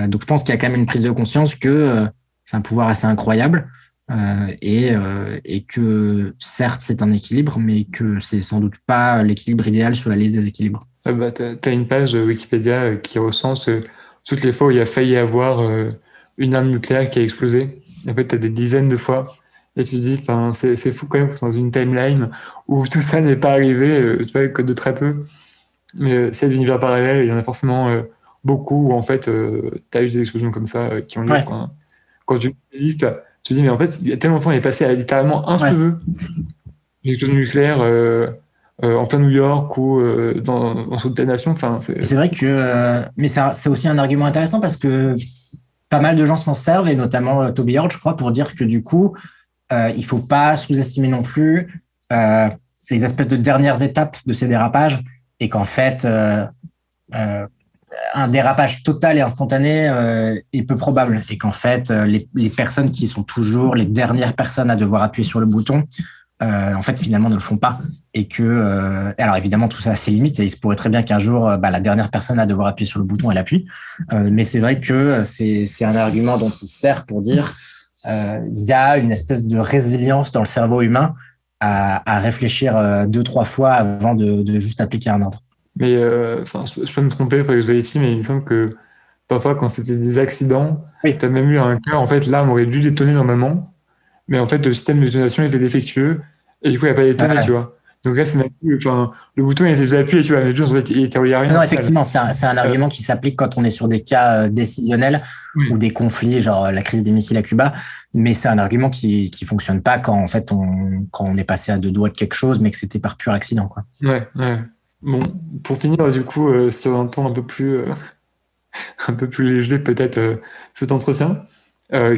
Donc je pense qu'il y a quand même une prise de conscience que c'est un pouvoir assez incroyable et que certes c'est un équilibre, mais que c'est sans doute pas l'équilibre idéal sur la liste des équilibres. T'as une page Wikipédia qui recense toutes les fois où il a failli avoir une arme nucléaire qui a explosé. En fait, t'as des dizaines de fois. Et tu te dis, c'est fou quand même que c'est dans une timeline où tout ça n'est pas arrivé, tu vois, que de très peu. Mais s'il y a des univers parallèles, il y en a forcément beaucoup où en fait, t'as eu des explosions comme ça qui ont lieu. Ouais. Quand tu listes, tu te dis, mais en fait, il y a tellement de fois, on est passé à littéralement un cheveu. Une explosion nucléaire en plein New York ou dans toute la nation. C'est vrai que, mais c'est aussi un argument intéressant parce que pas mal de gens s'en servent, et notamment Toby Hord, je crois, pour dire que du coup, il faut pas sous-estimer non plus les espèces de dernières étapes de ces dérapages, et qu'en fait, un dérapage total et instantané est peu probable, et qu'en fait, les personnes qui sont toujours les dernières personnes à devoir appuyer sur le bouton, en fait, finalement, ne le font pas. Et que, alors évidemment, tout ça a ses limites, et il se pourrait très bien qu'un jour, la dernière personne à devoir appuyer sur le bouton, elle appuie. Mais c'est vrai que c'est un argument dont il sert pour dire il y a une espèce de résilience dans le cerveau humain à réfléchir 2-3 fois avant de juste appliquer un ordre. Mais je peux me tromper, il faudrait que je vérifie, mais il me semble que parfois, quand c'était des accidents, Oui. tu as même eu un cas, en fait, l'arme aurait dû détonner normalement, mais en fait, le système de détonation était défectueux, et du coup, il n'a pas détonné, tu vois. Donc là, c'est même plus, le bouton, il était déjà appuyé, tu vois, mais juste, en fait, il était relié à rien. Non, effectivement, c'est un argument qui s'applique quand on est sur des cas décisionnels Oui. ou des conflits, genre la crise des missiles à Cuba, mais c'est un argument qui fonctionne pas quand en fait quand on est passé à deux doigts de quelque chose, mais que c'était par pur accident, quoi. Ouais. Bon, pour finir, du coup, sur un ton un peu plus léger, peut-être, cet entretien.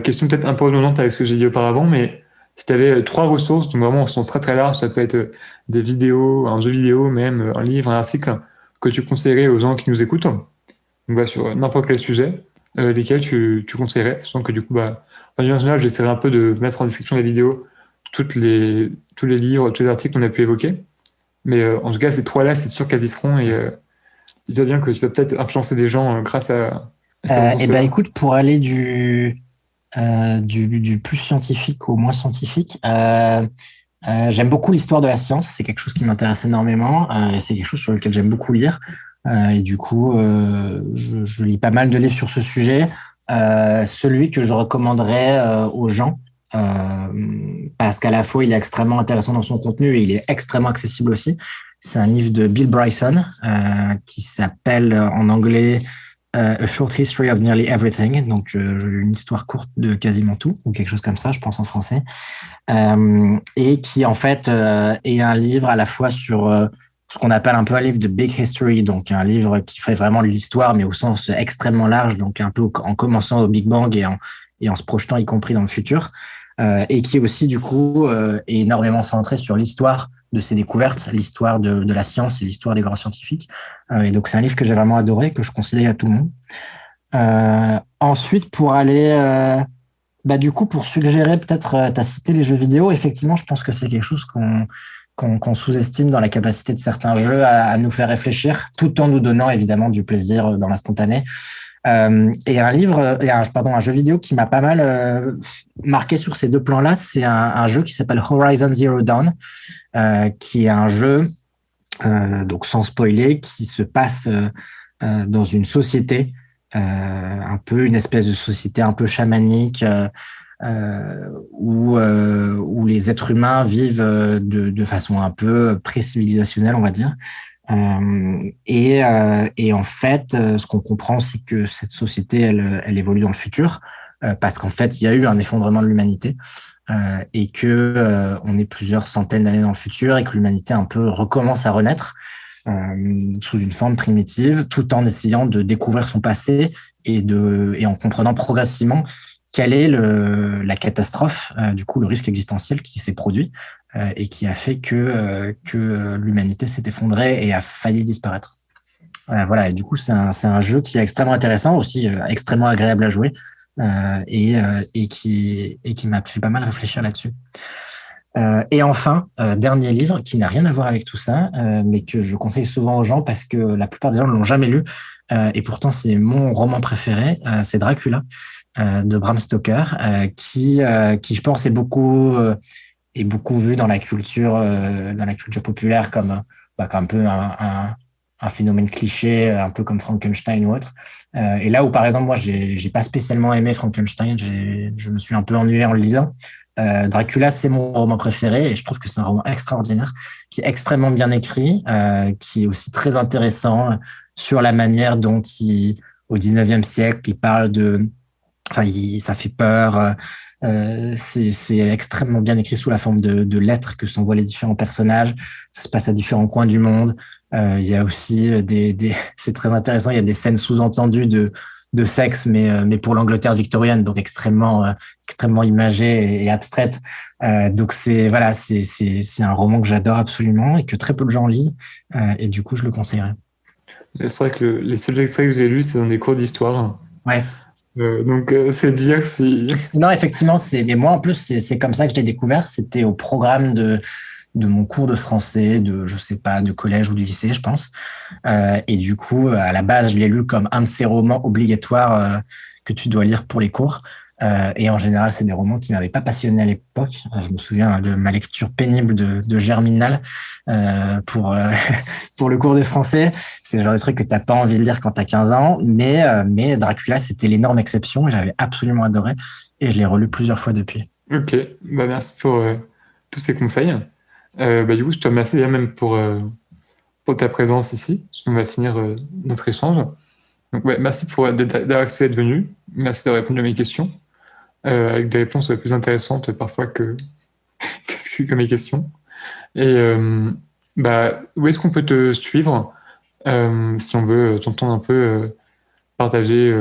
Question peut-être un peu redondante avec ce que j'ai dit auparavant, mais si tu avais 3 ressources, donc vraiment au sens très très large, ça peut être des vidéos, un jeu vidéo, même un livre, un article, que tu conseillerais aux gens qui nous écoutent, donc voilà, sur n'importe quel sujet, lesquels tu conseillerais, sachant que du coup, en général, j'essaierai un peu de mettre en description des vidéos tous les livres, tous les articles qu'on a pu évoquer. Mais en tout cas, ces 3-là, c'est sûr qu'elles y seront, et dis-toi bien que tu vas peut-être influencer des gens grâce à cette ressource-là. Écoute, pour aller du plus scientifique au moins scientifique, j'aime beaucoup l'histoire de la science. C'est quelque chose qui m'intéresse énormément. C'est quelque chose sur lequel j'aime beaucoup lire. Et du coup, je lis pas mal de livres sur ce sujet. Celui que je recommanderais aux gens, parce qu'à la fois il est extrêmement intéressant dans son contenu et il est extrêmement accessible aussi. C'est un livre de Bill Bryson qui s'appelle en anglais A Short History of Nearly Everything, donc une histoire courte de quasiment tout, ou quelque chose comme ça, je pense en français, et qui en fait est un livre à la fois sur ce qu'on appelle un peu un livre de big history, donc un livre qui fait vraiment de l'histoire, mais au sens extrêmement large, donc un peu en commençant au Big Bang et en se projetant y compris dans le futur, et qui aussi du coup est énormément centré sur l'histoire de ces découvertes, l'histoire de la science et l'histoire des grands scientifiques. Et donc, c'est un livre que j'ai vraiment adoré, que je conseille à tout le monde. Ensuite, pour aller Du coup, pour suggérer, peut-être, tu as cité les jeux vidéo. Effectivement, je pense que c'est quelque chose qu'on sous-estime dans la capacité de certains jeux à nous faire réfléchir, tout en nous donnant évidemment du plaisir dans l'instantané. Et un jeu vidéo qui m'a pas mal marqué sur ces deux plans-là, c'est un jeu qui s'appelle Horizon Zero Dawn, qui est un jeu, donc sans spoiler, qui se passe dans une société, un peu une espèce de société un peu chamanique, où les êtres humains vivent de façon un peu pré-civilisationnelle, on va dire. Et en fait, ce qu'on comprend, c'est que cette société, elle évolue dans le futur, parce qu'en fait, il y a eu un effondrement de l'humanité, et que on est plusieurs centaines d'années dans le futur, et que l'humanité un peu recommence à renaître sous une forme primitive, tout en essayant de découvrir son passé et en comprenant progressivement quelle est la catastrophe, du coup, le risque existentiel qui s'est produit et qui a fait que l'humanité s'est effondrée et a failli disparaître. Voilà, et du coup, c'est un jeu qui est extrêmement intéressant, aussi extrêmement agréable à jouer et qui m'a fait pas mal réfléchir là-dessus. Et enfin, dernier livre qui n'a rien à voir avec tout ça, mais que je conseille souvent aux gens parce que la plupart des gens ne l'ont jamais lu. Et pourtant, c'est mon roman préféré, c'est Dracula de Bram Stoker, qui je pense est beaucoup vu dans la culture populaire comme un peu un phénomène cliché, un peu comme Frankenstein ou autre. Et là où, par exemple, moi, j'ai pas spécialement aimé Frankenstein, je me suis un peu ennuyé en le lisant. Dracula, c'est mon roman préféré et je trouve que c'est un roman extraordinaire, qui est extrêmement bien écrit, qui est aussi très intéressant sur la manière dont au 19e siècle, il parle enfin, ça fait peur. C'est extrêmement bien écrit sous la forme de lettres que s'envoient les différents personnages. Ça se passe à différents coins du monde. Il y a aussi c'est très intéressant. Il y a des scènes sous-entendues de sexe, mais pour l'Angleterre victorienne, donc extrêmement imagée et abstraite. Donc voilà, c'est un roman que j'adore absolument et que très peu de gens lisent. Et du coup, je le conseillerais. C'est vrai que les seuls extraits que j'ai lus, c'est dans des cours d'histoire. Ouais. Donc, c'est dire si. Non, effectivement, mais moi en plus, c'est comme ça que je l'ai découvert. C'était au programme de mon cours de français, je sais pas, de collège ou de lycée, je pense. Et du coup, à la base, je l'ai lu comme un de ces romans obligatoires que tu dois lire pour les cours. Et en général, c'est des romans qui m'avaient pas passionné à l'époque. Je me souviens de ma lecture pénible de Germinal pour le cours de français. C'est le genre de truc que t'as pas envie de lire quand t'as 15 ans. Mais Dracula, c'était l'énorme exception. J'avais absolument adoré et je l'ai relu plusieurs fois depuis. Ok, merci pour tous ces conseils. Du coup, je te remercie bien même pour ta présence ici. On va finir notre échange. Donc, merci d'avoir accepté d'être venu. Merci d'avoir répondu à mes questions, avec des réponses plus intéressantes parfois que mes questions. Et où est-ce qu'on peut te suivre si on veut t'entendre un peu partager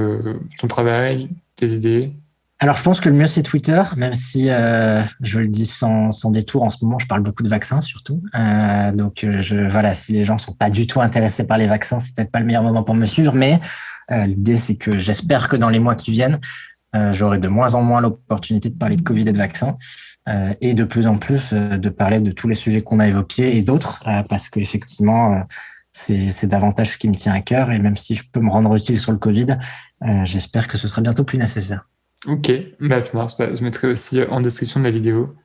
ton travail, tes idées? Alors, je pense que le mieux, c'est Twitter, même si je le dis sans détour. En ce moment, je parle beaucoup de vaccins, surtout. Voilà, si les gens sont pas du tout intéressés par les vaccins, c'est peut-être pas le meilleur moment pour me suivre. Mais l'idée, c'est que j'espère que dans les mois qui viennent, j'aurai de moins en moins l'opportunité de parler de Covid et de vaccins, et de plus en plus de parler de tous les sujets qu'on a évoqués et d'autres, parce qu'effectivement, c'est davantage ce qui me tient à cœur. Et même si je peux me rendre utile sur le Covid, j'espère que ce sera bientôt plus nécessaire. Ok, ça marche. Je mettrai aussi en description de la vidéo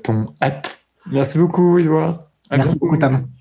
ton hâte. Merci beaucoup, Edouard. À Merci bientôt. beaucoup, Tom.